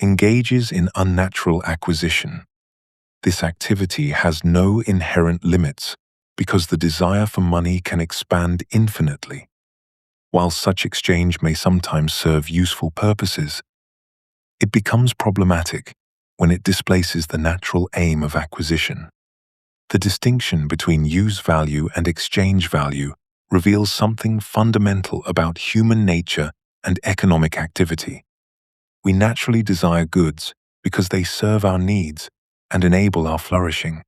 [SPEAKER 1] engages in unnatural acquisition. This activity has no inherent limits because the desire for money can expand infinitely. While such exchange may sometimes serve useful purposes, it becomes problematic when it displaces the natural aim of acquisition. The distinction between use value and exchange value reveals something fundamental about human nature and economic activity. We naturally desire goods because they serve our needs and enable our flourishing.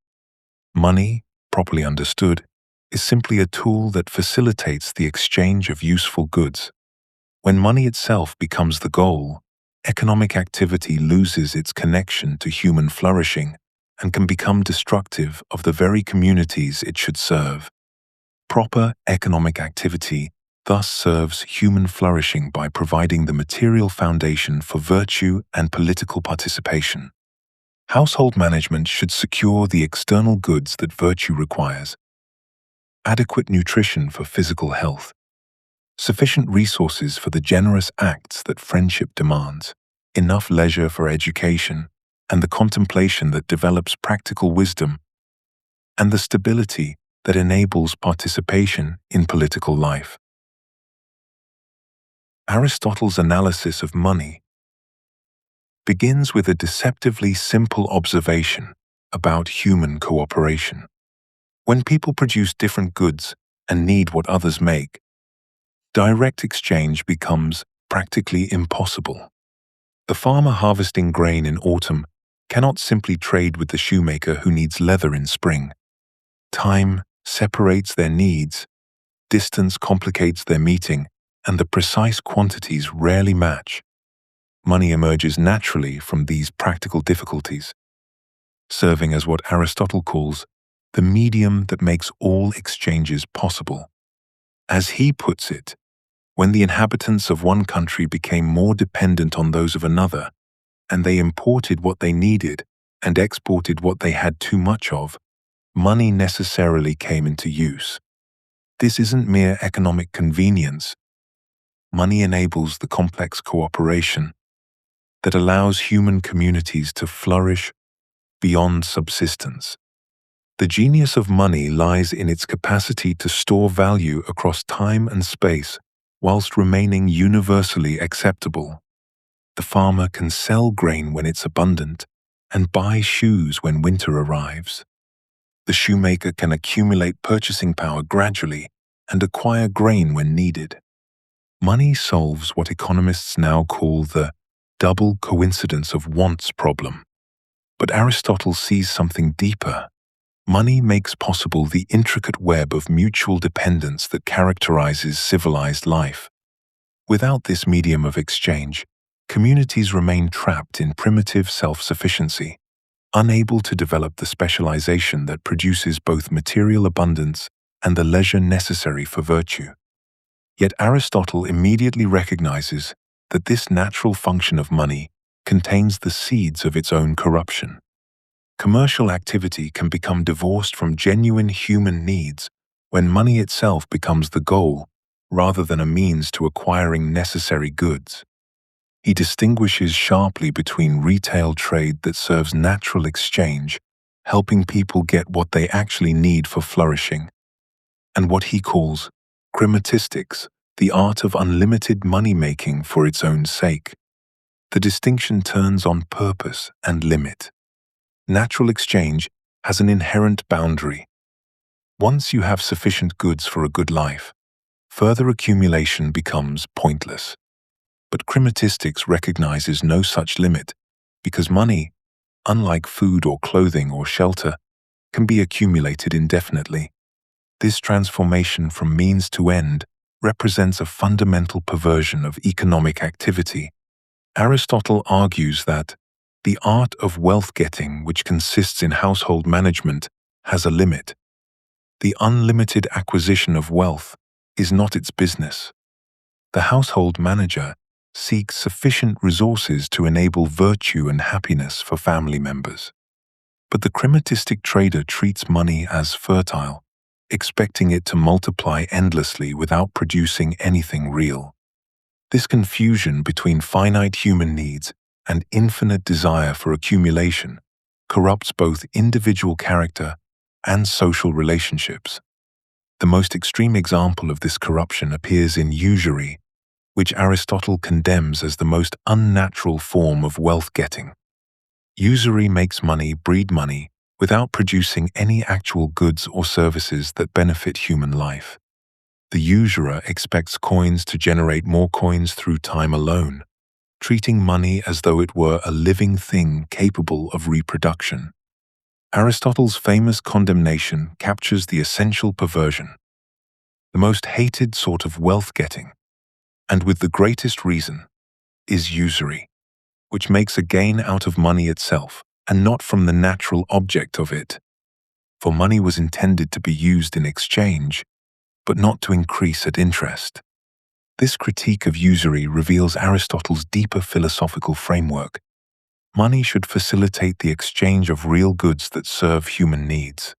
[SPEAKER 1] Money, properly understood, is simply a tool that facilitates the exchange of useful goods. When money itself becomes the goal, economic activity loses its connection to human flourishing and can become destructive of the very communities it should serve. Proper economic activity thus serves human flourishing by providing the material foundation for virtue and political participation. Household management should secure the external goods that virtue requires: adequate nutrition for physical health, sufficient resources for the generous acts that friendship demands, enough leisure for education and the contemplation that develops practical wisdom, and the stability that enables participation in political life. Aristotle's analysis of money begins with a deceptively simple observation about human cooperation. When people produce different goods and need what others make, direct exchange becomes practically impossible. The farmer harvesting grain in autumn cannot simply trade with the shoemaker who needs leather in spring. Time separates their needs, distance complicates their meeting, and the precise quantities rarely match. Money emerges naturally from these practical difficulties, serving as what Aristotle calls the medium that makes all exchanges possible. As he puts it, when the inhabitants of one country became more dependent on those of another, and they imported what they needed and exported what they had too much of, money necessarily came into use. This isn't mere economic convenience. Money enables the complex cooperation that allows human communities to flourish beyond subsistence. The genius of money lies in its capacity to store value across time and space whilst remaining universally acceptable. The farmer can sell grain when it's abundant and buy shoes when winter arrives. The shoemaker can accumulate purchasing power gradually and acquire grain when needed. Money solves what economists now call the double coincidence of wants problem. But Aristotle sees something deeper. Money makes possible the intricate web of mutual dependence that characterizes civilized life. Without this medium of exchange, communities remain trapped in primitive self-sufficiency, unable to develop the specialization that produces both material abundance and the leisure necessary for virtue. Yet Aristotle immediately recognizes that this natural function of money contains the seeds of its own corruption. Commercial activity can become divorced from genuine human needs when money itself becomes the goal rather than a means to acquiring necessary goods. He distinguishes sharply between retail trade that serves natural exchange, helping people get what they actually need for flourishing, and what he calls chrematistics, the art of unlimited money-making for its own sake. The distinction turns on purpose and limit. Natural exchange has an inherent boundary. Once you have sufficient goods for a good life, further accumulation becomes pointless. But chrematistics recognizes no such limit, because money, unlike food or clothing or shelter, can be accumulated indefinitely. This transformation from means to end represents a fundamental perversion of economic activity. Aristotle argues that the art of wealth-getting, which consists in household management, has a limit. The unlimited acquisition of wealth is not its business. The household manager seeks sufficient resources to enable virtue and happiness for family members. But the crematistic trader treats money as fertile, expecting it to multiply endlessly without producing anything real. This confusion between finite human needs and infinite desire for accumulation corrupts both individual character and social relationships. The most extreme example of this corruption appears in usury, which Aristotle condemns as the most unnatural form of wealth-getting. Usury makes money breed money without producing any actual goods or services that benefit human life. The usurer expects coins to generate more coins through time alone, treating money as though it were a living thing capable of reproduction. Aristotle's famous condemnation captures the essential perversion, the most hated sort of wealth-getting, and with the greatest reason, is usury, which makes a gain out of money itself and not from the natural object of it. For money was intended to be used in exchange, but not to increase at interest. This critique of usury reveals Aristotle's deeper philosophical framework. Money should facilitate the exchange of real goods that serve human needs.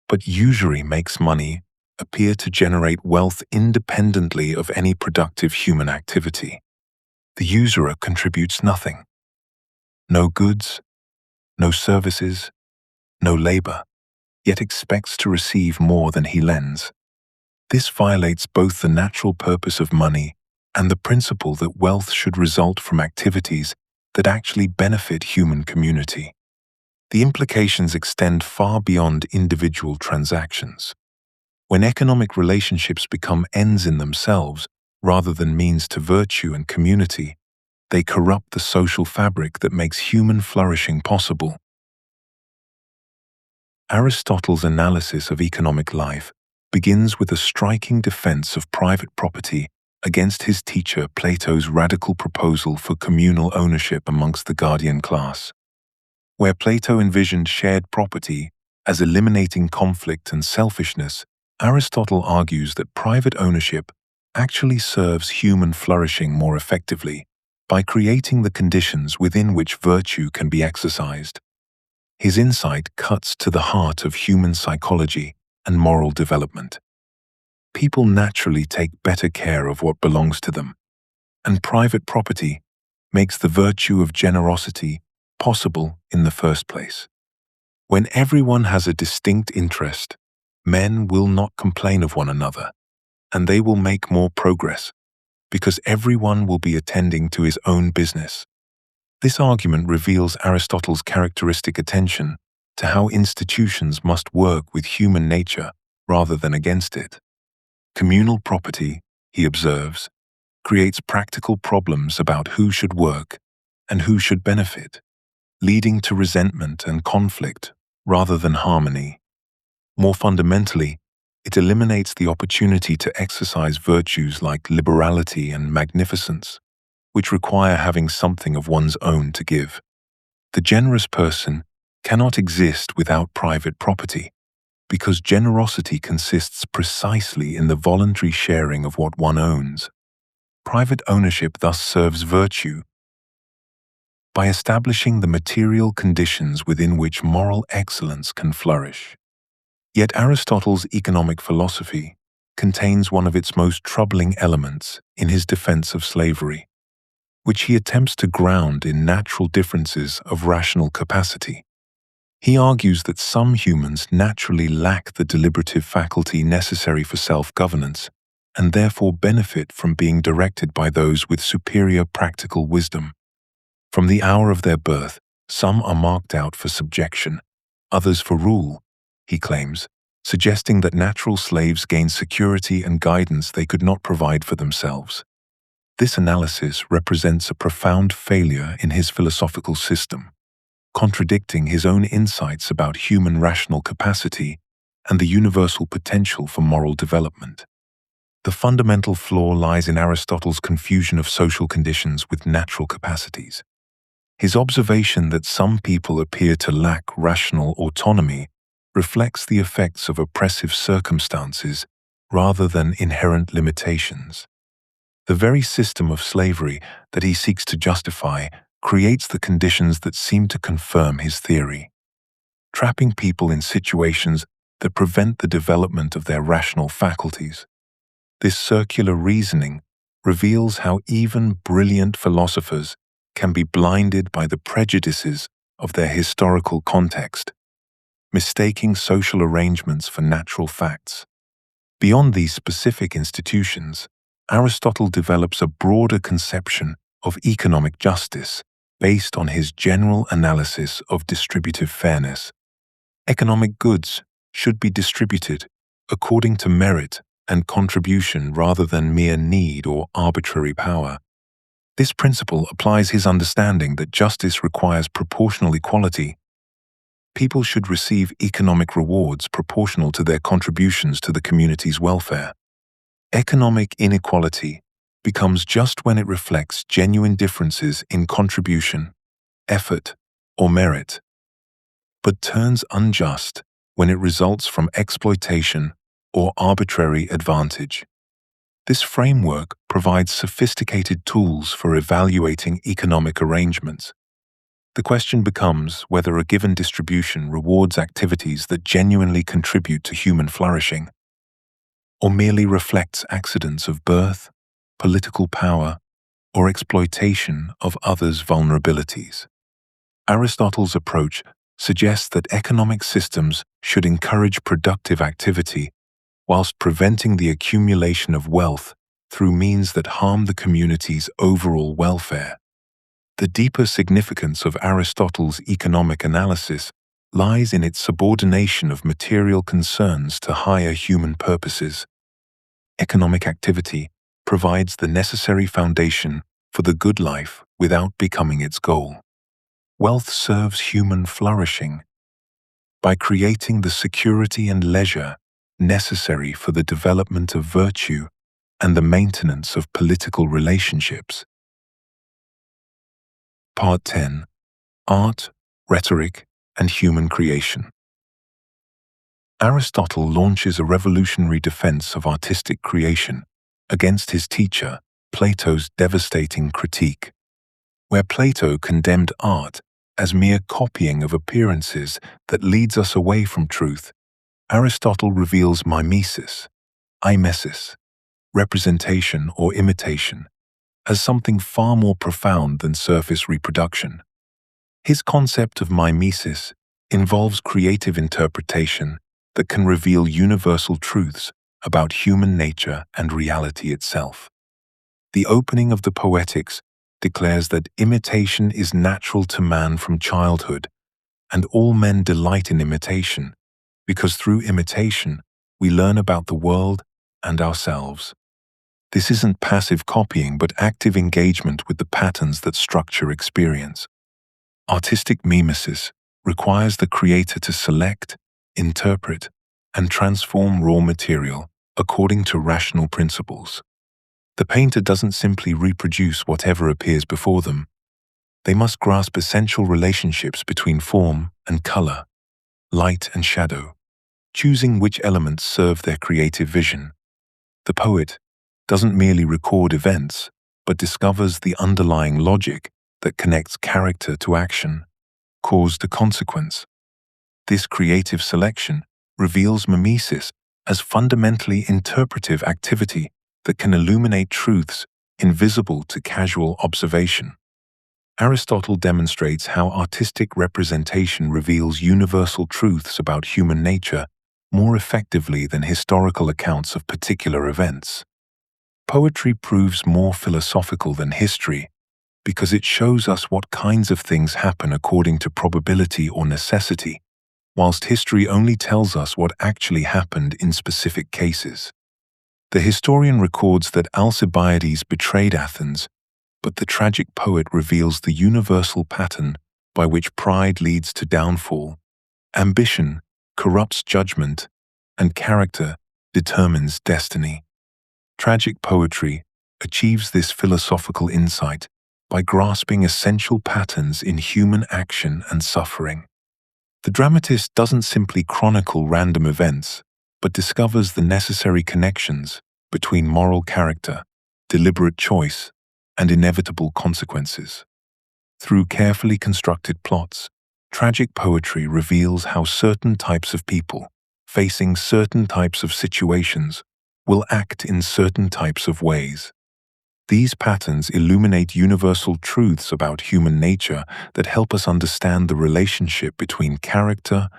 [SPEAKER 1] But usury makes money appear to generate wealth independently of any productive human activity. The usurer contributes nothing. No goods, no services, no labor, yet expects to receive more than he lends. This violates both the natural purpose of money and the principle that wealth should result from activities that actually benefit human community. The implications extend far beyond individual transactions. When economic relationships become ends in themselves rather than means to virtue and community, they corrupt the social fabric that makes human flourishing possible. Aristotle's analysis of economic life begins with a striking defense of private property against his teacher Plato's radical proposal for communal ownership amongst the guardian class. Where Plato envisioned shared property as eliminating conflict and selfishness, Aristotle argues that private ownership actually serves human flourishing more effectively by creating the conditions within which virtue can be exercised. His insight cuts to the heart of human psychology and moral development. People naturally take better care of what belongs to them, and private property makes the virtue of generosity possible in the first place. When everyone has a distinct interest, men will not complain of one another, and they will make more progress, because everyone will be attending to his own business. This argument reveals Aristotle's characteristic attention to how institutions must work with human nature rather than against it. Communal property, he observes, creates practical problems about who should work and who should benefit, leading to resentment and conflict rather than harmony. More fundamentally, it eliminates the opportunity to exercise virtues like liberality and magnificence, which require having something of one's own to give. The generous person cannot exist without private property, because generosity consists precisely in the voluntary sharing of what one owns. Private ownership thus serves virtue by establishing the material conditions within which moral excellence can flourish. Yet Aristotle's economic philosophy contains one of its most troubling elements in his defense of slavery, which he attempts to ground in natural differences of rational capacity. He argues that some humans naturally lack the deliberative faculty necessary for self-governance and therefore benefit from being directed by those with superior practical wisdom. From the hour of their birth, some are marked out for subjection, others for rule, he claims, suggesting that natural slaves gain security and guidance they could not provide for themselves. This analysis represents a profound failure in his philosophical system, contradicting his own insights about human rational capacity and the universal potential for moral development. The fundamental flaw lies in Aristotle's confusion of social conditions with natural capacities. His observation that some people appear to lack rational autonomy reflects the effects of oppressive circumstances rather than inherent limitations. The very system of slavery that he seeks to justify creates the conditions that seem to confirm his theory, trapping people in situations that prevent the development of their rational faculties. This circular reasoning reveals how even brilliant philosophers can be blinded by the prejudices of their historical context, mistaking social arrangements for natural facts. Beyond these specific institutions, Aristotle develops a broader conception of economic justice based on his general analysis of distributive fairness. Economic goods should be distributed according to merit and contribution rather than mere need or arbitrary power. This principle applies his understanding that justice requires proportional equality. People should receive economic rewards proportional to their contributions to the community's welfare. Economic inequality becomes just when it reflects genuine differences in contribution, effort, or merit, but turns unjust when it results from exploitation or arbitrary advantage. This framework provides sophisticated tools for evaluating economic arrangements. The question becomes whether a given distribution rewards activities that genuinely contribute to human flourishing, or merely reflects accidents of birth, political power, or exploitation of others' vulnerabilities. Aristotle's approach suggests that economic systems should encourage productive activity whilst preventing the accumulation of wealth through means that harm the community's overall welfare. The deeper significance of Aristotle's economic analysis lies in its subordination of material concerns to higher human purposes. Economic activity provides the necessary foundation for the good life without becoming its goal. Wealth serves human flourishing by creating the security and leisure necessary for the development of virtue and the maintenance of political relationships. Part 10. Art, Rhetoric, and Human Creation. Aristotle launches a revolutionary defense of artistic creation against his teacher, Plato's devastating critique. Where Plato condemned art as mere copying of appearances that leads us away from truth, Aristotle reveals mimesis, aimesis, representation or imitation, as something far more profound than surface reproduction. His concept of mimesis involves creative interpretation that can reveal universal truths about human nature and reality itself. The opening of the Poetics declares that imitation is natural to man from childhood, and all men delight in imitation, because through imitation we learn about the world and ourselves. This isn't passive copying but active engagement with the patterns that structure experience. Artistic mimesis requires the creator to select, interpret, and transform raw material according to rational principles. The painter doesn't simply reproduce whatever appears before them. They must grasp essential relationships between form and color, light and shadow, choosing which elements serve their creative vision. The poet doesn't merely record events, but discovers the underlying logic that connects character to action, cause to consequence. This creative selection reveals mimesis as fundamentally interpretive activity that can illuminate truths invisible to casual observation. Aristotle demonstrates how artistic representation reveals universal truths about human nature more effectively than historical accounts of particular events. Poetry proves more philosophical than history because it shows us what kinds of things happen according to probability or necessity, whilst history only tells us what actually happened in specific cases. The historian records that Alcibiades betrayed Athens, but the tragic poet reveals the universal pattern by which pride leads to downfall, ambition corrupts judgment, and character determines destiny. Tragic poetry achieves this philosophical insight by grasping essential patterns in human action and suffering. The dramatist doesn't simply chronicle random events, but discovers the necessary connections between moral character, deliberate choice, and inevitable consequences. Through carefully constructed plots, tragic poetry reveals how certain types of people, facing certain types of situations, will act in certain types of ways. These patterns illuminate universal truths about human nature that help us understand the relationship between character,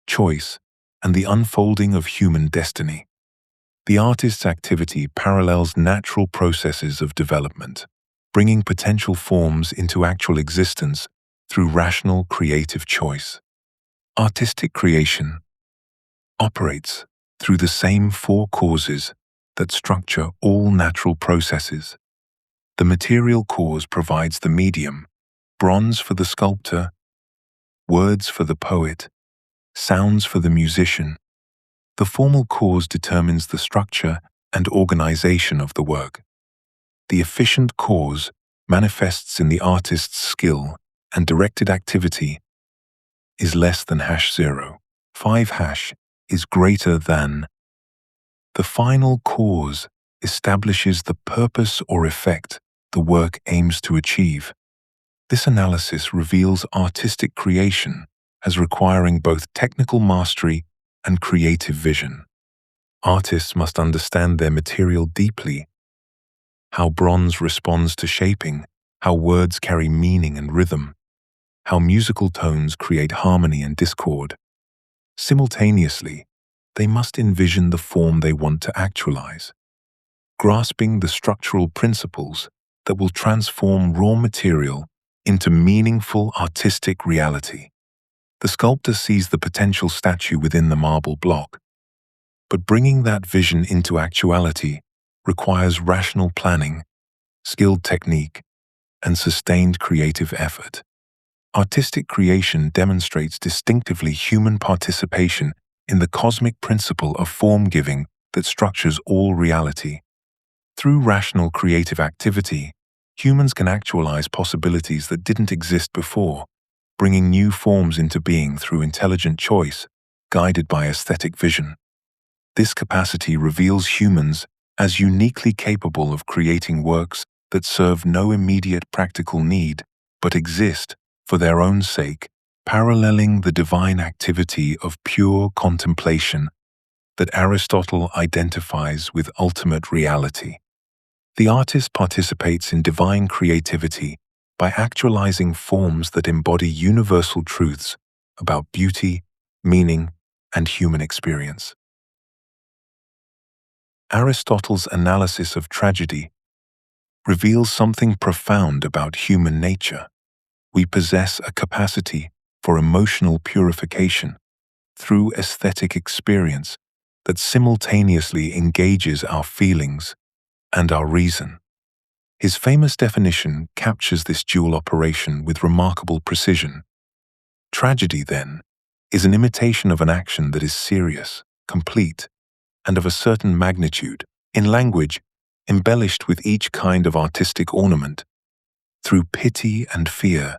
[SPEAKER 1] choice, and the unfolding of human destiny. The artist's activity parallels natural processes of development, bringing potential forms into actual existence through rational creative choice. Artistic creation operates through the same four causes that structure all natural processes. The material cause provides the medium, bronze for the sculptor, words for the poet, sounds for the musician. The formal cause determines the structure and organization of the work. The efficient cause manifests in the artist's skill, and directed activity is less than #0. 5 is greater than. The final cause establishes the purpose or effect the work aims to achieve. This analysis reveals artistic creation as requiring both technical mastery and creative vision. Artists must understand their material deeply, how bronze responds to shaping, how words carry meaning and rhythm, how musical tones create harmony and discord. Simultaneously, they must envision the form they want to actualize, grasping the structural principles that will transform raw material into meaningful artistic reality. The sculptor sees the potential statue within the marble block, but bringing that vision into actuality requires rational planning, skilled technique, and sustained creative effort. Artistic creation demonstrates distinctively human participation in the cosmic principle of form-giving that structures all reality. Through rational creative activity, humans can actualize possibilities that didn't exist before, bringing new forms into being through intelligent choice, guided by aesthetic vision. This capacity reveals humans as uniquely capable of creating works that serve no immediate practical need, but exist for their own sake, paralleling the divine activity of pure contemplation that Aristotle identifies with ultimate reality. The artist participates in divine creativity by actualizing forms that embody universal truths about beauty, meaning, and human experience. Aristotle's analysis of tragedy reveals something profound about human nature. We possess a capacity for emotional purification through aesthetic experience that simultaneously engages our feelings and our reason. His famous definition captures this dual operation with remarkable precision. Tragedy, then, is an imitation of an action that is serious, complete, and of a certain magnitude, in language embellished with each kind of artistic ornament, through pity and fear,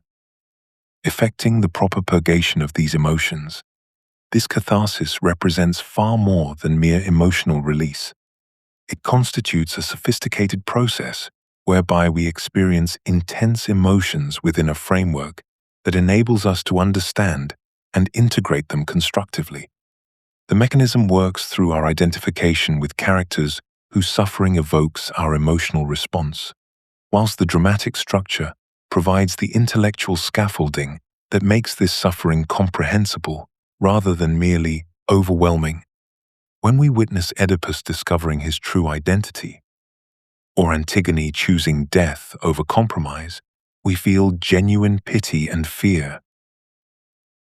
[SPEAKER 1] effecting the proper purgation of these emotions. This catharsis represents far more than mere emotional release. It constitutes a sophisticated process whereby we experience intense emotions within a framework that enables us to understand and integrate them constructively. The mechanism works through our identification with characters whose suffering evokes our emotional response, whilst the dramatic structure provides the intellectual scaffolding that makes this suffering comprehensible rather than merely overwhelming. When we witness Oedipus discovering his true identity, or Antigone choosing death over compromise, we feel genuine pity and fear,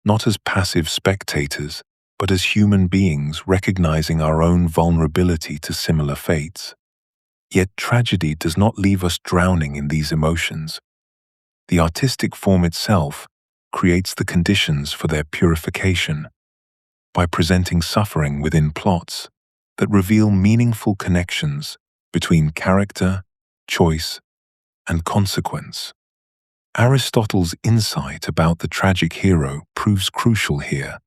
[SPEAKER 1] not as passive spectators, but as human beings recognizing our own vulnerability to similar fates. Yet tragedy does not leave us drowning in these emotions. The artistic form itself creates the conditions for their purification by presenting suffering within plots that reveal meaningful connections between character, choice, and consequence. Aristotle's insight about the tragic hero proves crucial here.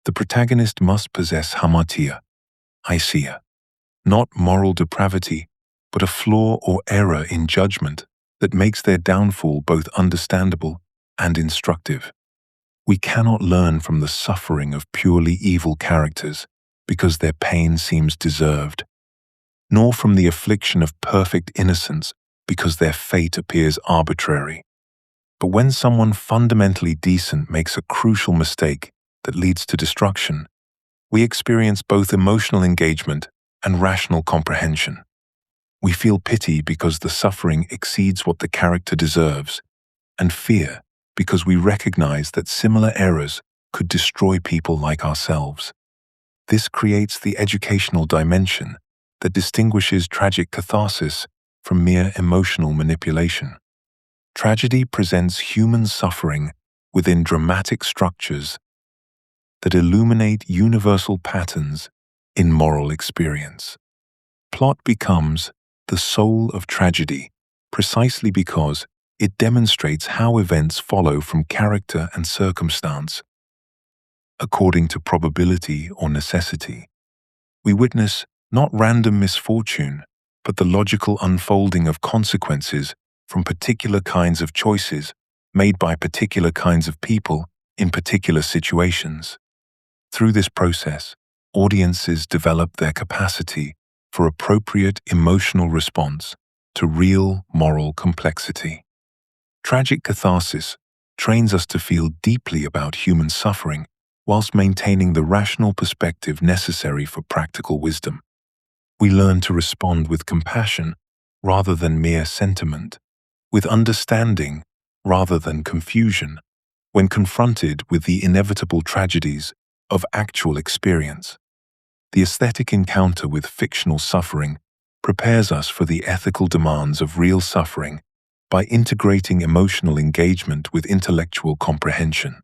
[SPEAKER 1] The protagonist must possess hamartia, aisia, not moral depravity, but a flaw or error in judgment that makes their downfall both understandable and instructive. We cannot learn from the suffering of purely evil characters because their pain seems deserved, nor from the affliction of perfect innocence because their fate appears arbitrary. But when someone fundamentally decent makes a crucial mistake that leads to destruction, we experience both emotional engagement and rational comprehension. We feel pity because the suffering exceeds what the character deserves, and fear because we recognize that similar errors could destroy people like ourselves. This creates the educational dimension that distinguishes tragic catharsis from mere emotional manipulation. Tragedy presents human suffering within dramatic structures that illuminate universal patterns in moral experience. Plot becomes the soul of tragedy precisely because it demonstrates how events follow from character and circumstance, according to probability or necessity. We witness not random misfortune, but the logical unfolding of consequences from particular kinds of choices made by particular kinds of people in particular situations. Through this process, audiences develop their capacity for appropriate emotional response to real moral complexity. Tragic catharsis trains us to feel deeply about human suffering whilst maintaining the rational perspective necessary for practical wisdom. We learn to respond with compassion rather than mere sentiment, with understanding rather than confusion, when confronted with the inevitable tragedies of actual experience. The aesthetic encounter with fictional suffering prepares us for the ethical demands of real suffering by integrating emotional engagement with intellectual comprehension.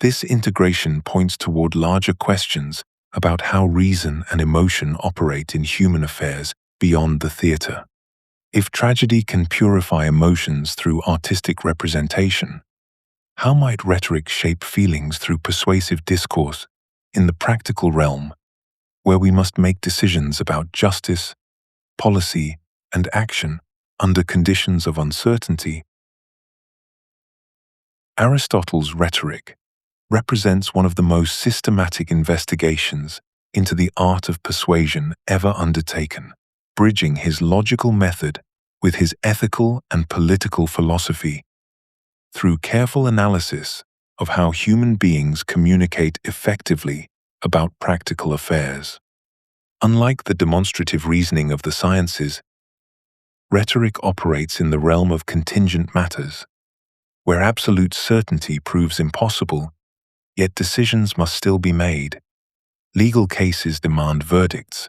[SPEAKER 1] This integration points toward larger questions about how reason and emotion operate in human affairs beyond the theater. If tragedy can purify emotions through artistic representation, how might rhetoric shape feelings through persuasive discourse in the practical realm, where we must make decisions about justice, policy, and action under conditions of uncertainty? Aristotle's Rhetoric represents one of the most systematic investigations into the art of persuasion ever undertaken, bridging his logical method with his ethical and political philosophy. Through careful analysis of how human beings communicate effectively about practical affairs. Unlike the demonstrative reasoning of the sciences, rhetoric operates in the realm of contingent matters, where absolute certainty proves impossible, yet decisions must still be made. Legal cases demand verdicts,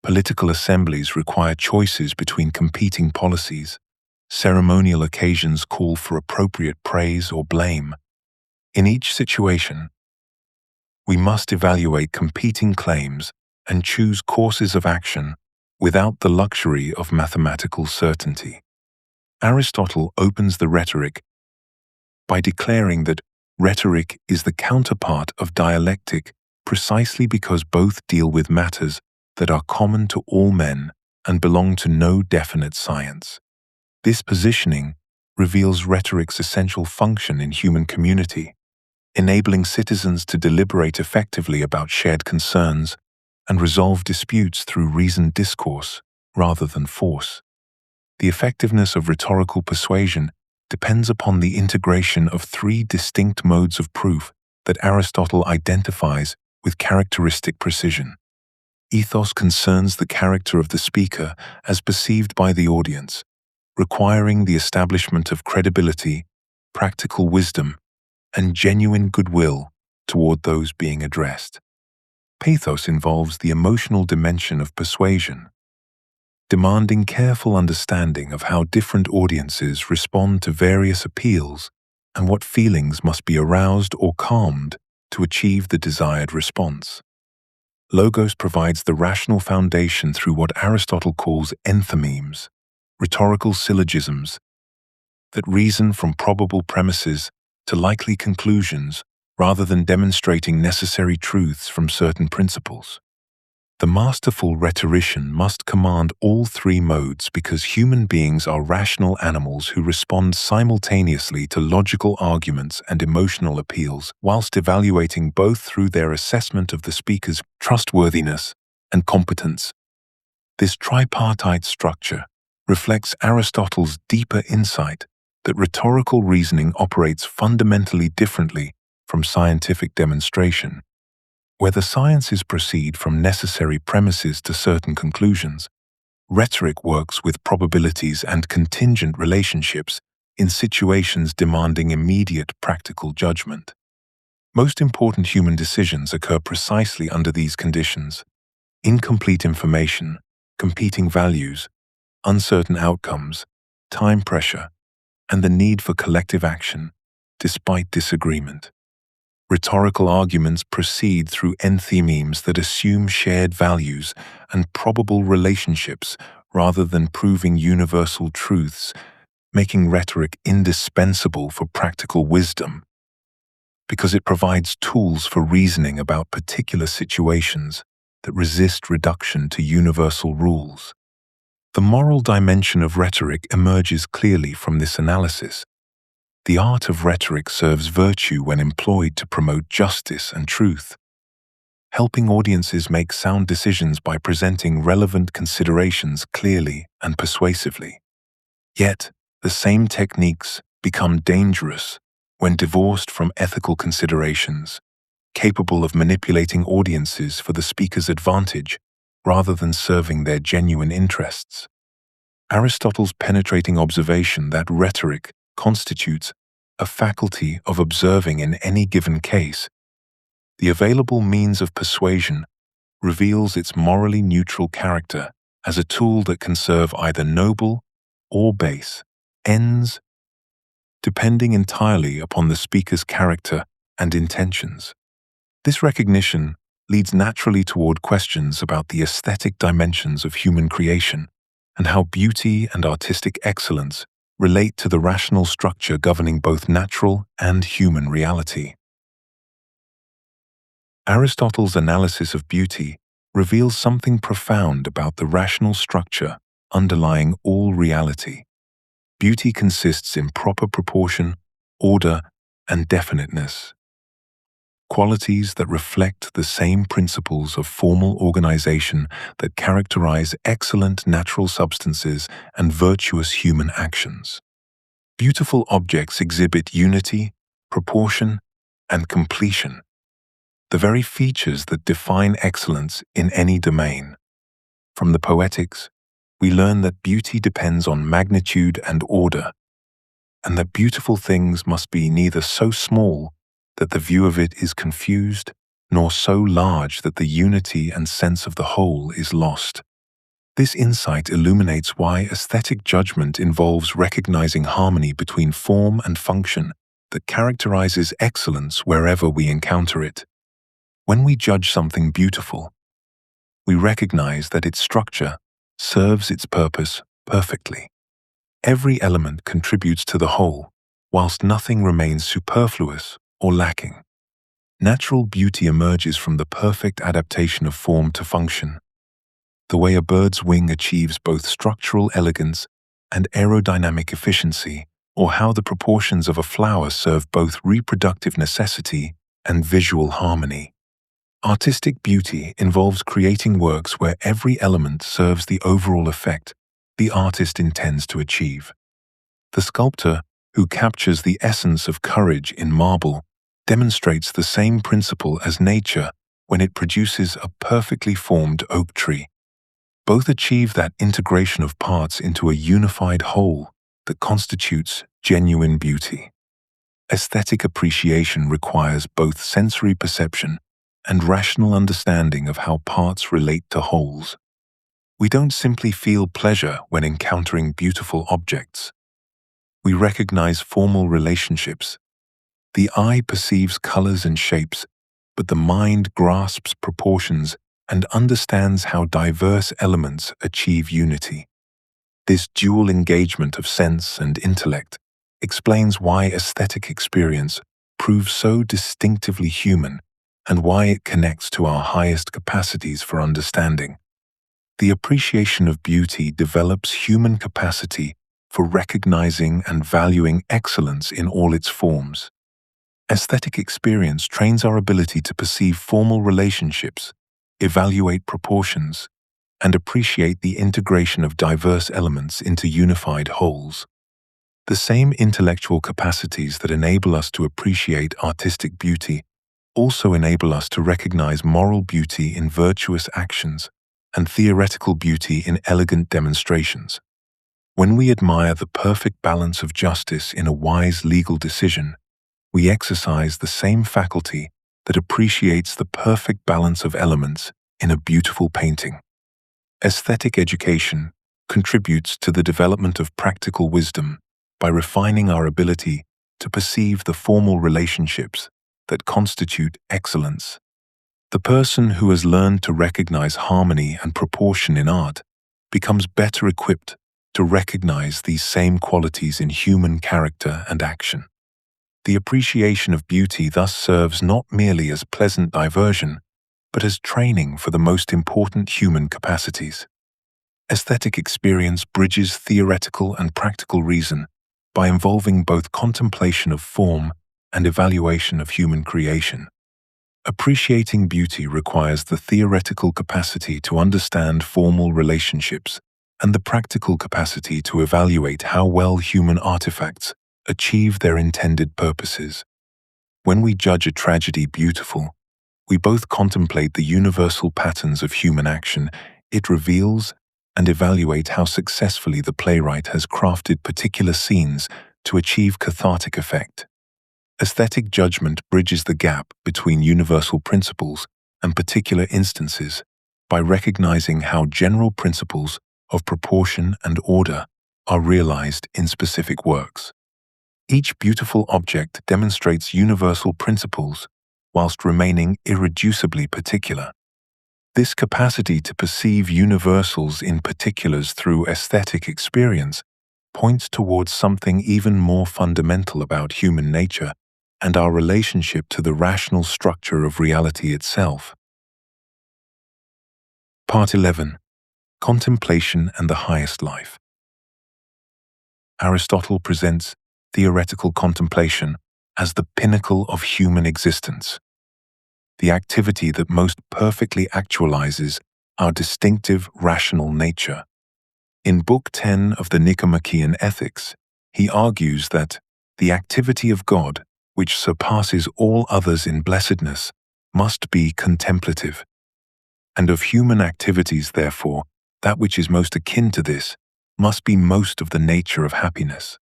[SPEAKER 1] political assemblies require choices between competing policies, ceremonial occasions call for appropriate praise or blame. In each situation, we must evaluate competing claims and choose courses of action without the luxury of mathematical certainty. Aristotle opens the Rhetoric by declaring that rhetoric is the counterpart of dialectic precisely because both deal with matters that are common to all men and belong to no definite science. This positioning reveals rhetoric's essential function in human community, enabling citizens to deliberate effectively about shared concerns and resolve disputes through reasoned discourse rather than force. The effectiveness of rhetorical persuasion depends upon the integration of three distinct modes of proof that Aristotle identifies with characteristic precision. Ethos concerns the character of the speaker as perceived by the audience, requiring the establishment of credibility, practical wisdom, and genuine goodwill toward those being addressed. Pathos involves the emotional dimension of persuasion, demanding careful understanding of how different audiences respond to various appeals and what feelings must be aroused or calmed to achieve the desired response. Logos provides the rational foundation through what Aristotle calls enthymemes, rhetorical syllogisms that reason from probable premises to likely conclusions rather than demonstrating necessary truths from certain principles. The masterful rhetorician must command all three modes because human beings are rational animals who respond simultaneously to logical arguments and emotional appeals whilst evaluating both through their assessment of the speaker's trustworthiness and competence. This tripartite structure reflects Aristotle's deeper insight that rhetorical reasoning operates fundamentally differently from scientific demonstration. Where the sciences proceed from necessary premises to certain conclusions, rhetoric works with probabilities and contingent relationships in situations demanding immediate practical judgment. Most important human decisions occur precisely under these conditions: incomplete information, competing values, uncertain outcomes, time pressure, and the need for collective action, despite disagreement. Rhetorical arguments proceed through enthymemes that assume shared values and probable relationships rather than proving universal truths, making rhetoric indispensable for practical wisdom, because it provides tools for reasoning about particular situations that resist reduction to universal rules. The moral dimension of rhetoric emerges clearly from this analysis. The art of rhetoric serves virtue when employed to promote justice and truth, helping audiences make sound decisions by presenting relevant considerations clearly and persuasively. Yet, the same techniques become dangerous when divorced from ethical considerations, capable of manipulating audiences for the speaker's advantage rather than serving their genuine interests. Aristotle's penetrating observation that rhetoric constitutes a faculty of observing in any given case, the available means of persuasion, reveals its morally neutral character as a tool that can serve either noble or base ends, depending entirely upon the speaker's character and intentions. This recognition leads naturally toward questions about the aesthetic dimensions of human creation and how beauty and artistic excellence relate to the rational structure governing both natural and human reality. Aristotle's analysis of beauty reveals something profound about the rational structure underlying all reality. Beauty consists in proper proportion, order, and definiteness, qualities that reflect the same principles of formal organization that characterize excellent natural substances and virtuous human actions. Beautiful objects exhibit unity, proportion, and completion, the very features that define excellence in any domain. From the Poetics, we learn that beauty depends on magnitude and order, and that beautiful things must be neither so small that the view of it is confused, nor so large that the unity and sense of the whole is lost. This insight illuminates why aesthetic judgment involves recognizing harmony between form and function that characterizes excellence wherever we encounter it. When we judge something beautiful, we recognize that its structure serves its purpose perfectly. Every element contributes to the whole, whilst nothing remains superfluous or lacking. Natural beauty emerges from the perfect adaptation of form to function, the way a bird's wing achieves both structural elegance and aerodynamic efficiency, or how the proportions of a flower serve both reproductive necessity and visual harmony. Artistic beauty involves creating works where every element serves the overall effect the artist intends to achieve. The sculptor, who captures the essence of courage in marble, demonstrates the same principle as nature when it produces a perfectly formed oak tree. Both achieve that integration of parts into a unified whole that constitutes genuine beauty. Aesthetic appreciation requires both sensory perception and rational understanding of how parts relate to wholes. We don't simply feel pleasure when encountering beautiful objects. We recognize formal relationships. The eye perceives colors and shapes, but the mind grasps proportions and understands how diverse elements achieve unity. This dual engagement of sense and intellect explains why aesthetic experience proves so distinctively human and why it connects to our highest capacities for understanding. The appreciation of beauty develops human capacity for recognizing and valuing excellence in all its forms. Aesthetic experience trains our ability to perceive formal relationships, evaluate proportions, and appreciate the integration of diverse elements into unified wholes. The same intellectual capacities that enable us to appreciate artistic beauty also enable us to recognize moral beauty in virtuous actions and theoretical beauty in elegant demonstrations. When we admire the perfect balance of justice in a wise legal decision, we exercise the same faculty that appreciates the perfect balance of elements in a beautiful painting. Aesthetic education contributes to the development of practical wisdom by refining our ability to perceive the formal relationships that constitute excellence. The person who has learned to recognize harmony and proportion in art becomes better equipped to recognize these same qualities in human character and action. The appreciation of beauty thus serves not merely as pleasant diversion, but as training for the most important human capacities. Aesthetic experience bridges theoretical and practical reason by involving both contemplation of form and evaluation of human creation. Appreciating beauty requires the theoretical capacity to understand formal relationships and the practical capacity to evaluate how well human artifacts achieve their intended purposes. When we judge a tragedy beautiful, we both contemplate the universal patterns of human action it reveals and evaluate how successfully the playwright has crafted particular scenes to achieve cathartic effect. Aesthetic judgment bridges the gap between universal principles and particular instances by recognizing how general principles of proportion and order are realized in specific works. Each beautiful object demonstrates universal principles whilst remaining irreducibly particular. This capacity to perceive universals in particulars through aesthetic experience points towards something even more fundamental about human nature and our relationship to the rational structure of reality itself. Part 11. Contemplation and the Highest Life. Aristotle presents theoretical contemplation as the pinnacle of human existence, the activity that most perfectly actualizes our distinctive rational nature. In Book 10 of the Nicomachean Ethics, he argues that the activity of God, which surpasses all others in blessedness, must be contemplative. And of human activities, therefore, that which is most akin to this must be most of the nature of happiness.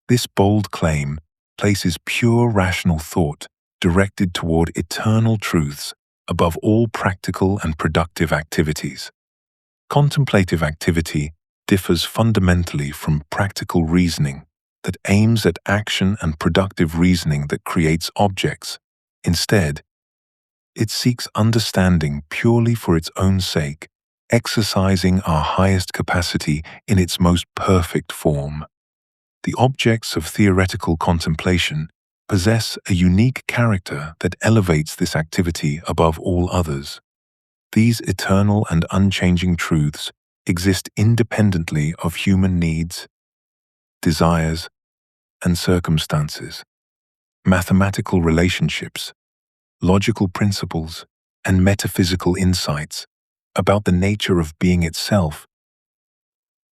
[SPEAKER 1] This bold claim places pure rational thought directed toward eternal truths above all practical and productive activities. Contemplative activity differs fundamentally from practical reasoning that aims at action and productive reasoning that creates objects. Instead, it seeks understanding purely for its own sake, exercising our highest capacity in its most perfect form. The objects of theoretical contemplation possess a unique character that elevates this activity above all others. These eternal and unchanging truths exist independently of human needs, desires, and circumstances. Mathematical relationships, logical principles, and metaphysical insights about the nature of being itself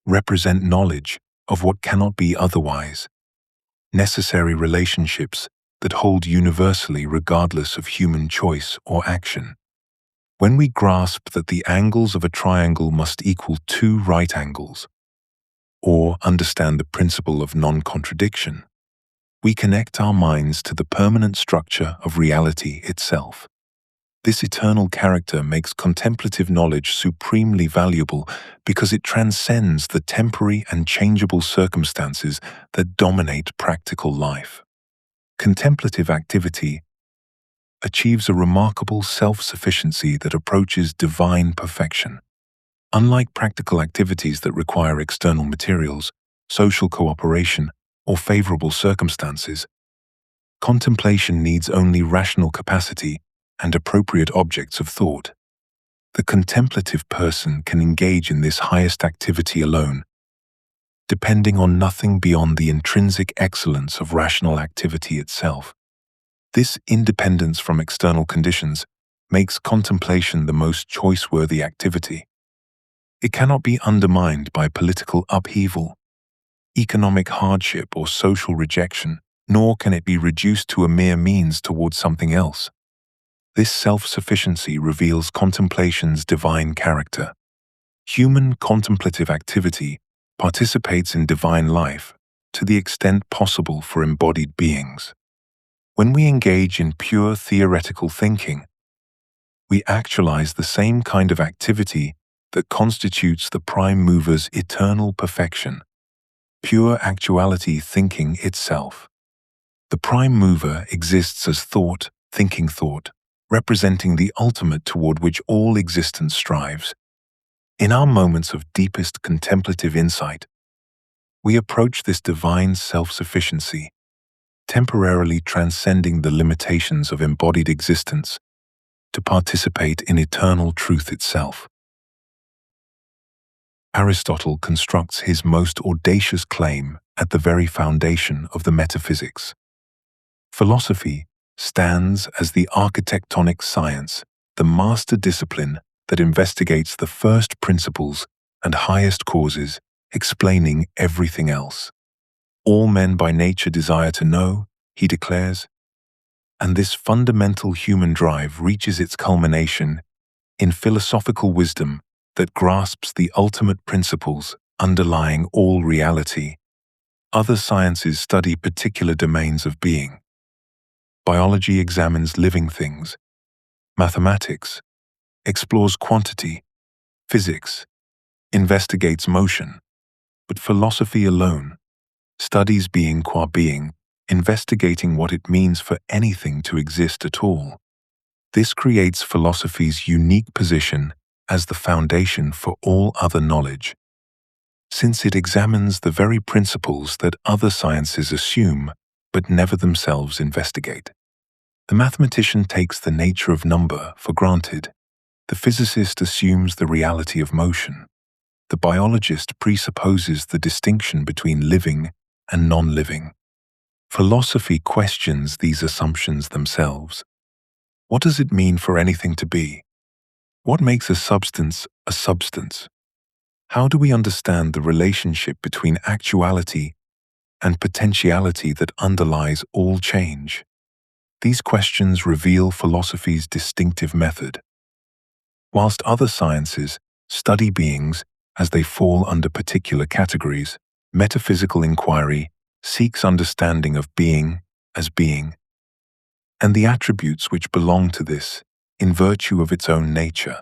[SPEAKER 1] represent knowledge of what cannot be otherwise, necessary relationships that hold universally regardless of human choice or action. When we grasp that the angles of a triangle must equal 2 right angles, or understand the principle of non-contradiction, we connect our minds to the permanent structure of reality itself. This eternal character makes contemplative knowledge supremely valuable because it transcends the temporary and changeable circumstances that dominate practical life. Contemplative activity achieves a remarkable self-sufficiency that approaches divine perfection. Unlike practical activities that require external materials, social cooperation, or favorable circumstances, contemplation needs only rational capacity and appropriate objects of thought. The contemplative person can engage in this highest activity alone, depending on nothing beyond the intrinsic excellence of rational activity itself. This independence from external conditions makes contemplation the most choice-worthy activity. It cannot be undermined by political upheaval, economic hardship, or social rejection, nor can it be reduced to a mere means towards something else. This self-sufficiency reveals contemplation's divine character. Human contemplative activity participates in divine life to the extent possible for embodied beings. When we engage in pure theoretical thinking, we actualize the same kind of activity that constitutes the prime mover's eternal perfection, pure actuality thinking itself. The prime mover exists as thought, thinking thought, representing the ultimate toward which all existence strives. In our moments of deepest contemplative insight, we approach this divine self-sufficiency, temporarily transcending the limitations of embodied existence to participate in eternal truth itself. Aristotle constructs his most audacious claim at the very foundation of the metaphysics. Philosophy stands as the architectonic science, the master discipline that investigates the first principles and highest causes, explaining everything else. All men by nature desire to know, he declares, and this fundamental human drive reaches its culmination in philosophical wisdom that grasps the ultimate principles underlying all reality. Other sciences study particular domains of being. Biology examines living things. Mathematics explores quantity. Physics investigates motion. But philosophy alone studies being qua being, investigating what it means for anything to exist at all. This creates philosophy's unique position as the foundation for all other knowledge, since it examines the very principles that other sciences assume but never themselves investigate. The mathematician takes the nature of number for granted. The physicist assumes the reality of motion. The biologist presupposes the distinction between living and non-living. Philosophy questions these assumptions themselves. What does it mean for anything to be? What makes a substance a substance? How do we understand the relationship between actuality and potentiality that underlies all change? These questions reveal philosophy's distinctive method. Whilst other sciences study beings as they fall under particular categories, metaphysical inquiry seeks understanding of being as being, and the attributes which belong to this in virtue of its own nature.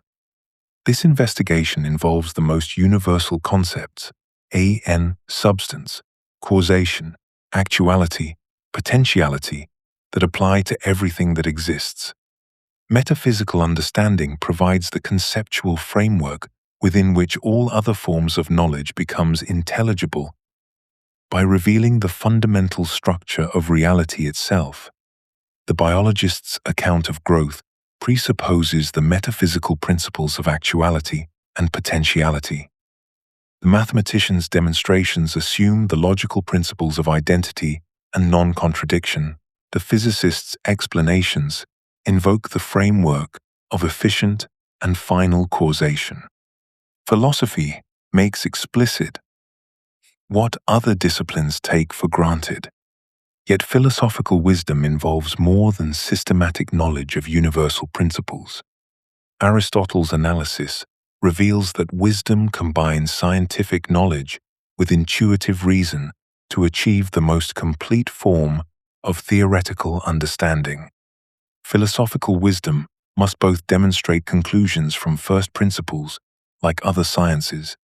[SPEAKER 1] This investigation involves the most universal concepts, substance, causation, actuality, potentiality, that apply to everything that exists. Metaphysical understanding provides the conceptual framework within which all other forms of knowledge becomes intelligible. By revealing the fundamental structure of reality itself, the biologist's account of growth presupposes the metaphysical principles of actuality and potentiality. The mathematician's demonstrations assume the logical principles of identity and non-contradiction. The physicist's explanations invoke the framework of efficient and final causation. Philosophy makes explicit what other disciplines take for granted. Yet philosophical wisdom involves more than systematic knowledge of universal principles. Aristotle's analysis reveals that wisdom combines scientific knowledge with intuitive reason to achieve the most complete form of theoretical understanding. Philosophical wisdom must both demonstrate conclusions from first principles, like other sciences,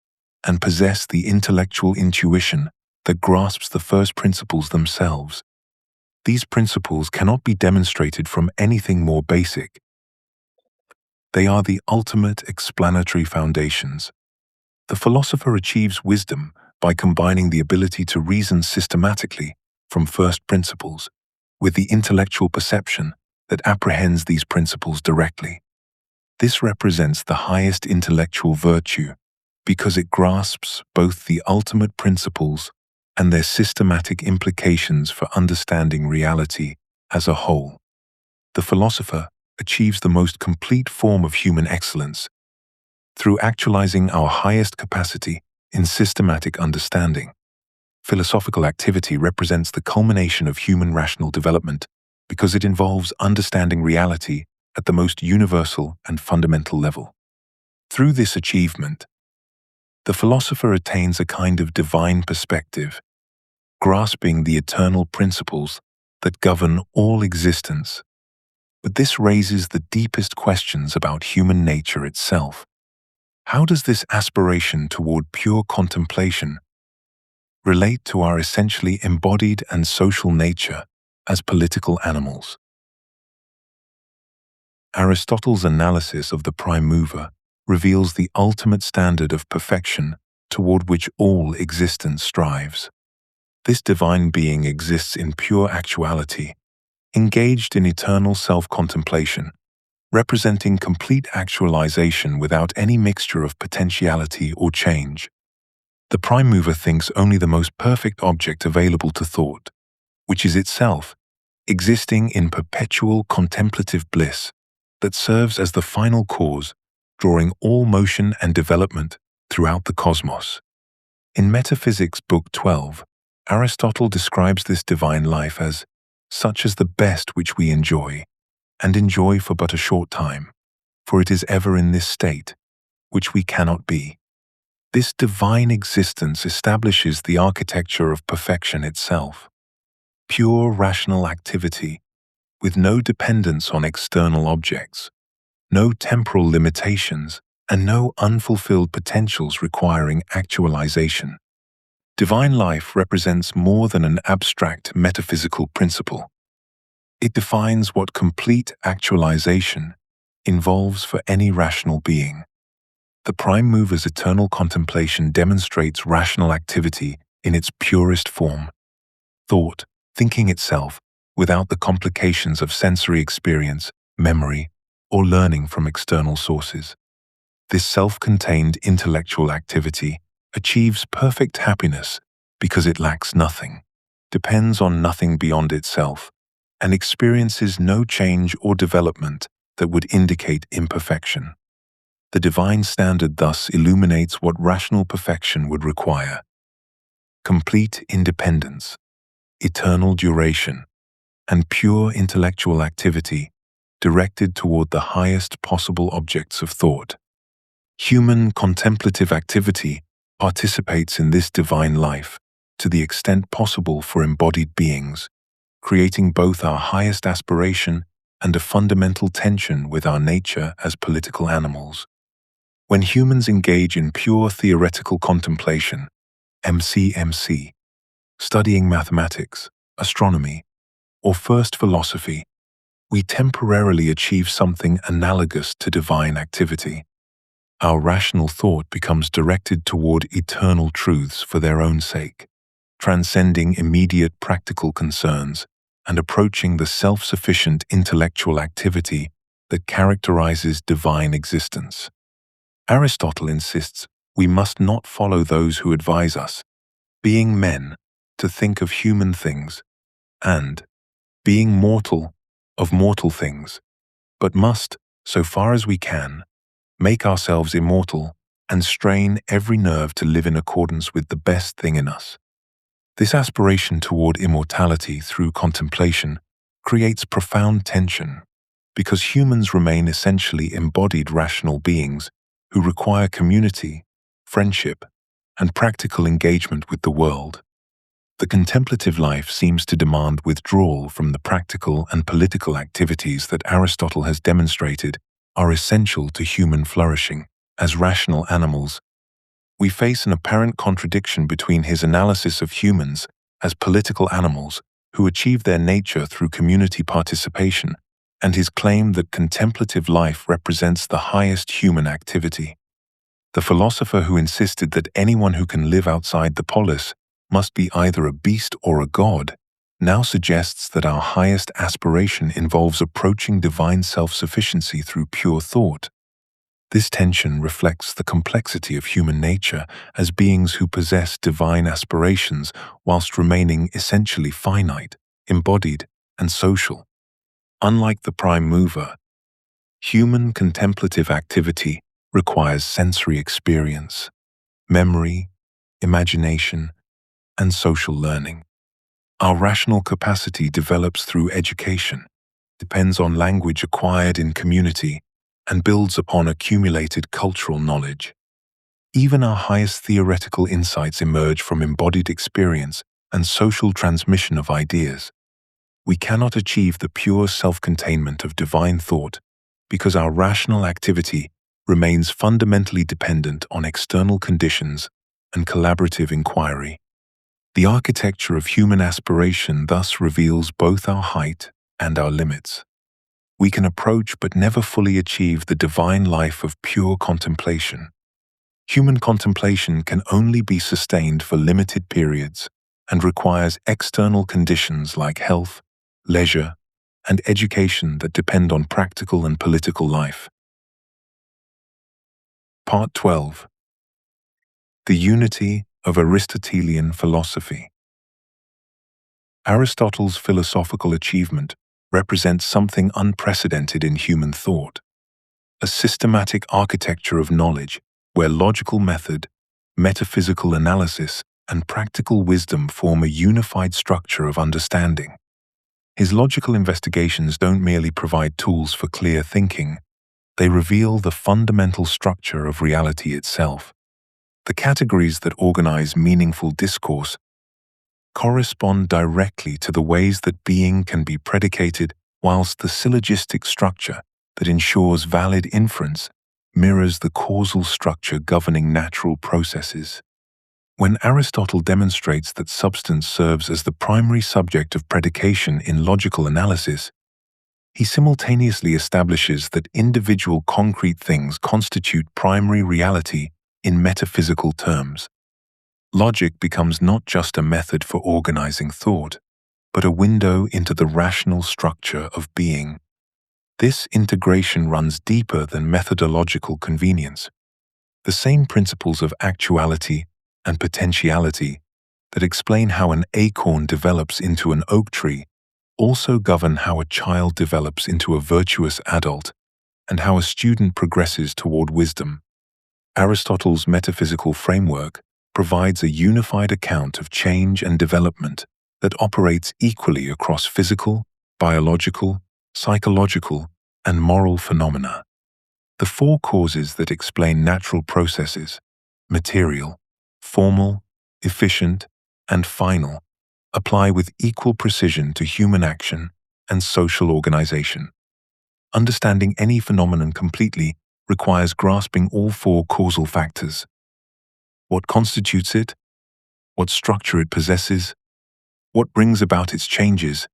[SPEAKER 1] and possess the intellectual intuition that grasps the first principles themselves. These principles cannot be demonstrated from anything more basic. They are the ultimate explanatory foundations. The philosopher achieves wisdom by combining the ability to reason systematically from first principles with the intellectual perception that apprehends these principles directly. This represents the highest intellectual virtue because it grasps both the ultimate principles and their systematic implications for understanding reality as a whole. The philosopher achieves the most complete form of human excellence through actualizing our highest capacity in systematic understanding. Philosophical activity represents the culmination of human rational development because it involves understanding reality at the most universal and fundamental level. Through this achievement, the philosopher attains a kind of divine perspective, grasping the eternal principles that govern all existence. But this raises the deepest questions about human nature itself. How does this aspiration toward pure contemplation relate to our essentially embodied and social nature as political animals? Aristotle's analysis of the prime mover reveals the ultimate standard of perfection toward which all existence strives. This divine being exists in pure actuality, engaged in eternal self-contemplation, representing complete actualization without any mixture of potentiality or change. The prime mover thinks only the most perfect object available to thought, which is itself, existing in perpetual contemplative bliss that serves as the final cause, drawing all motion and development throughout the cosmos. In Metaphysics, Book 12, Aristotle describes this divine life as such as the best which we enjoy, and enjoy for but a short time, for it is ever in this state, which we cannot be. This divine existence establishes the architecture of perfection itself. Pure rational activity, with no dependence on external objects, no temporal limitations, and no unfulfilled potentials requiring actualization. Divine life represents more than an abstract metaphysical principle. It defines what complete actualization involves for any rational being. The prime mover's eternal contemplation demonstrates rational activity in its purest form. Thought, thinking itself, without the complications of sensory experience, memory, or learning from external sources. This self-contained intellectual activity achieves perfect happiness because it lacks nothing, depends on nothing beyond itself, and experiences no change or development that would indicate imperfection. The divine standard thus illuminates what rational perfection would require: complete independence, eternal duration, and pure intellectual activity directed toward the highest possible objects of thought. Human contemplative activity participates in this divine life to the extent possible for embodied beings, creating both our highest aspiration and a fundamental tension with our nature as political animals. When humans engage in pure theoretical contemplation, MCMC, studying mathematics, astronomy, or first philosophy, we temporarily achieve something analogous to divine activity. Our rational thought becomes directed toward eternal truths for their own sake, transcending immediate practical concerns and approaching the self-sufficient intellectual activity that characterizes divine existence. Aristotle insists we must not follow those who advise us, being men, to think of human things, and, being mortal, of mortal things, but must, so far as we can, make ourselves immortal and strain every nerve to live in accordance with the best thing in us. This aspiration toward immortality through contemplation creates profound tension, because humans remain essentially embodied rational beings who require community, friendship, and practical engagement with the world. The contemplative life seems to demand withdrawal from the practical and political activities that Aristotle has demonstrated are essential to human flourishing. As rational animals, we face an apparent contradiction between his analysis of humans as political animals who achieve their nature through community participation and his claim that contemplative life represents the highest human activity. The philosopher who insisted that anyone who can live outside the polis must be either a beast or a god now suggests that our highest aspiration involves approaching divine self-sufficiency through pure thought. This tension reflects the complexity of human nature as beings who possess divine aspirations whilst remaining essentially finite, embodied, and social. Unlike the prime mover, human contemplative activity requires sensory experience, memory, imagination, and social learning. Our rational capacity develops through education, depends on language acquired in community, and builds upon accumulated cultural knowledge. Even our highest theoretical insights emerge from embodied experience and social transmission of ideas. We cannot achieve the pure self-containment of divine thought because our rational activity remains fundamentally dependent on external conditions and collaborative inquiry. The architecture of human aspiration thus reveals both our height and our limits. We can approach but never fully achieve the divine life of pure contemplation. Human contemplation can only be sustained for limited periods and requires external conditions like health, leisure, and education that depend on practical and political life. Part 12. The unity of Aristotelian philosophy. Aristotle's philosophical achievement represents something unprecedented in human thought, a systematic architecture of knowledge where logical method, metaphysical analysis, and practical wisdom form a unified structure of understanding. His logical investigations don't merely provide tools for clear thinking, they reveal the fundamental structure of reality itself. The categories that organize meaningful discourse correspond directly to the ways that being can be predicated, whilst the syllogistic structure that ensures valid inference mirrors the causal structure governing natural processes. When Aristotle demonstrates that substance serves as the primary subject of predication in logical analysis, he simultaneously establishes that individual concrete things constitute primary reality in metaphysical terms. Logic becomes not just a method for organizing thought, but a window into the rational structure of being. This integration runs deeper than methodological convenience. The same principles of actuality and potentiality that explain how an acorn develops into an oak tree also govern how a child develops into a virtuous adult and how a student progresses toward wisdom. Aristotle's metaphysical framework provides a unified account of change and development that operates equally across physical, biological, psychological, and moral phenomena. The four causes that explain natural processes, material, formal, efficient, and final, apply with equal precision to human action and social organization. Understanding any phenomenon completely requires grasping all four causal factors: what constitutes it, what structure it possesses, what brings about its changes,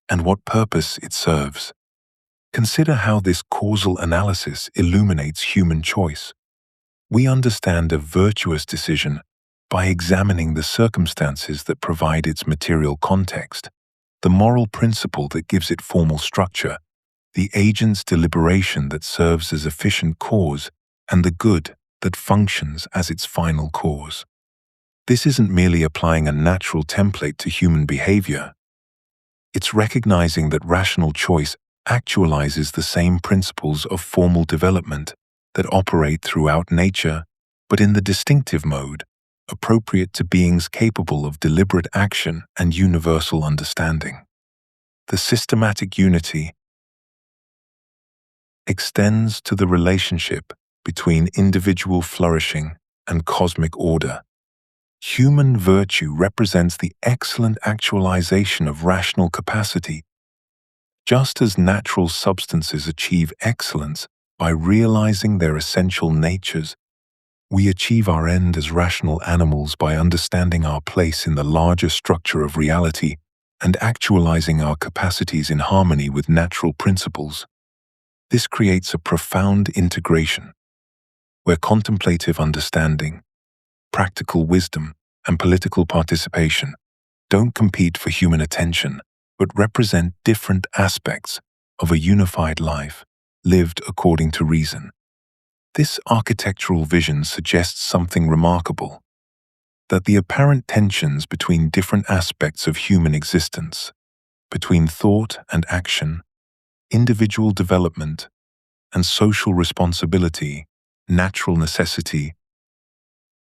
[SPEAKER 1] and what purpose it serves. Consider how this causal analysis illuminates human choice. We understand a virtuous decision by examining the circumstances that provide its material context, the moral principle that gives it formal structure, the agent's deliberation that serves as efficient cause, and the good that functions as its final cause. This isn't merely applying a natural template to human behavior. It's recognizing that rational choice actualizes the same principles of formal development that operate throughout nature, but in the distinctive mode, appropriate to beings capable of deliberate action and universal understanding. The systematic unity extends to the relationship between individual flourishing and cosmic order. Human virtue represents the excellent actualization of rational capacity. Just as natural substances achieve excellence by realizing their essential natures, we achieve our end as rational animals by understanding our place in the larger structure of reality and actualizing our capacities in harmony with natural principles. This creates a profound integration, where contemplative understanding, practical wisdom, and political participation don't compete for human attention, but represent different aspects of a unified life lived according to reason. This architectural vision suggests something remarkable: that the apparent tensions between different aspects of human existence, between thought and action, individual development, and social responsibility, natural necessity,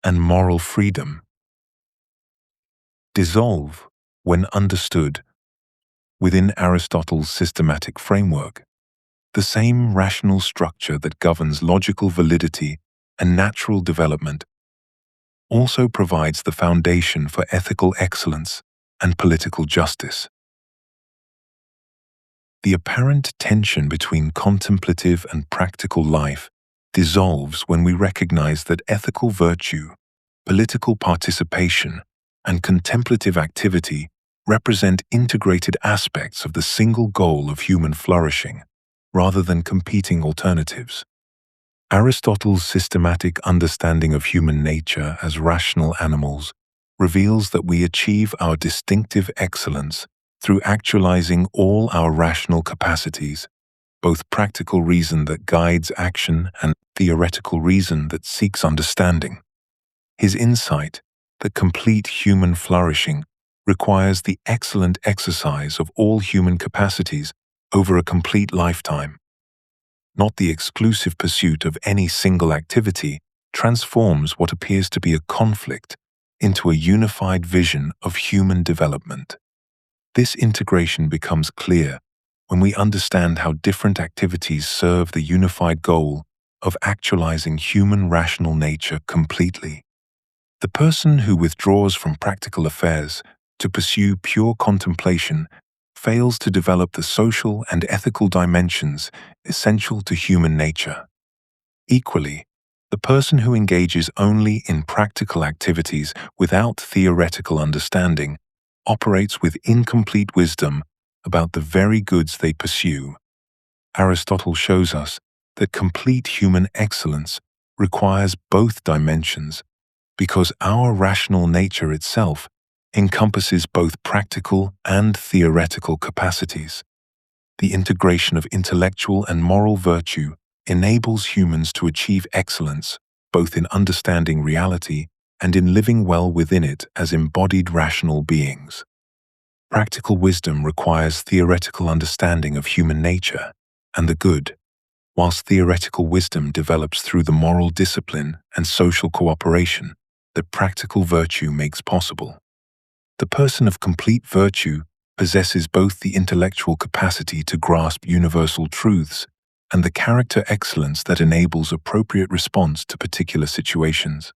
[SPEAKER 1] and moral freedom, dissolve when understood within Aristotle's systematic framework. The same rational structure that governs logical validity and natural development also provides the foundation for ethical excellence and political justice. The apparent tension between contemplative and practical life dissolves when we recognize that ethical virtue, political participation, and contemplative activity represent integrated aspects of the single goal of human flourishing, rather than competing alternatives. Aristotle's systematic understanding of human nature as rational animals reveals that we achieve our distinctive excellence through actualizing all our rational capacities, both practical reason that guides action and theoretical reason that seeks understanding. His insight that complete human flourishing requires the excellent exercise of all human capacities over a complete lifetime. Not the exclusive pursuit of any single activity transforms what appears to be a conflict into a unified vision of human development. This integration becomes clear when we understand how different activities serve the unified goal of actualizing human rational nature completely. The person who withdraws from practical affairs to pursue pure contemplation fails to develop the social and ethical dimensions essential to human nature. Equally, the person who engages only in practical activities without theoretical understanding operates with incomplete wisdom about the very goods they pursue. Aristotle shows us that complete human excellence requires both dimensions because our rational nature itself encompasses both practical and theoretical capacities. The integration of intellectual and moral virtue enables humans to achieve excellence both in understanding reality and in living well within it as embodied rational beings. Practical wisdom requires theoretical understanding of human nature and the good, whilst theoretical wisdom develops through the moral discipline and social cooperation that practical virtue makes possible. The person of complete virtue possesses both the intellectual capacity to grasp universal truths and the character excellence that enables appropriate response to particular situations.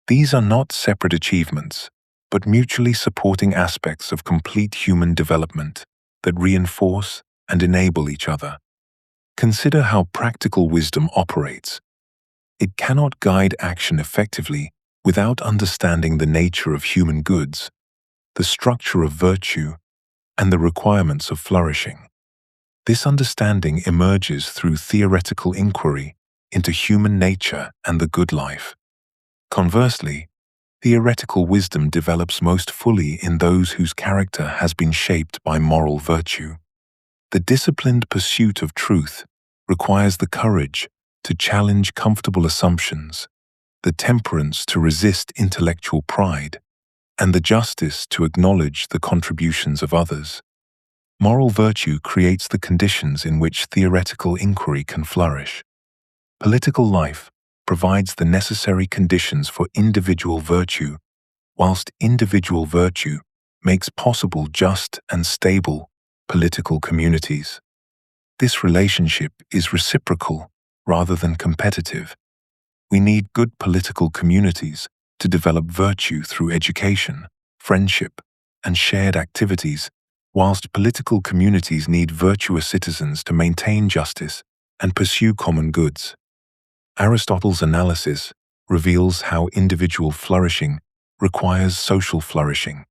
[SPEAKER 1] These are not separate achievements, but mutually supporting aspects of complete human development that reinforce and enable each other. Consider how practical wisdom operates. It cannot guide action effectively without understanding the nature of human goods, the structure of virtue, and the requirements of flourishing. This understanding emerges through theoretical inquiry into human nature and the good life. Conversely, theoretical wisdom develops most fully in those whose character has been shaped by moral virtue. The disciplined pursuit of truth requires the courage to challenge comfortable assumptions, the temperance to resist intellectual pride, and the justice to acknowledge the contributions of others. Moral virtue creates the conditions in which theoretical inquiry can flourish. Political life provides the necessary conditions for individual virtue, whilst individual virtue makes possible just and stable political communities. This relationship is reciprocal rather than competitive. We need good political communities to develop virtue through education, friendship, and shared activities, whilst political communities need virtuous citizens to maintain justice and pursue common goods. Aristotle's analysis reveals how individual flourishing requires social flourishing,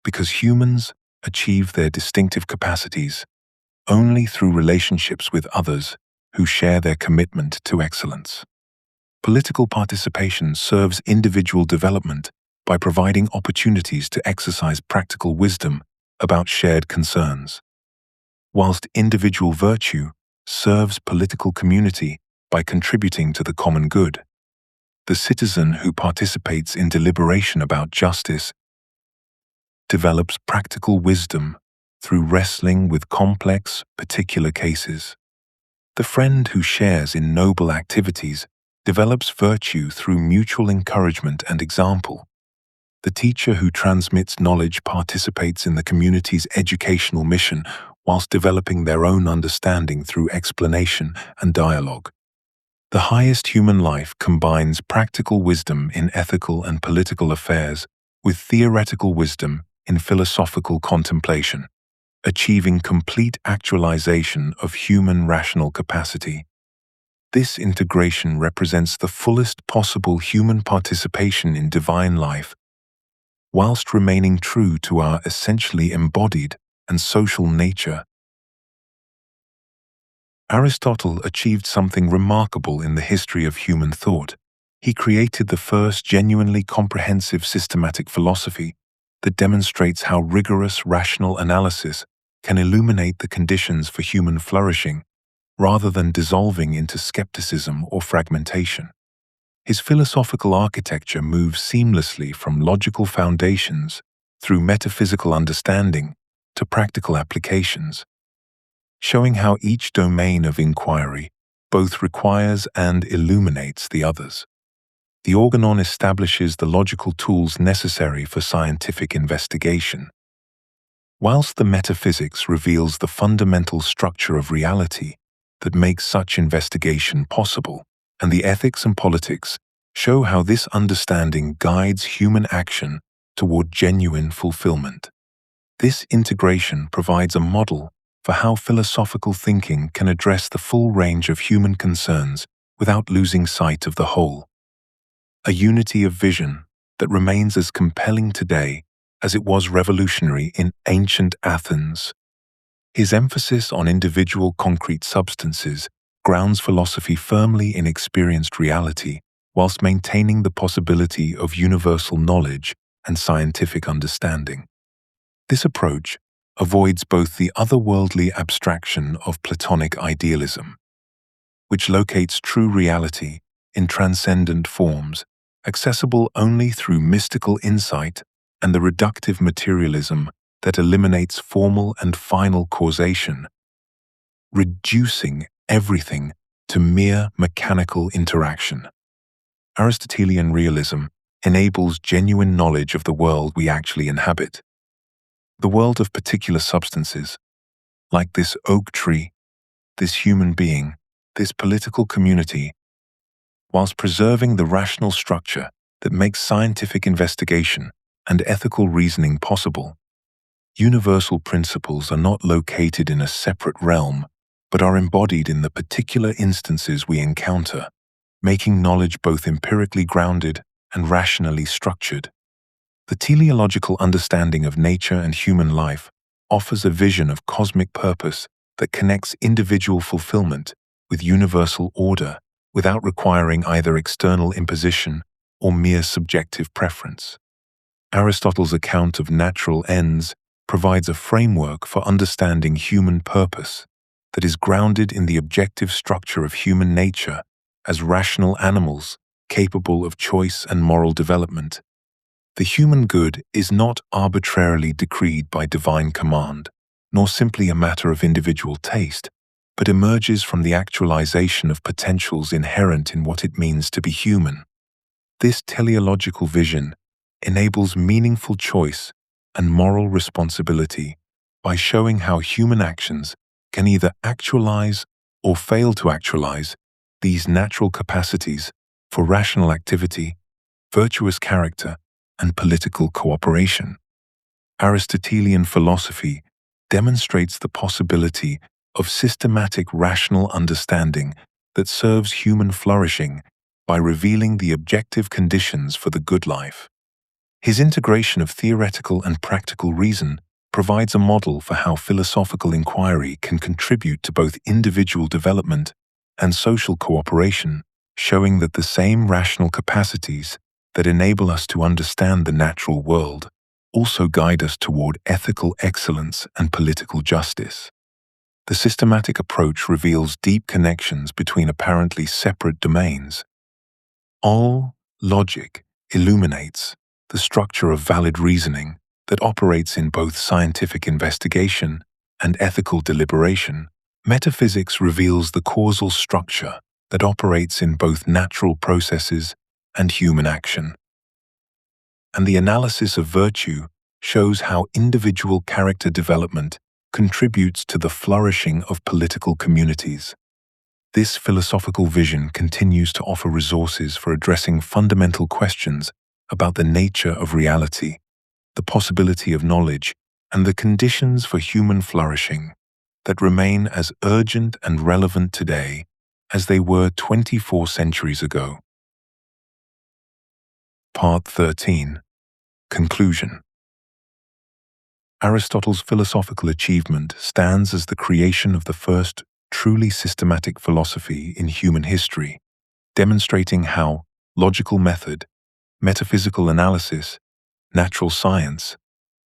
[SPEAKER 1] because humans achieve their distinctive capacities only through relationships with others who share their commitment to excellence. Political participation serves individual development by providing opportunities to exercise practical wisdom about shared concerns, whilst individual virtue serves political community by contributing to the common good. The citizen who participates in deliberation about justice develops practical wisdom through wrestling with complex, particular cases. The friend who shares in noble activities develops virtue through mutual encouragement and example. The teacher who transmits knowledge participates in the community's educational mission whilst developing their own understanding through explanation and dialogue. The highest human life combines practical wisdom in ethical and political affairs with theoretical wisdom in philosophical contemplation, achieving complete actualization of human rational capacity. This integration represents the fullest possible human participation in divine life, whilst remaining true to our essentially embodied and social nature. Aristotle achieved something remarkable in the history of human thought. He created the first genuinely comprehensive systematic philosophy, that demonstrates how rigorous rational analysis can illuminate the conditions for human flourishing rather than dissolving into skepticism or fragmentation. His philosophical architecture moves seamlessly from logical foundations through metaphysical understanding to practical applications, showing how each domain of inquiry both requires and illuminates the others. The organon establishes the logical tools necessary for scientific investigation, whilst the metaphysics reveals the fundamental structure of reality that makes such investigation possible, and the ethics and politics show how this understanding guides human action toward genuine fulfillment. This integration provides a model for how philosophical thinking can address the full range of human concerns without losing sight of the whole. A unity of vision that remains as compelling today as it was revolutionary in ancient Athens. His emphasis on individual concrete substances grounds philosophy firmly in experienced reality, whilst maintaining the possibility of universal knowledge and scientific understanding. This approach avoids both the otherworldly abstraction of Platonic idealism, which locates true reality in transcendent forms, accessible only through mystical insight, and the reductive materialism that eliminates formal and final causation, reducing everything to mere mechanical interaction. Aristotelian realism enables genuine knowledge of the world we actually inhabit. The world of particular substances, like this oak tree, this human being, this political community, whilst preserving the rational structure that makes scientific investigation and ethical reasoning possible. Universal principles are not located in a separate realm, but are embodied in the particular instances we encounter, making knowledge both empirically grounded and rationally structured. The teleological understanding of nature and human life offers a vision of cosmic purpose that connects individual fulfillment with universal order without requiring either external imposition or mere subjective preference. Aristotle's account of natural ends provides a framework for understanding human purpose that is grounded in the objective structure of human nature as rational animals capable of choice and moral development. The human good is not arbitrarily decreed by divine command, nor simply a matter of individual taste, but emerges from the actualization of potentials inherent in what it means to be human. This teleological vision enables meaningful choice and moral responsibility by showing how human actions can either actualize or fail to actualize these natural capacities for rational activity, virtuous character, and political cooperation. Aristotelian philosophy demonstrates the possibility of systematic rational understanding that serves human flourishing by revealing the objective conditions for the good life. His integration of theoretical and practical reason provides a model for how philosophical inquiry can contribute to both individual development and social cooperation, showing that the same rational capacities that enable us to understand the natural world also guide us toward ethical excellence and political justice. The systematic approach reveals deep connections between apparently separate domains. All logic illuminates the structure of valid reasoning that operates in both scientific investigation and ethical deliberation. Metaphysics reveals the causal structure that operates in both natural processes and human action. And the analysis of virtue shows how individual character development contributes to the flourishing of political communities. This philosophical vision continues to offer resources for addressing fundamental questions about the nature of reality, the possibility of knowledge, and the conditions for human flourishing that remain as urgent and relevant today as they were 24 centuries ago. Part 13. Conclusion. Aristotle's philosophical achievement stands as the creation of the first truly systematic philosophy in human history, demonstrating how logical method, metaphysical analysis, natural science,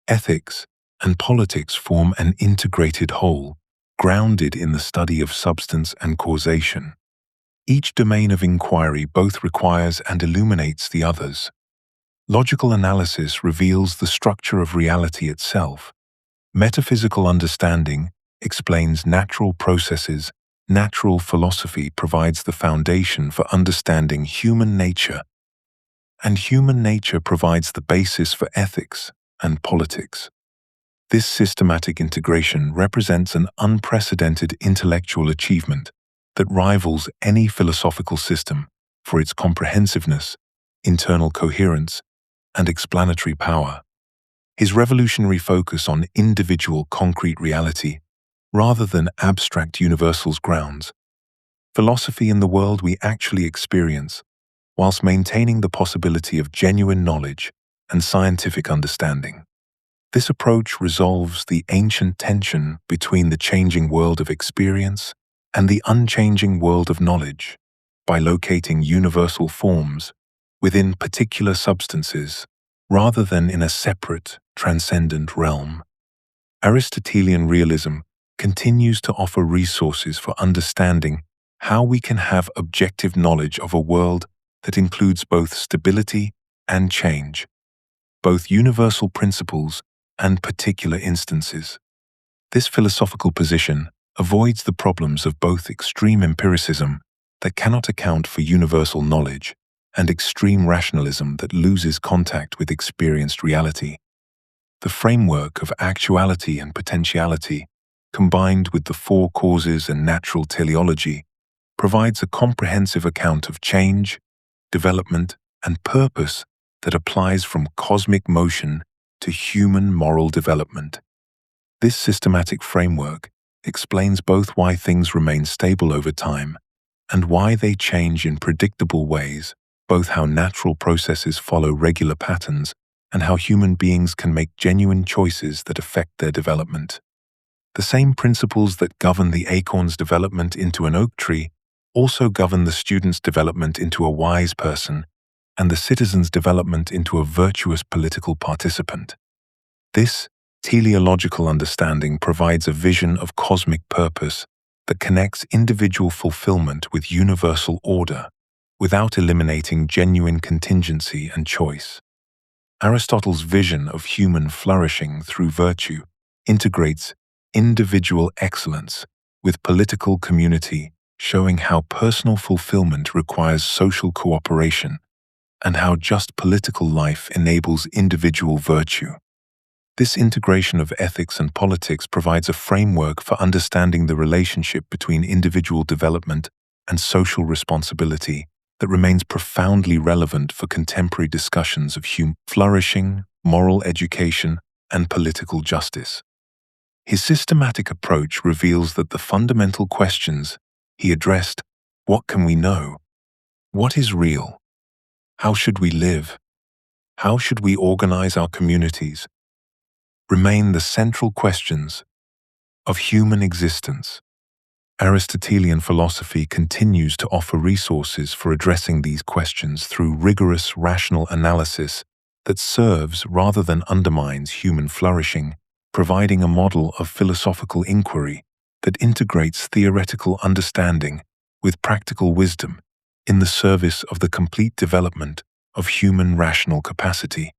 [SPEAKER 1] Ethics and politics form an integrated whole, grounded in the study of substance and causation. Each domain of inquiry both requires and illuminates the others. Logical analysis reveals the structure of reality itself. Metaphysical understanding explains natural processes. Natural philosophy provides the foundation for understanding human nature, and human nature provides the basis for ethics and politics. This systematic integration represents an unprecedented intellectual achievement that rivals any philosophical system for its comprehensiveness, internal coherence, and explanatory power. His revolutionary focus on individual concrete reality, rather than abstract universals grounds philosophy in the world we actually experience, whilst maintaining the possibility of genuine knowledge and scientific understanding. This approach resolves the ancient tension between the changing world of experience and the unchanging world of knowledge by locating universal forms within particular substances rather than in a separate, transcendent realm. Aristotelian realism continues to offer resources for understanding how we can have objective knowledge of a world that includes both stability and change, both universal principles and particular instances. This philosophical position avoids the problems of both extreme empiricism that cannot account for universal knowledge and extreme rationalism that loses contact with experienced reality. The framework of actuality and potentiality, combined with the four causes and natural teleology, provides a comprehensive account of change, development, and purpose that applies from cosmic motion to human moral development. This systematic framework explains both why things remain stable over time and why they change in predictable ways, both how natural processes follow regular patterns and how human beings can make genuine choices that affect their development. The same principles that govern the acorn's development into an oak tree also govern the student's development into a wise person and the citizen's development into a virtuous political participant. This teleological understanding provides a vision of cosmic purpose that connects individual fulfillment with universal order without eliminating genuine contingency and choice. Aristotle's vision of human flourishing through virtue integrates individual excellence with political community, showing how personal fulfillment requires social cooperation and how just political life enables individual virtue. This integration of ethics and politics provides a framework for understanding the relationship between individual development and social responsibility that remains profoundly relevant for contemporary discussions of flourishing, moral education, and political justice. His systematic approach reveals that the fundamental questions he addressed, what can we know? What is real? How should we live? How should we organize our communities? Remain the central questions of human existence. Aristotelian philosophy continues to offer resources for addressing these questions through rigorous rational analysis that serves rather than undermines human flourishing, providing a model of philosophical inquiry that integrates theoretical understanding with practical wisdom in the service of the complete development of human rational capacity.